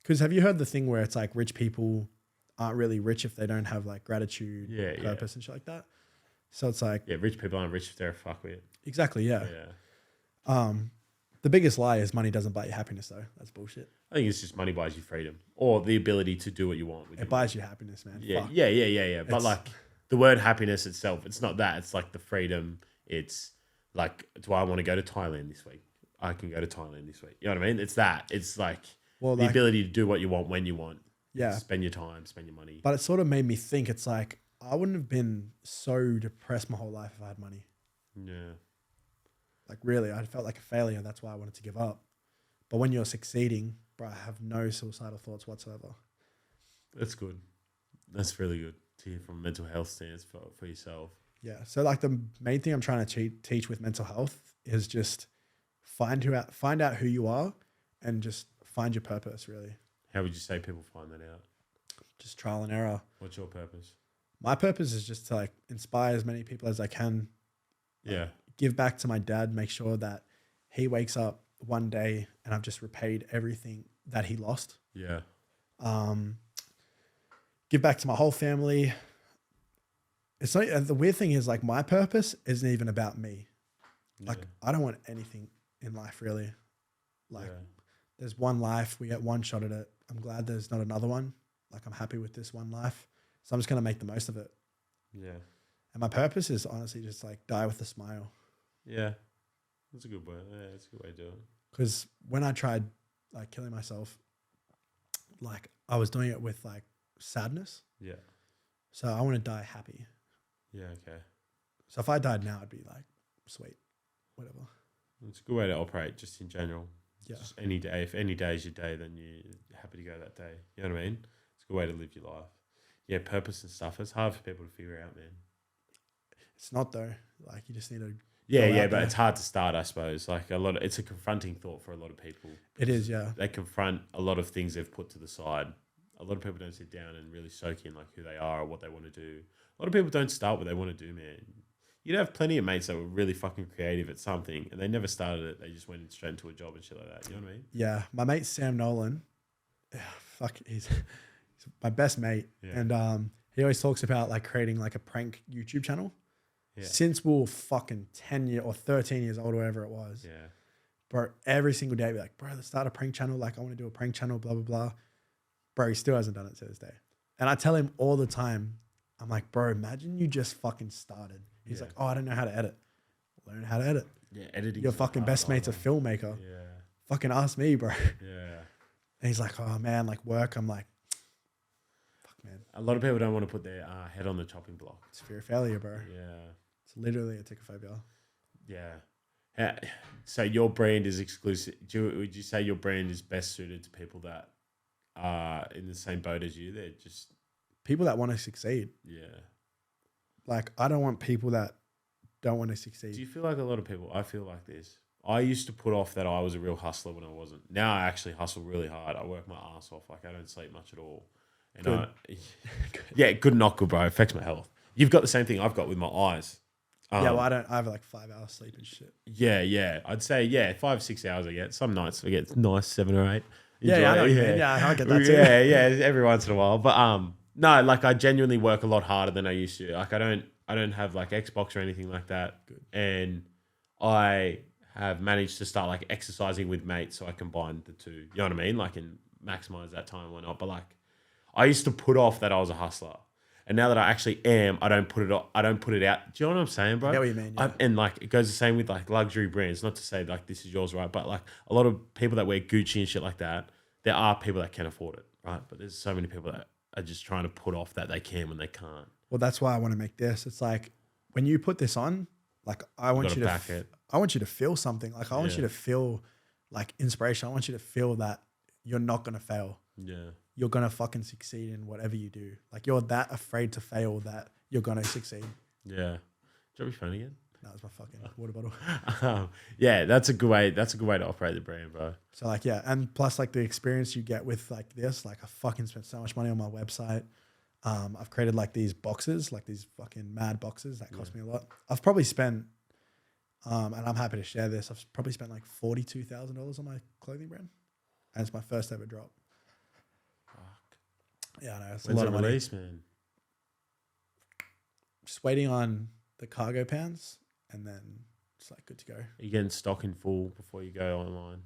Because have you heard the thing where it's like rich people aren't really rich if they don't have like gratitude, purpose and shit like that? So it's like, Yeah, rich people aren't rich if they're a fuckwit. exactly. Yeah. Yeah. The biggest lie is money doesn't buy you happiness though. That's bullshit. I think it's just money buys you freedom or the ability to do what you want. With It your buys you happiness, man. Yeah, Fuck. yeah. But It's- like the word happiness itself, it's not that. It's like the freedom. It's like, do I want to go to Thailand this week? I can go to Thailand this week. You know what I mean? It's that. It's like Well, the like, ability to do what you want when you want. yeah. Spend your time, spend your money. But it sort of made me think it's like, I wouldn't have been so depressed my whole life if I had money. Yeah. Like really, I felt like a failure. That's why I wanted to give up. But when you're succeeding, bro, I have no suicidal thoughts whatsoever. That's good. That's really good to hear from a mental health stance for yourself. Yeah. So like the main thing I'm trying to teach with mental health is just find out who you are and just find your purpose really. How would you say people find that out? Just trial and error. What's your purpose? My purpose is just to like inspire as many people as I can. Yeah. Give back to my dad, make sure that he wakes up one day and I've just repaid everything that he lost. Yeah. Give back to my whole family. It's not, the weird thing is like my purpose isn't even about me. Like I don't want anything in life really. Like there's one life, we get one shot at it. I'm glad there's not another one. Like I'm happy with this one life. So I'm just going to make the most of it. Yeah. And my purpose is honestly just like die with a smile. Yeah. That's a good way. Yeah, that's a good way to do it. Because when I tried like killing myself, like I was doing it with like sadness. Yeah. So I want to die happy. Yeah, okay. So if I died now, I'd be like, sweet, whatever. It's a good way to operate just in general. Yeah. Just any day. If any day is your day, then you're happy to go that day. You know what I mean? It's a good way to live your life. Yeah, purpose and stuff. It's hard for people to figure out, man. It's not though. Like you just need to. Yeah, go yeah, out but there. it's hard to start, I suppose. Like it's a confronting thought for a lot of people. It is, yeah. They confront a lot of things they've put to the side. A lot of people don't sit down and really soak in like who they are or what they want to do. A lot of people don't start what they want to do, man. You'd have plenty of mates that were really fucking creative at something and they never started it. They just went straight into a job and shit like that. You know what I mean? Yeah. My mate, Sam Nolan, he's my best mate. Yeah. And he always talks about like creating like a prank YouTube channel. Yeah. Since we were fucking 10 years or 13 years old, or whatever it was. Yeah. Bro, every single day, I'd be like, bro, let's start a prank channel. Like, I want to do a prank channel, blah, blah, blah. Bro, he still hasn't done it to this day. And I tell him all the time, I'm like, bro, imagine you just fucking started. He's like, oh, I don't know how to edit. Learn how to edit. Yeah, editing. Your fucking best mate's a filmmaker. Yeah. Fucking ask me, bro. Yeah. And he's like, oh man, like work. I'm like, fuck man. A lot of people don't want to put their head on the chopping block. It's fear of failure, bro. Yeah. It's literally a ticophobia. Yeah. So your brand is exclusive. Would you say your brand is best suited to people that are in the same boat as you? They're just people that want to succeed. Yeah. Like, I don't want people that don't want to Do succeed. you feel like a lot of people? I feel like this. I used to put off that I was a real hustler when I wasn't. Now I actually hustle really hard. I work my ass off. Like I don't sleep much at all. And Good. Yeah, good and not good, bro. It affects my health. You've got the same thing I've got with my eyes. Yeah, well, I have like 5 hours sleep and shit. Yeah. I'd say 5, 6 hours I get. Some nights I get nice 7 or 8. Yeah, I know what you mean. Yeah, I get that too. Yeah, every once in a while. But no, like I genuinely work a lot harder than I used to. Like I don't have like Xbox or anything like that. Good. And I have managed to start like exercising with mates so I combine the two. You know what I mean? Like and maximize that time and whatnot. But like I used to put off that I was a hustler. And now that I actually am, I don't put it out. Do you know what I'm saying, bro? I get what you mean. Yeah. And like it goes the same with like luxury brands. Not to say like this is yours, right? But like a lot of people that wear Gucci and shit like that, there are people that can afford it, right? But there's so many people that are just trying to put off that they can when they can't. Well, that's why I want to make this. It's like when you put this on, like I want you to I want you to feel something. Like I want you to feel like inspiration. I want you to feel that you're not gonna fail. Yeah. You're gonna fucking succeed in whatever you do. Like you're that afraid to fail that you're gonna succeed. Yeah. Drop your phone again. That was my fucking water bottle. Yeah, that's a good way. That's a good way to operate the brand, bro. So like, yeah. And plus like the experience you get with like this, like I fucking spent so much money on my website. I've created like these boxes, like these fucking mad boxes that cost me a lot. I've probably spent, and I'm happy to share this. I've probably spent like $42,000 on my clothing brand. And it's my first ever drop. Yeah, I know. It's a lot of money. Release, man? Just waiting on the cargo pants and then it's like good to go. Are you getting stock in full before you go online?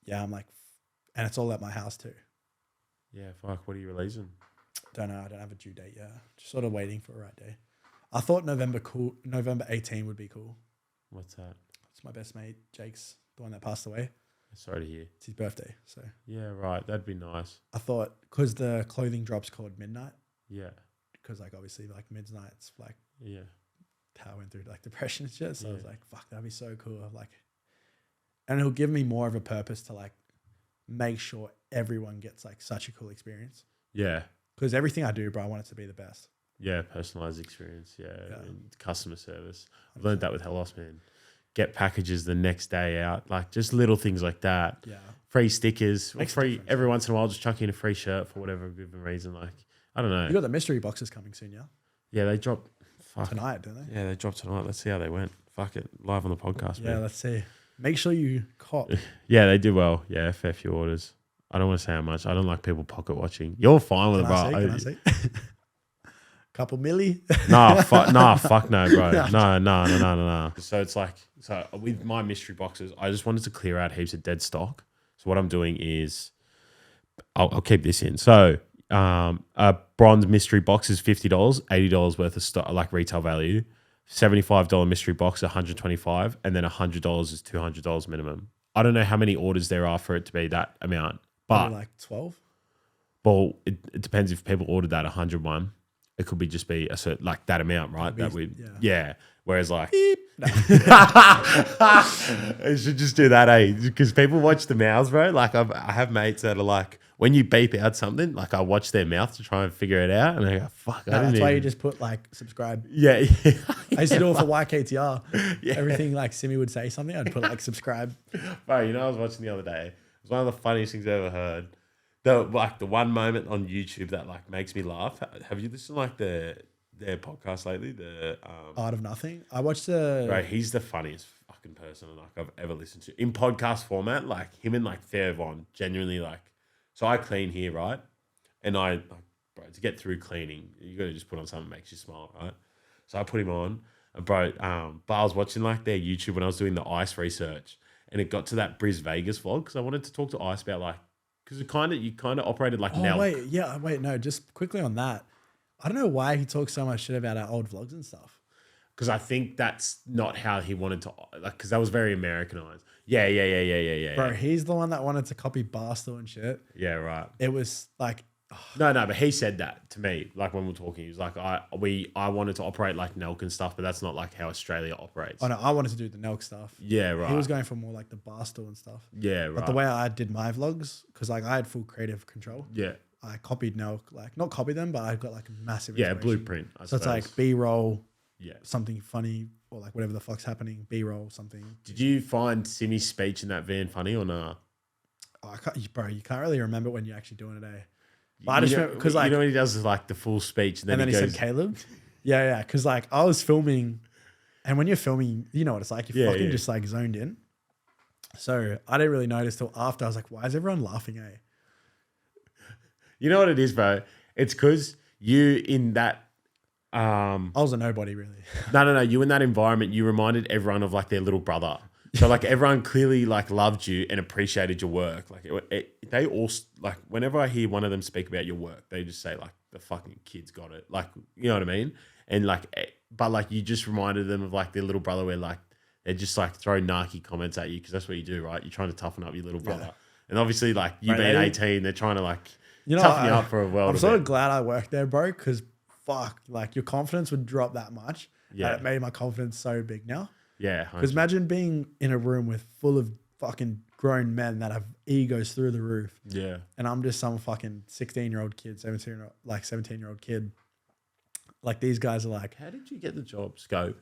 Yeah, I'm like, and it's all at my house too. Yeah, fuck. What are you releasing? Don't know. I don't have a due date yet. Just sort of waiting for the right day. I thought November 18 would be cool. What's that? It's my best mate, Jake's, the one that passed away. Sorry to hear. It's his birthday. So Yeah, right. That'd be nice. I thought, because the clothing drop's called Midnight, Yeah. because like obviously like midnight's like Yeah. how I went through like depression and shit. So I was Yeah. like, fuck, that'd be so cool. Like, and it'll give me more of a purpose to like make sure everyone gets like such a cool experience. Yeah. Because everything I do, bro, I want it to be the best. Yeah, personalized experience. Yeah, Yeah. And customer service. I've learned that with Helos, man. Get packages the next day out, like just little things like that. Yeah. Free stickers, or Makes a free difference. every once in a while. Just chuck in a free shirt for whatever given reason. Like I don't know. You got the mystery boxes coming soon, yeah? Yeah, they dropped. Fuck. Tonight, don't they? Yeah, they dropped tonight. Let's see how they went. Fuck it, live on the podcast, Yeah, man. let's see. Make sure you cop. Yeah, they did well. Yeah, fair few orders. I don't want to say how much. I don't like people pocket watching. You're fine with it, bro. Can I see? Couple milli? Fuck no, bro. No. So it's like, with my mystery boxes, I just wanted to clear out heaps of dead stock. So what I'm doing is, I'll keep this in. So a bronze mystery box is $50, $80 worth of stock, like retail value. $75 mystery box, $125, and then $100 is $200 minimum. I don't know how many orders there are for it to be that amount, but Probably like 12. well, it depends if people ordered that 101. It could be just be a certain, like that amount, right? Be- That we, yeah. yeah. Whereas like, No. I should just do that, eh? Because people watch the mouths, bro. Like I have mates that are like, when you beep out something, like I watch their mouth to try and figure it out, and I go, "Fuck, I No, didn't." that's why you even... just put like subscribe. Yeah. I used to do it for YKTR. Yeah. Everything like Simi would say something, I'd put like subscribe. Bro, you know, I was watching the other day. It was one of the funniest things I ever heard. The one moment on YouTube that like makes me laugh. Have you listened to like their podcast lately? The Art of Nothing. I watched the. Bro, he's the funniest fucking person like I've ever listened to in podcast format. Like him and like Fairvon, genuinely like. So I clean here, right? And I like, bro, to get through cleaning, you got to just put on something that makes you smile, right? So I put him on, and bro. But I was watching like their YouTube when I was doing the ice research, and it got to that Vegas vlog because I wanted to talk to Ice about like Because you kind of operated like Oh, Nelk. wait, no, just quickly on that. I don't know why he talks so much shit about our old vlogs and stuff. Because I think that's not how he wanted to, like, because that was very Americanized. Yeah. Bro, he's the one that wanted to copy Barstool and shit. Yeah, right. It was like, No, but he said that to me, like when we were talking. He was like, I wanted to operate like Nelk and stuff, but that's not like how Australia operates. oh no, I wanted to do the Nelk stuff. Yeah, right. He was going for more like the Barstool and stuff. Yeah, right. But the way I did my vlogs, because like I had full creative control. Yeah. I copied Nelk, like not copied them, but I've got like a massive Yeah, inspiration. blueprint. I So it's suppose. like B-roll, Yeah. something funny, or like whatever the fuck's happening, B-roll, something. Did you find Simmy's speech in that van funny or not? Oh, bro, you can't really remember when you're actually doing it, eh? But I just remember, because like, you know when he does is like the full speech and then, he goes, said Caleb. Yeah, because like I was filming, and when you're filming, you know what it's like. You're fucking just like zoned in. So I didn't really notice till after. I was like, why is everyone laughing, eh? You know what it is, bro? It's because you in that. I was a nobody, really. No. You in that environment, you reminded everyone of like their little brother. So like everyone clearly like loved you and appreciated your work. Like they all like whenever I hear one of them speak about your work, they just say like the fucking kid's got it. Like you know what I mean? And like, but like you just reminded them of like their little brother, where like they just like throw narky comments at you because that's what you do, right? You're trying to toughen up your little brother, and obviously like you being 18, they're trying to like toughen you up for a world. I'm sort of glad I worked there, bro, because fuck, like your confidence would drop that much. Yeah, and it made my confidence so big now. Yeah, because imagine being in a room with full of fucking grown men that have egos through the roof. Yeah, and I'm just some fucking 16-year-old kid, 17-year-old kid. Like these guys are like, how did you get the job, Scope?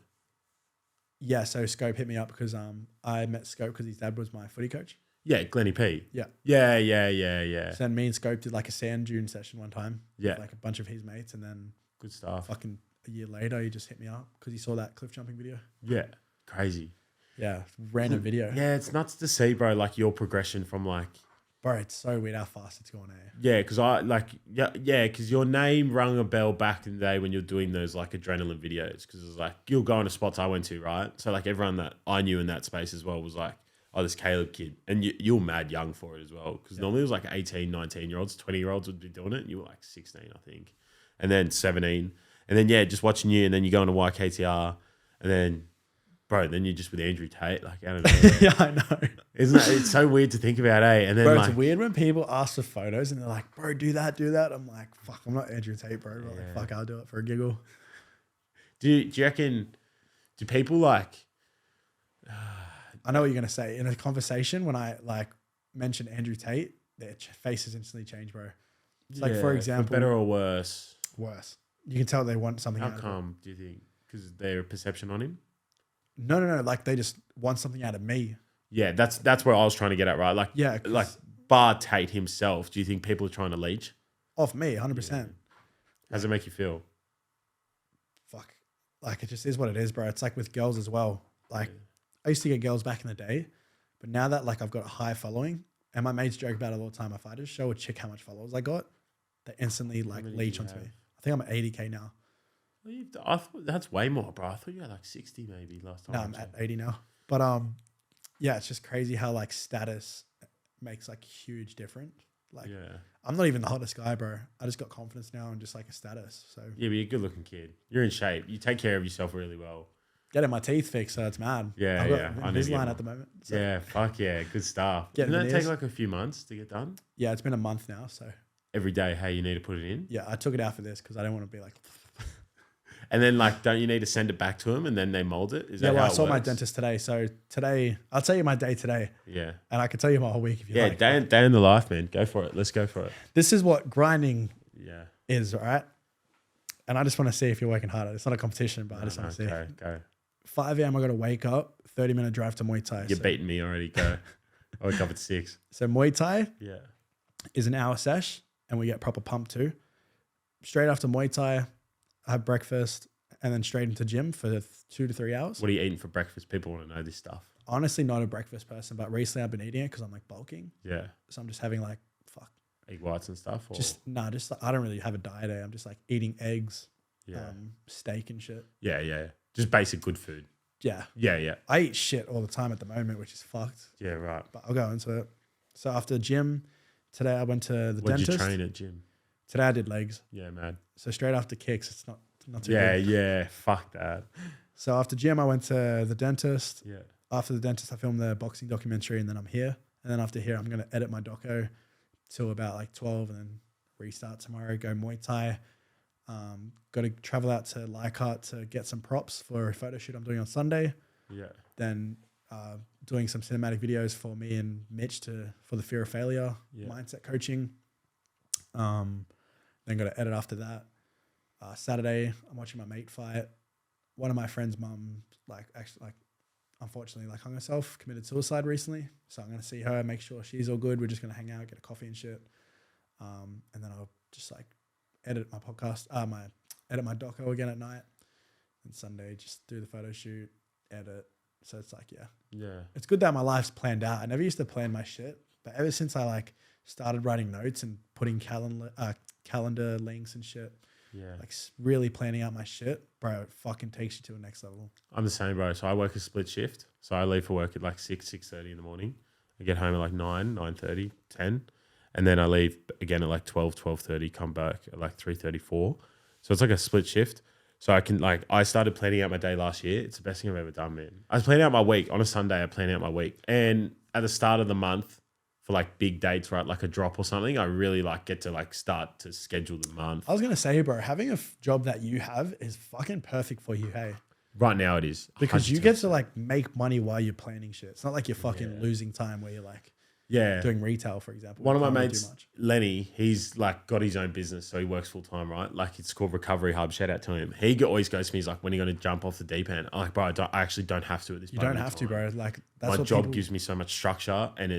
Yeah, so Scope hit me up because I met Scope because his dad was my footy coach. Yeah, Glenny P. Yeah. Yeah. So then me and Scope did like a sand dune session one time. Yeah. With like a bunch of his mates, and then good stuff. Fucking a year later, he just hit me up because he saw that cliff jumping video. Yeah. Crazy. Yeah, random video. Yeah, it's nuts to see, bro, like your progression from like... Bro, it's so weird how fast it's going, eh? Yeah, because your name rung a bell back in the day when you're doing those like adrenaline videos, because it was like, you'll go into spots I went to, right? So like everyone that I knew in that space as well was like, oh, this Caleb kid. And you were mad young for it as well, because normally it was like 18, 19-year-olds, 20-year-olds would be doing it, and you were like 16, I think. And then 17. And then, just watching you, and then you go into YKTR, and then... Bro, then you're just with Andrew Tate. Like, I don't know. Yeah, I know. Isn't that, it's so weird to think about, eh? And then, bro, like, it's weird when people ask for photos and they're like, bro, do that. I'm like, fuck, I'm not Andrew Tate, bro. But like, fuck, I'll do it for a giggle. Do you reckon, do people like... I know what you're going to say. In a conversation, when I like mention Andrew Tate, their faces instantly change, bro. It's like, for example... For better or worse? Worse. You can tell they want something How out come, of it. do you think? Because their perception on him? No. Like they just want something out of me. Yeah, that's where I was trying to get at, right? Like, yeah, like bar Tate himself. Do you think people are trying to leech off me? 100%. How does it make you feel? Fuck, like it just is what it is, bro. It's like with girls as well. Like I used to get girls back in the day, but now that like I've got a high following, and my mates joke about it all the time. If I just show a chick how much followers I got, they instantly like leech onto me. I think I'm at 80K now. I thought that's way more, bro. I thought you had like 60 maybe last time. No, I'm at 80 now. But yeah, it's just crazy how like status makes like huge difference. Like, I'm not even the hottest guy, bro. I just got confidence now and just like a status. So yeah, but you're a good looking kid. You're in shape. You take care of yourself really well. Getting my teeth fixed, so it's mad. Yeah, I've got Invisalign at the moment. So. Yeah, fuck yeah, good stuff. Didn't that take like a few months to get done? Yeah, it's been a month now. So every day, hey, you need to put it in. Yeah, I took it out for this because I don't want to be like. And then, like, don't you need to send it back to them and then they mold it? Is that how I it saw works? my dentist today. So today, I'll tell you my day today. Yeah. And I can tell you my whole week if you like. Yeah, day in the life, man. Go for it. Let's go for it. This is what grinding is, all right? And I just want to see if you're working harder. It's not a competition, but I just want to see. Go. 5 a.m. I got to wake up, 30-minute drive to Muay Thai. You're beating me already. Go. I wake up at 6. So Muay Thai is an hour sesh, and we get proper pump too. Straight after Muay Thai, I have breakfast, and then straight into gym for 2 to 3 hours. What are you eating for breakfast? People want to know this stuff. Honestly, not a breakfast person, but recently I've been eating it because I'm like bulking. Yeah. So I'm just having like, egg whites and stuff? Or? I don't really have a diet. I'm just like eating eggs, steak and shit. Yeah. Just basic good food. Yeah. I eat shit all the time at the moment, which is fucked. Yeah, right. But I'll go into it. So after the gym, Today I went to the What'd dentist. you train at gym? Today I did legs. Yeah, man. So straight after kicks, it's not too Yeah, good. yeah. Fuck that. So after gym, I went to the dentist. Yeah. After the dentist, I filmed the boxing documentary, and then I'm here. And then after here, I'm going to edit my doco till about like 12 and then restart tomorrow, go Muay Thai. Got to travel out to Leichhardt to get some props for a photo shoot I'm doing on Sunday. Yeah. Then doing some cinematic videos for me and Mitch for the fear of failure mindset coaching. Then got to edit after that. Saturday, I'm watching my mate fight. One of my friend's mum, unfortunately, hung herself, committed suicide recently. So I'm going to see her, make sure she's all good. We're just going to hang out, get a coffee and shit. And then I'll just edit my podcast, edit my doco again at night. And Sunday, just do the photo shoot, edit. So it's Yeah. it's good that my life's planned out. I never used to plan my shit, but ever since I started writing notes and putting calendar links and shit, Yeah. really planning out my shit, bro, it fucking takes you to a next level. I'm the same, bro. So I work a split shift. So I leave for work at 6:30 in the morning. I get home at 9:30, 10. And then I leave again at 12:30, come back at 3:34. So it's a split shift. So I can I started planning out my day last year. It's the best thing I've ever done, man. I was planning out my week. On a Sunday, I plan out my week. And at the start of the month, for big dates, right, like a drop or something, I really get to start to schedule the month. I was going to say, bro, having a job that you have is fucking perfect for you, hey? Right now it is. Because 100%. you get to make money while you're planning shit. It's not like you're fucking losing time where you're doing retail, for example. One of my mates, Lenny, he's got his own business, so he works full time, right? It's called Recovery Hub. Shout out to him. He always goes to me, he's like, when are you going to jump off the deep end? I'm like, bro, I actually don't have to at this point. You don't have to, bro. That's my what job gives me so much structure, and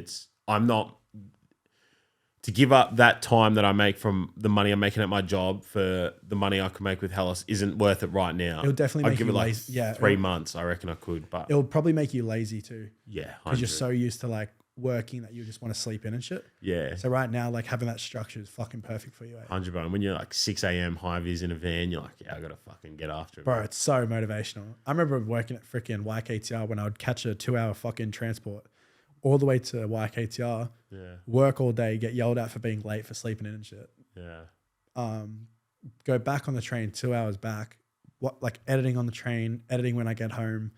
I'm not to give up that time that I make from the money I'm making at my job for the money I could make with Helos isn't worth it right now. It'll definitely make give you it lazy. Yeah, 3 months, I reckon I could, but it'll probably make you lazy too. Yeah, because you're so used to working that you just want to sleep in and shit. Yeah. So right now, having that structure is fucking perfect for you. 100, bro. And when you're 6 a.m. high vis in a van, you're I gotta fucking get after it, bro. It's so motivational. I remember working at freaking YKTR when I would catch a 2-hour fucking transport all the way to YKTR. Yeah. Work all day, get yelled at for being late for sleeping in and shit. Yeah. Go back on the train 2 hours back. Editing on the train, editing when I get home,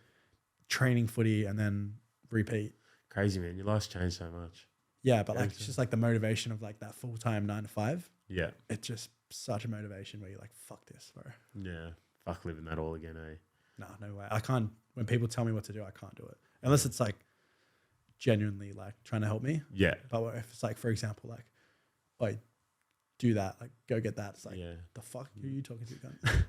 training footy, and then repeat. Crazy, man. Your life's changed so much. Yeah, but it's just the motivation of that full-time 9 to 5. Yeah. It's just such a motivation where you're fuck this, bro. Yeah. Fuck living that all again, eh? No way. I can't, when people tell me what to do, I can't do it. Unless it's genuinely trying to help me. Yeah. But if it's for example, do that, go get that. It's the fuck who are you talking to, cunt?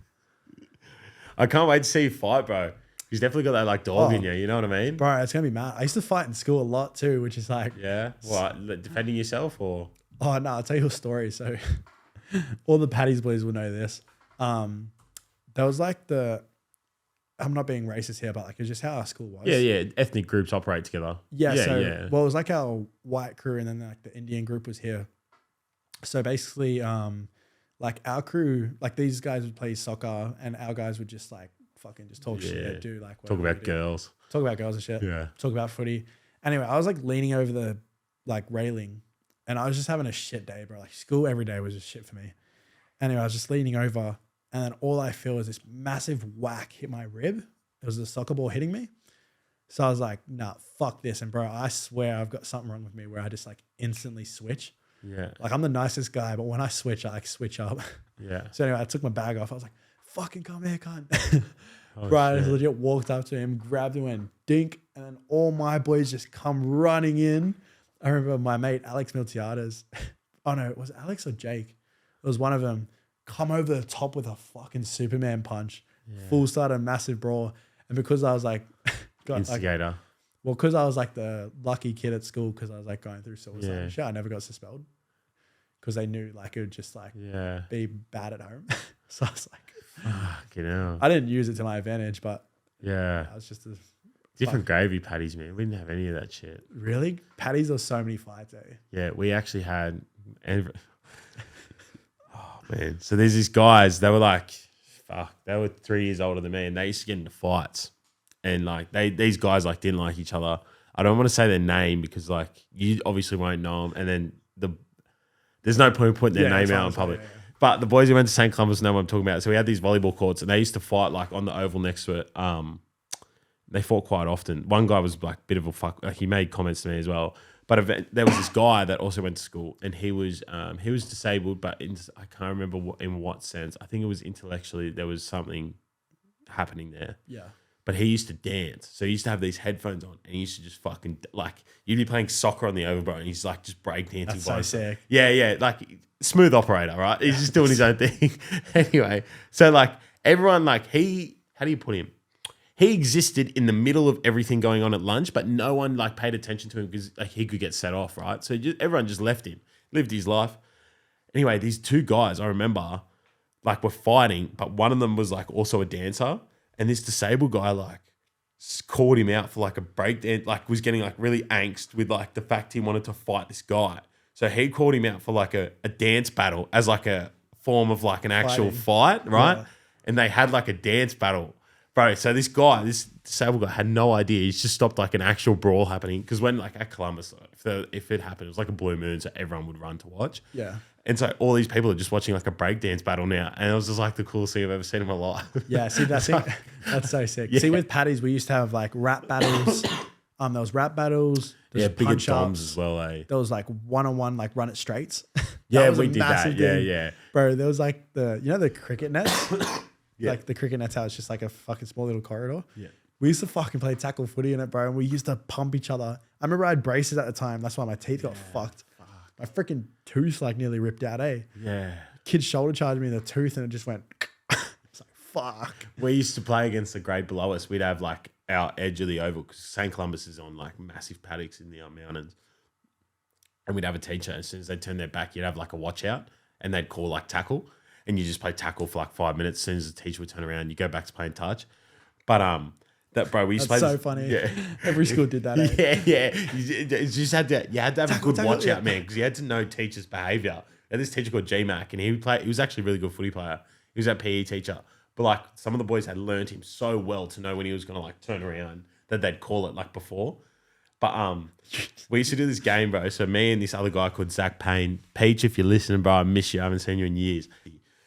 I can't wait to see you fight, bro. He's definitely got that dog in you. You know what I mean? Bro, it's going to be mad. I used to fight in school a lot too, which is Yeah? What? Defending yourself or? Oh, no, I'll tell you a story. So all the Paddy's boys will know this. There was I'm not being racist here, but it's just how our school was. Yeah. Ethnic groups operate together. Yeah. Well, it was our white crew and then the Indian group was here. So basically, our crew, these guys would play soccer and our guys would just fucking just talk shit, do talk about girls. Talk about girls and shit. Yeah. Talk about footy. Anyway, I was leaning over the railing and I was just having a shit day, bro. School every day was just shit for me. Anyway, I was just leaning over and then all I feel is this massive whack hit my rib. It was a soccer ball hitting me. So I was like, nah, fuck this. And bro, I swear I've got something wrong with me where I just instantly switch. Yeah. I'm the nicest guy, but when I switch, I switch up. Yeah. So anyway, I took my bag off. I was like, fucking come here, cunt. Bro, I legit walked up to him, grabbed him and dink. And then all my boys just come running in. I remember my mate, Alex Miltiades. Oh no, was it Alex or Jake? It was one of them. Come over the top with a fucking Superman punch. Yeah. Full started massive brawl. And because I was instigator. Because I was the lucky kid at school because I was going through suicide and shit, I never got expelled. Because they knew it would just be bad at home. So I was fucking hell. I didn't use it to my advantage, but yeah. I was just a different gravy patties, man. We didn't have any of that shit. Really? Patties, there was so many fights, eh? Yeah, we actually had oh man. So there's these guys, they were they were 3 years older than me and they used to get into fights. And these guys didn't like each other. I don't want to say their name because you obviously won't know them. And then There's no point putting their Yeah, name that's what out I'm in public. saying, yeah. But the boys who went to St. Columbus know what I'm talking about. So we had these volleyball courts, and they used to fight like on the oval next to it. They fought quite often. One guy was like a bit of a fuck. He made comments to me as well. But there was this guy that also went to school, and he was disabled, but I can't remember in what sense. I think it was intellectually there was something happening there. Yeah. But he used to dance, so he used to have these headphones on, and he used to just fucking like you'd be playing soccer on the over, bro, and he's like just breakdancing. That's so sick. Yeah, like smooth operator, right? He's just doing his own thing. Anyway, so like everyone, like how do you put him? He existed in the middle of everything going on at lunch, but no one like paid attention to him because like he could get set off, right? So everyone just left him, lived his life. Anyway, these two guys I remember like were fighting, but one of them was like also a dancer, and this disabled guy like called him out for like a breakdance, like was getting like really angst with like the fact he wanted to fight this guy. So he called him out for like a dance battle as like a form of like an actual fight, right? Yeah. And they had like a dance battle. Bro, so this disabled guy had no idea. He's just stopped like an actual brawl happening. Because when like at Columbus, if it happened, it was like a blue moon, so everyone would run to watch. Yeah. And so all these people are just watching like a breakdance battle now. And it was just like the coolest thing I've ever seen in my life. Yeah, see, that's so sick. Yeah. See, with Paddy's, we used to have like rap battles. There was rap battles. Yeah, bigger punch doms ups. as well, eh? There was like one-on-one, like run it straights. Yeah, was a we did that. massive Yeah, thing. yeah. Bro, there was like the cricket nets. Yeah. Like the cricket nets, how it's just like a fucking small little corridor. Yeah. We used to fucking play tackle footy in it, bro. And we used to pump each other. I remember I had braces at the time. That's why my teeth got fucked. My freaking tooth like nearly ripped out, eh? Yeah. Kid shoulder charged me in the tooth and it just went. It's like, fuck. We used to play against the grade below us. We'd have like our edge of the oval because St. Columbus is on like massive paddocks in the mountains. And we'd have a teacher. As soon as they'd turn their back, you'd have like a watch out and they'd call like tackle. And you just play tackle for like 5 minutes. As soon as the teacher would turn around, you go back to playing touch. But that bro, we used to play. That's so funny. Yeah, Every school did that. Eh? yeah. You just had to have Tackle, a good watch tackle, out, man, because you had to know teachers' behavior. And this teacher called GMAC, and he was actually a really good footy player. He was a PE teacher, but like some of the boys had learned him so well to know when he was going to like turn around that they'd call it like before. But we used to do this game, bro. So me and this other guy called Zach Payne. Peach, if you're listening, bro, I miss you. I haven't seen you in years.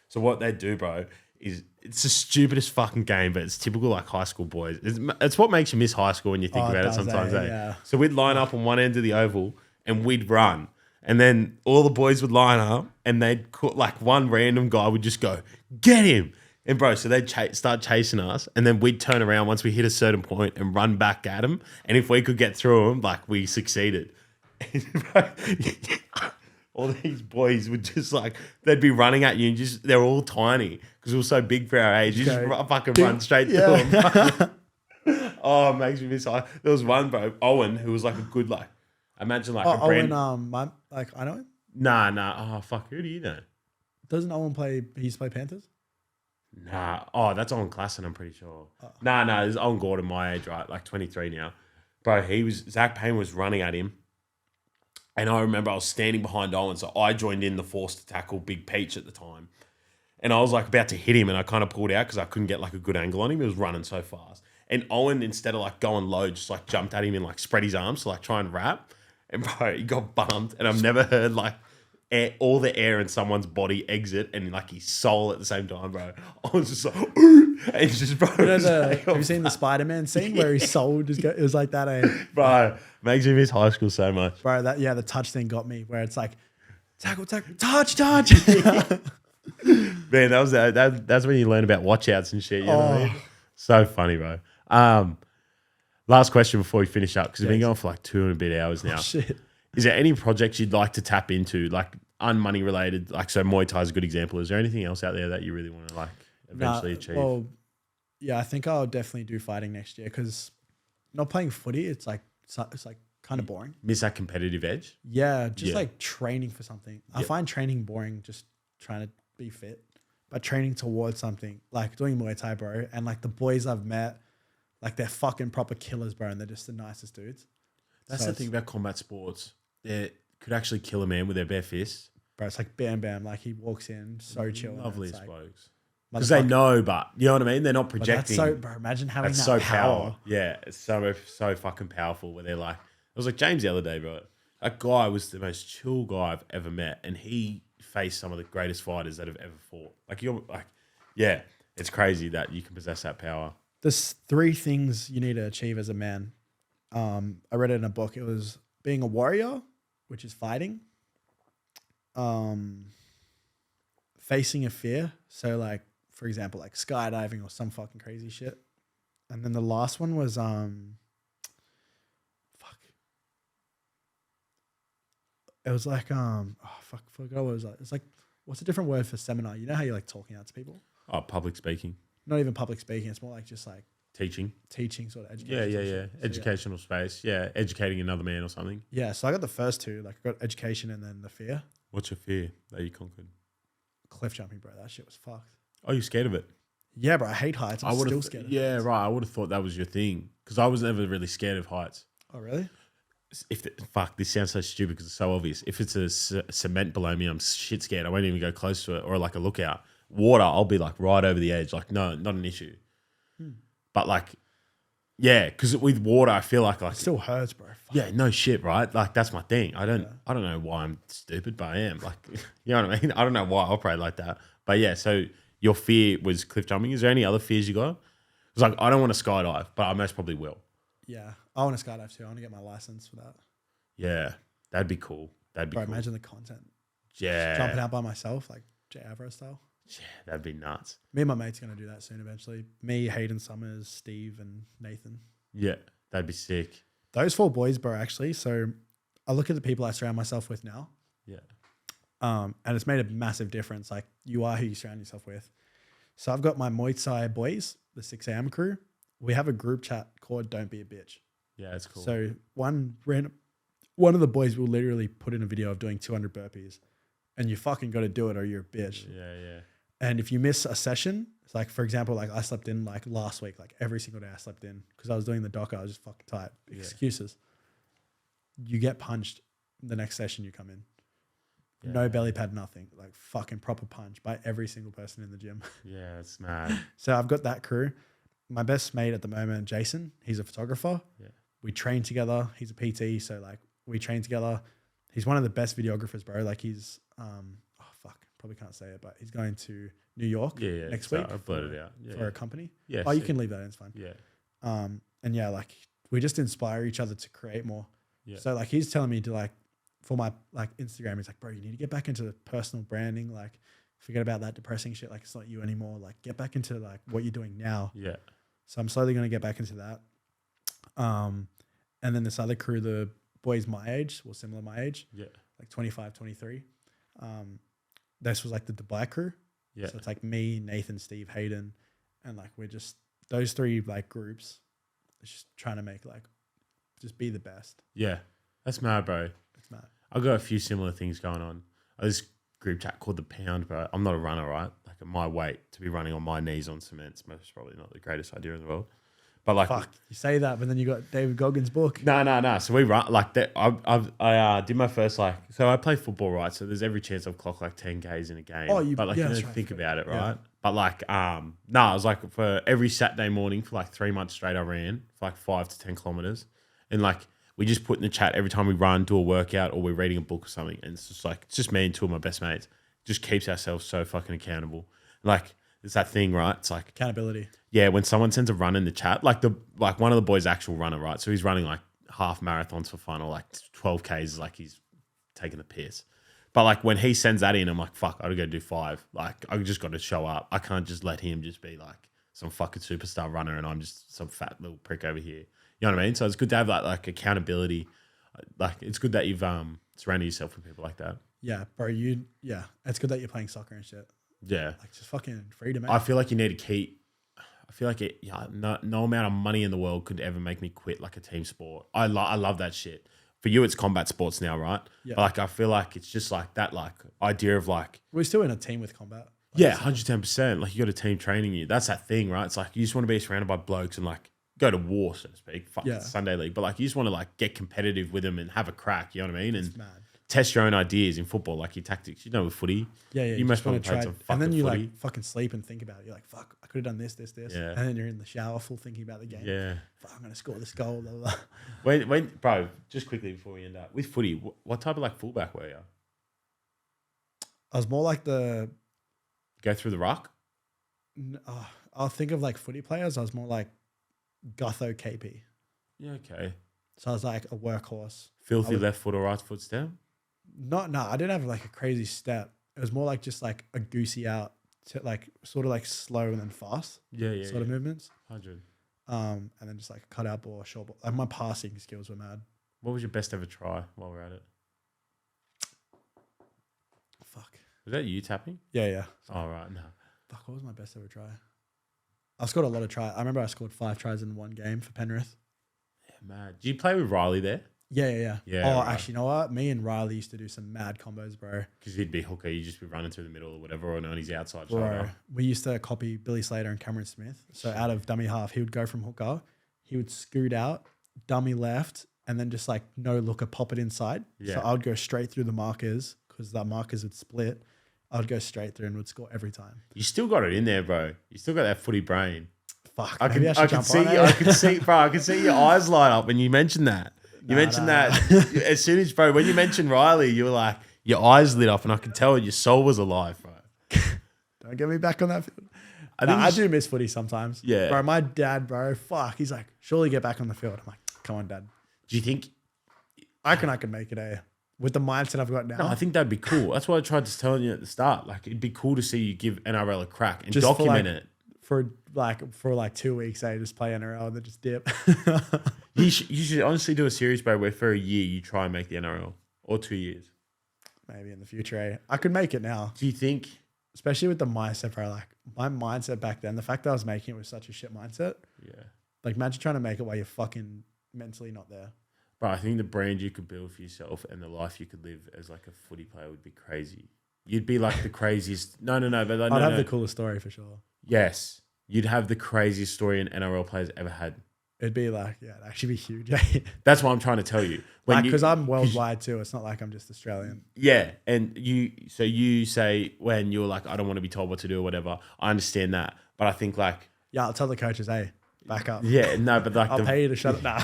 So what they do, bro, is it's the stupidest fucking game, but it's typical like high school boys. It's what makes you miss high school when you think about it sometimes. Yeah. So we'd line up on one end of the oval and we'd run. And then all the boys would line up and they'd like one random guy would just go, get him. And bro, so they'd start chasing us and then we'd turn around once we hit a certain point and run back at them. And if we could get through them, like we succeeded. All these boys would just like, they'd be running at you and just, they're all tiny because we were so big for our age. You just fucking run straight through them. Oh, it makes me miss. There was one, bro, Owen, who was like a good, like, imagine like a brand. Owen, I know him. Nah. Oh, fuck. Who do you know? Doesn't Owen play, he used to play Panthers? Nah. Oh, that's Owen Klassen, I'm pretty sure. Nah. There's Owen Gordon, my age, right? Like 23 now. Bro, Zach Payne was running at him. And I remember I was standing behind Owen, so I joined in the force to tackle Big Peach at the time. And I was like about to hit him, and I kind of pulled out because I couldn't get like a good angle on him. He was running so fast. And Owen, instead of like going low, just like jumped at him and like spread his arms to like try and wrap. And bro, he got bumped. And I've never heard like all the air in someone's body exit and like his soul at the same time, bro. I was just like, ooh, and just bro. Have you seen the Spider-Man scene where his soul just it was like that, eh? Bro, makes me miss high school so much. Bro, the touch thing got me where it's like tackle, touch. Man, that's when you learn about watch outs and shit. You know what I mean? So funny, bro. Last question before we finish up because we've been going for like 2 and a bit hours now. Shit. Is there any projects you'd like to tap into, like unmoney related? Like, so Muay Thai is a good example. Is there anything else out there that you really want to like eventually achieve? Well, yeah, I think I'll definitely do fighting next year because not playing footy, it's like kind of boring. Miss that competitive edge? Yeah, just like training for something. I find training boring, just trying to be fit, but training towards something like doing Muay Thai, bro. And like the boys I've met, like they're fucking proper killers, bro, and they're just the nicest dudes. That's the thing about combat sports. They could actually kill a man with their bare fists. Bro, it's like bam, bam. Like he walks in so chill. Lovely like, blokes. Because they know, but you know what I mean? They're not but projecting. that's so, bro, imagine having that's that so power. Yeah, it's so fucking powerful where they're like, it was like James the other day, bro. That guy was the most chill guy I've ever met, and he faced some of the greatest fighters that have ever fought. Yeah, it's crazy that you can possess that power. There's 3 things you need to achieve as a man. I read it in a book. It was being a warrior, which is fighting. Facing a fear. So like, for example, like skydiving or some fucking crazy shit. And then the last one was it was like forgot what it was like. It's like, what's a different word for seminar? You know how you're like talking out to people? Oh, public speaking. Not even public speaking. It's more like just like Teaching sort of education. Yeah. Educational space. Yeah, educating another man or something. Yeah, so I got the first 2. Like I got education and then the fear. What's your fear that you conquered? Cliff jumping, bro. That shit was fucked. Oh, you're scared of it? Yeah, bro. I hate heights. I'm still scared of heights. Right. I would have thought that was your thing because I was never really scared of heights. Oh, really? This sounds so stupid because it's so obvious. If it's a cement below me, I'm shit scared. I won't even go close to it or like a lookout. Water, I'll be like right over the edge. Like, no, not an issue. But like, yeah, because with water, I feel like it still hurts, bro. Fuck. Yeah, no shit, right? Like that's my thing. I don't know why I'm stupid, but I am. Like, you know what I mean? I don't know why I operate like that. But yeah, so your fear was cliff jumping. Is there any other fears you got? It's like I don't want to skydive, but I most probably will. Yeah, I want to skydive too. I want to get my license for that. Yeah, that'd be cool. That'd be cool. Imagine the content. Yeah, just jumping out by myself, like Jay Avro style. Yeah, that'd be nuts. Me and my mate's gonna do that soon. Eventually, me, Hayden Summers, Steve, and Nathan. Yeah, that'd be sick. Those 4 boys, bro. Actually, so I look at the people I surround myself with now. Yeah. And it's made a massive difference. Like you are who you surround yourself with. So I've got my Muay Thai boys, the 6 a.m. crew. We have a group chat called "Don't Be a Bitch." Yeah, that's cool. So one of the boys will literally put in a video of doing 200 burpees, and you fucking got to do it or you're a bitch. Yeah. And if you miss a session, it's like, for example, like I slept in like last week, like every single day I slept in because I was doing the docker. I was just fucking tired. Excuses. You get punched the next session you come in. Yeah. No belly pad, nothing. Like fucking proper punch by every single person in the gym. Yeah, it's mad. So I've got that crew. My best mate at the moment, Jason, he's a photographer. Yeah. We train together. He's a PT. So like we train together. He's one of the best videographers, bro. Like he's, probably can't say it, but he's going to New York next week. I've blurted out for a company. Yeah. Oh, you can leave that in. It's fine. Yeah. And yeah, like we just inspire each other to create more. Yeah. So like he's telling me to like, for my like Instagram, he's like, bro, you need to get back into personal branding. Like forget about that depressing shit. Like it's not you anymore. Like get back into like what you're doing now. Yeah. So I'm slowly going to get back into that. And then this other crew, the boys my age, or similar my age. Yeah. Like 25, 23. This was like the Dubai crew. Yeah. So it's like me, Nathan, Steve, Hayden. And like we're just, those 3 like groups, just trying to make like, just be the best. Yeah. That's mad, bro. It's mad. I've got a few similar things going on. This group chat called The Pound, bro. I'm not a runner, right? Like at my weight, to be running on my knees on cement's most probably not the greatest idea in the world. But like, fuck, you say that, but then you got David Goggins' book. No. So we run like that. I did my first so I play football, right? So there's every chance I've clocked like 10Ks in a game. Oh, but like you don't think about it, right? But like, I was like for every Saturday morning for like 3 months straight, I ran for like 5 to 10 kilometers, and like we just put in the chat every time we run, do a workout, or we're reading a book or something, and it's just me and 2 of my best mates. Just keeps ourselves so fucking accountable. Like it's that thing, right? It's like accountability. Yeah, when someone sends a run in the chat, like one of the boys' actual runner, right? So he's running like half marathons for fun or like 12Ks is like he's taking the piss. But like when he sends that in, I'm like, fuck, I gotta go do 5. Like I just got to show up. I can't just let him just be like some fucking superstar runner and I'm just some fat little prick over here. You know what I mean? So it's good to have like accountability. Like it's good that you've surrounded yourself with people like that. Yeah, bro. It's good that you're playing soccer and shit. Yeah, like just fucking freedom. I feel like you need to keep. I feel like no amount of money in the world could ever make me quit like a team sport. I love that shit. For you, it's combat sports now, right? Yeah. But like I feel like it's just like that like idea of like we're still in a team with combat. Like 110%. Like you got a team training you. That's that thing, right? It's like you just want to be surrounded by blokes and like go to war, so to speak. Fuck Sunday league, but like you just want to like get competitive with them and have a crack. You know what I mean? And mad. test your own ideas in football, like your tactics. You know, with footy, Yeah, you most probably played some and then fucking you footy. like fucking sleep and think about it. You're like, fuck, I could have done this. Yeah. And then you're in the shower full thinking about the game. Yeah. Fuck, I'm gonna score this goal. Blah, blah. When, bro, just quickly before we end up with footy, what type of like fullback were you? I was more like the. Go through the ruck. I'll think of like footy players. I was more like Gutho KP. Yeah, okay. So I was like a workhorse. Filthy left foot or right foot step. No, I didn't have like a crazy step. It was more like just like a goosey out to like sort of like slow and then fast. Yeah. Sort of movements. 100. And then just like a cutout ball, short ball. Like my passing skills were mad. What was your best ever try while we're at it? Fuck. Was that you tapping? Yeah. Oh, right. No. Fuck, what was my best ever try? I scored a lot of tries. I remember I scored 5 tries in one game for Penrith. Yeah, mad. Did you play with Riley there? Yeah. Yeah, Oh, right. actually, you know what? Me and Riley used to do some mad combos, bro. Because he'd be hooker. You'd just be running through the middle or whatever, or on his outside Bro, shoulder. we used to copy Billy Slater and Cameron Smith. So out of dummy half, he would go from hooker, he would scoot out, dummy left, and then just like no looker, pop it inside. Yeah. So I would go straight through the markers because the markers would split. I would go straight through and would score every time. You still got it in there, bro. You still got that footy brain. Fuck, I maybe can should jump on it. I can see, bro. I can see your eyes light up when you mentioned that. You mentioned that as soon as, bro, when you mentioned Riley, you were like, your eyes lit up, and I could tell your soul was alive, bro. Don't get me back on that field. I I do miss footy sometimes. Yeah. Bro, my dad, bro, fuck. He's like, surely get back on the field. I'm like, come on, dad. Do you think? I can make it with the mindset I've got now. No, I think that'd be cool. That's why I tried to tell you at the start. Like, it'd be cool to see you give NRL a crack and Just for, document like, it. For 2 weeks, just play NRL and then just dip. You should honestly do a series, bro, where for a year you try and make the NRL, or 2 years. Maybe in the future, I could make it now. Do you think? Especially with the mindset, bro. Like my mindset back then, the fact that I was making it was such a shit mindset. Yeah. Like imagine trying to make it while you're fucking mentally not there. Bro, I think the brand you could build for yourself and the life you could live as like a footy player would be crazy. You'd be like the craziest. No, but like, I'd have the coolest story for sure. Yes, you'd have the craziest story an NRL player's ever had. It'd be like, it'd actually be huge. That's what I'm trying to tell you. Because I'm worldwide too. It's not like I'm just Australian. Yeah, and you say when you're like, I don't want to be told what to do or whatever. I understand that, but I think like, Yeah, I'll tell the coaches, hey, back up. yeah, no, but like I'll pay you to shut it down.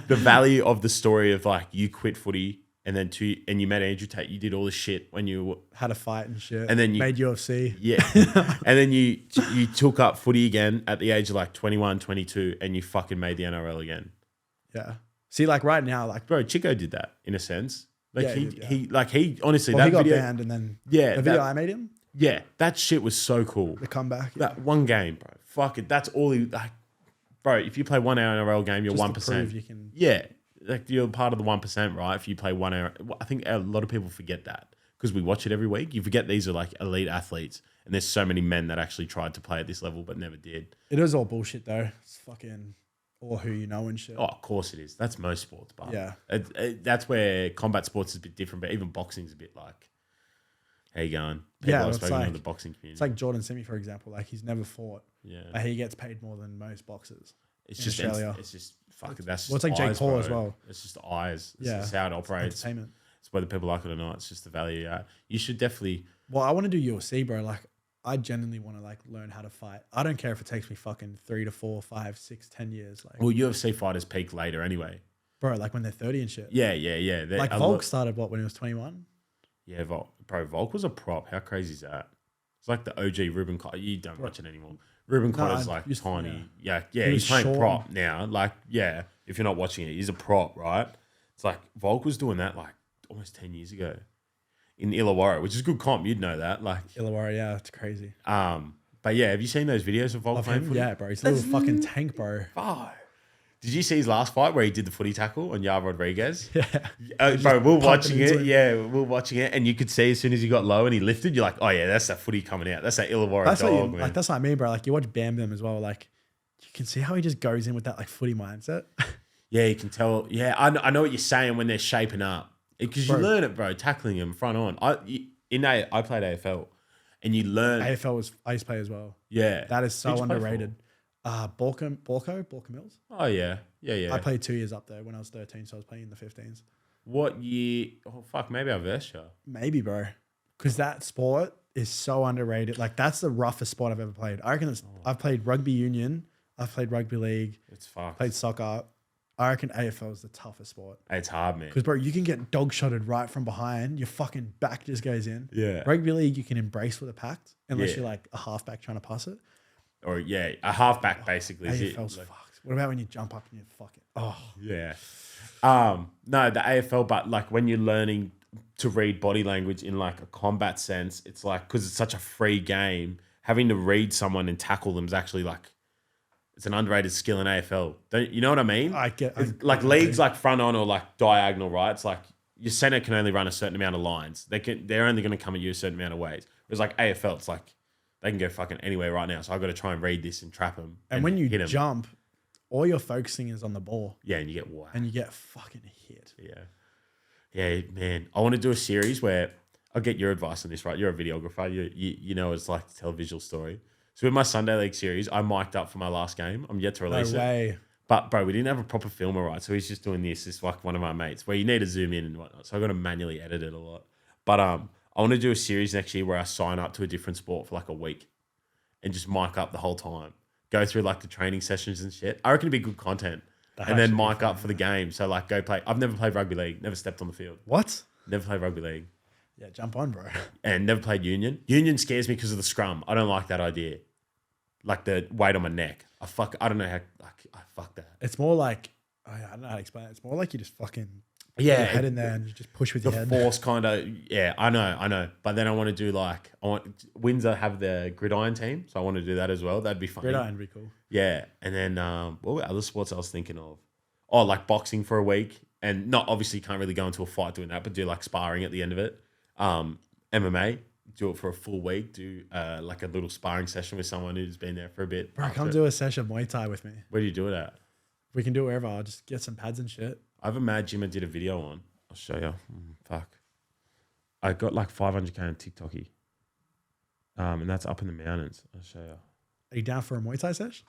the value of the story of like you quit footy and then and you met Andrew Tate, you did all this shit when you Had a fight and shit. And then you made UFC. yeah, and then you took up footy again at the age of like 21, 22, and you fucking made the NRL again. Yeah. See, like right now, like Bro, Chico did that in a sense. Like Yeah, he he honestly well, that he got video banned and then Yeah, the video that- I made him, yeah, that shit was so cool. the comeback. That one game, bro. Fuck it. That's all he like. Bro, if you play 1 hour NRL game, you're Just to 1%. prove you can. Yeah, like you're part of the 1%, right? If you play 1 hour, I think a lot of people forget that because we watch it every week. You forget these are like elite athletes, and there's so many men that actually tried to play at this level but never did. It is all bullshit though. It's fucking or who you know and shit. Oh, of course it is. That's most sports, but Yeah. that's where combat sports is a bit different. But even boxing's a bit like, how you going? People Yeah, I've it's spoken to in like- the boxing community. It's like Jordan Simi, for example. Like he's never fought, yeah, but he gets paid more than most boxers. it's in just Australia. it's just fucking. That's Well, it's just like Jake eyes, Paul bro. as well. It's just eyes. It's Yeah. just how it operates. Entertainment. It's whether people like it or not. It's just the value. You should definitely. Well, I want to do UFC, bro. Like, I genuinely want to like learn how to fight. I don't care if it takes me fucking 3 to 4, 5, 6, 10 years. Like, Well, UFC fighters peak later anyway. bro, like when they're 30 and shit. Yeah. They're Like a Volk lot- started what when he was 21. Yeah, Volk was a prop. How crazy is that? It's like the OG Ruben Cotter. You don't watch it anymore. Ruben Cotter's I like used to- tiny. Yeah, He he's was playing short. prop now. Like, yeah, if you're not watching it, he's a prop, right? It's like Volk was doing that like almost 10 years ago in Illawarra, which is good comp. You'd know that. Like, Illawarra, yeah, it's crazy. but yeah, have you seen those videos of Volk Of playing him, footy? yeah, bro. He's a little fucking tank, bro. Oh. Did you see his last fight where he did the footy tackle on Yar Rodriguez? Yeah. Bro, we were pumping watching into it. it. Yeah, we were watching it, and you could see as soon as he got low and he lifted, you're like, oh yeah, that's that footy coming out. That's that Illawarra That's dog, what you, man. like. That's what I mean, bro. Like you watch Bam Bam as well. Like you can see how he just goes in with that like footy mindset. Yeah, you can tell. Yeah, I know what you're saying when they're shaping up because you Bro. learn it, bro. Tackling them front on. I played AFL, and you learn. AFL was I used to play as well. Yeah, That is so Who'd you play underrated. Borco Mills. Oh yeah. I played 2 years up there when I was 13, so I was playing in the 15s. What year? Oh, fuck. Maybe I versed you. Maybe, bro. Because that sport is so underrated. Like, that's the roughest sport I've ever played. I reckon I've played rugby union. I've played rugby league. It's fucked. Played soccer. I reckon AFL is the toughest sport. It's hard, man. Because, bro, you can get dog shotted right from behind. Your fucking back just goes in. Yeah. Rugby league, you can embrace with a pact unless Yeah. you're like a halfback trying to pass it. Or, yeah, a halfback basically. is it. AFL's Like, fucked. What about when you jump up and you fucking... Oh. yeah. No, the AFL, but like when you're learning to read body language in like a combat sense, it's like, because it's such a free game, having to read someone and tackle them is actually like, it's an underrated skill in AFL. Don't you know what I mean? Like leagues like front on or like diagonal, right? It's like your center can only run a certain amount of lines. They're only going to come at you a certain amount of ways. Whereas like AFL, it's like they can go fucking anywhere right now. So I've got to try and read this and trap them. And when you hit 'em. jump, all you're focusing is on the ball. Yeah, and you get whacked. And you get fucking hit. Yeah. Yeah, man. I want to do a series where I'll get your advice on this, right? You're a videographer. You know it's like to tell a visual story. So with my Sunday League series, I mic'd up for my last game. I'm yet to release No way. But, bro, we didn't have a proper filmer, right? So he's just doing this. It's like one of my mates where you need to zoom in and whatnot. So I got to manually edit it a lot. But I want to do a series next year where I sign up to a different sport for like a week and just mic up the whole time. Go through like the training sessions and shit. I reckon it'd be good content. And then mic up for the game. So like go play. I've never played rugby league. Never stepped on the field. What? Never played rugby league. Yeah, jump on, bro. And never played union. Union scares me because of the scrum. I don't like that idea. Like the weight on my neck. I don't know how, like, I fuck that. It's more like, I don't know how to explain it. It's more like you just fucking put Yeah. your head in there and you just push with your The head. force kind of, yeah, I know. But then I want to do like, Windsor have the gridiron team. So I want to do that as well. That'd be fun. Gridiron would be cool. Yeah. And then, what were other sports I was thinking of? Oh, like boxing for a week. And not, obviously, you can't really go into a fight doing that, but do like sparring at the end of it. MMA. Do it for a full week. Do like a little sparring session with someone who's been there for a bit. Bro, come do a session of Muay Thai with me. Where do you do it at? We can do it wherever. I'll just get some pads and shit. I have a mad gym I did a video on. I'll show you. Fuck. I got like 500k on TikToky. And that's up in the mountains. I'll show you. Are you down for a Muay Thai session?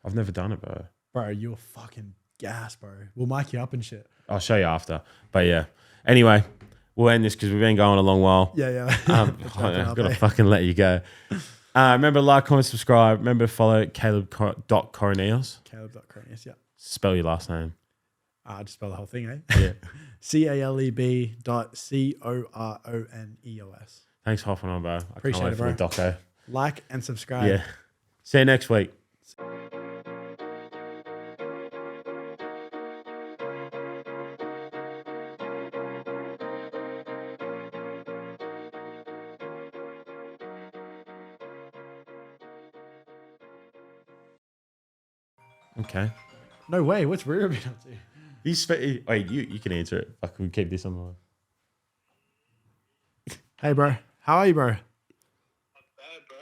I've never done it, bro. Bro, you're fucking gas, bro. We'll mic you up and shit. I'll show you after. But yeah. Anyway, we'll end this because we've been going a long while. Yeah. I've got to fucking let you go. Remember to like, comment, subscribe. Remember to follow Caleb.Coroneos. Caleb.Coroneos, yeah. Spell your last name. Just spell the whole thing, eh? Yeah. CALEB.CORONEOS. Thanks for hopping on, bro. Appreciate can't wait it, for the doco. Like and subscribe. Yeah. See you next week. Okay. No way. What's Ruru been up to? Wait, you can answer it. Fuck, we keep this on the line. Hey, bro. How are you, bro? Not bad, bro.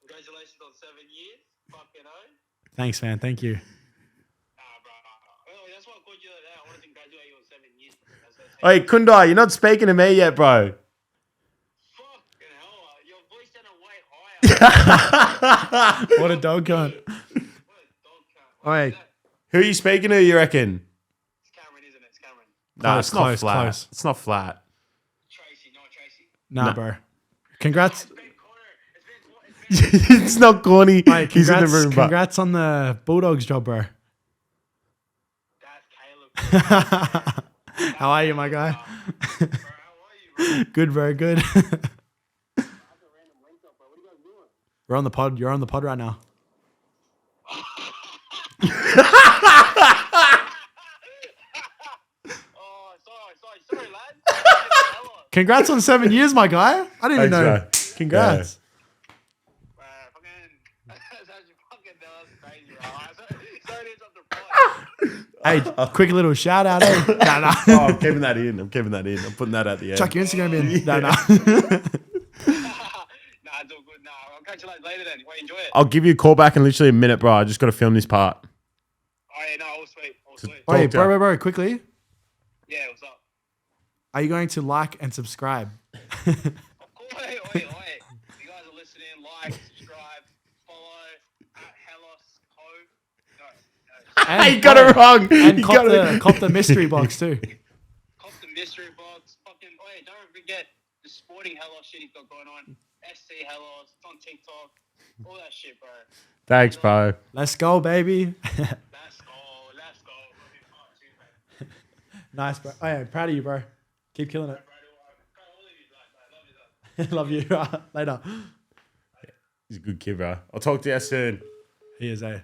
Congratulations on 7 years. Fucking O. Thanks, man. Thank you. Nah, bro. Well, that's why I called you the other day. I wanted to congratulate you on 7 years. Hey, Kundai, you're not speaking to me yet, bro. Fucking hell. Your voice sounded way higher. What a dog cunt. What a dog cunt. All right. Who are you speaking to, you reckon? It's Cameron, isn't it? It's Cameron. Nah, it's not Close, flat. close. It's not flat. Tracy, not Tracy. Nah, No. bro. Congrats. It's been corner. It's been It's not corny. Mate, He's in the congrats, room, but congrats on the Bulldogs job, bro. That's Caleb. How are you, my guy? Bro, how are you, bro? Good, bro. Good. That's a random link up, bro. What are you guys doing? We're on the pod. You're on the pod right now. Oh, sorry, lad. Fucking Congrats on 7 years, my guy. I didn't even Thanks, know. bro. Congrats. fucking, that's fucking, that's crazy, bro. Sorry to interrupt the pod. Hey, quick little shout out. Eh? Nah. oh, I'm keeping that in. I'm putting that at the end. Chuck your Instagram in. Yeah. Nah. Nah, it's all good. Nah, I'll catch you later then. Wait, enjoy it. I'll give you a call back in literally a minute, bro. I just got to film this part. Oh, yeah, no, all sweet. All sweet. Wait, Talk to bro, quickly. Yeah, what's up? Are you going to like and subscribe? Of course. Wait. You guys are listening. Like, subscribe, follow at Helos Co. No. And you got it wrong. And You got it. cop the mystery box too. Cop the mystery box. Fucking, oh yeah, don't forget the sporting Helos shit he's got going on. SC Helos, it's on TikTok, all that shit, bro. Thanks, bro. Let's go, baby. Let's go. Nice, bro. Oh, yeah, proud of you, bro. Keep killing it. Bro, love you. Love you. Later. He's a good kid, bro. I'll talk to you soon. He is a.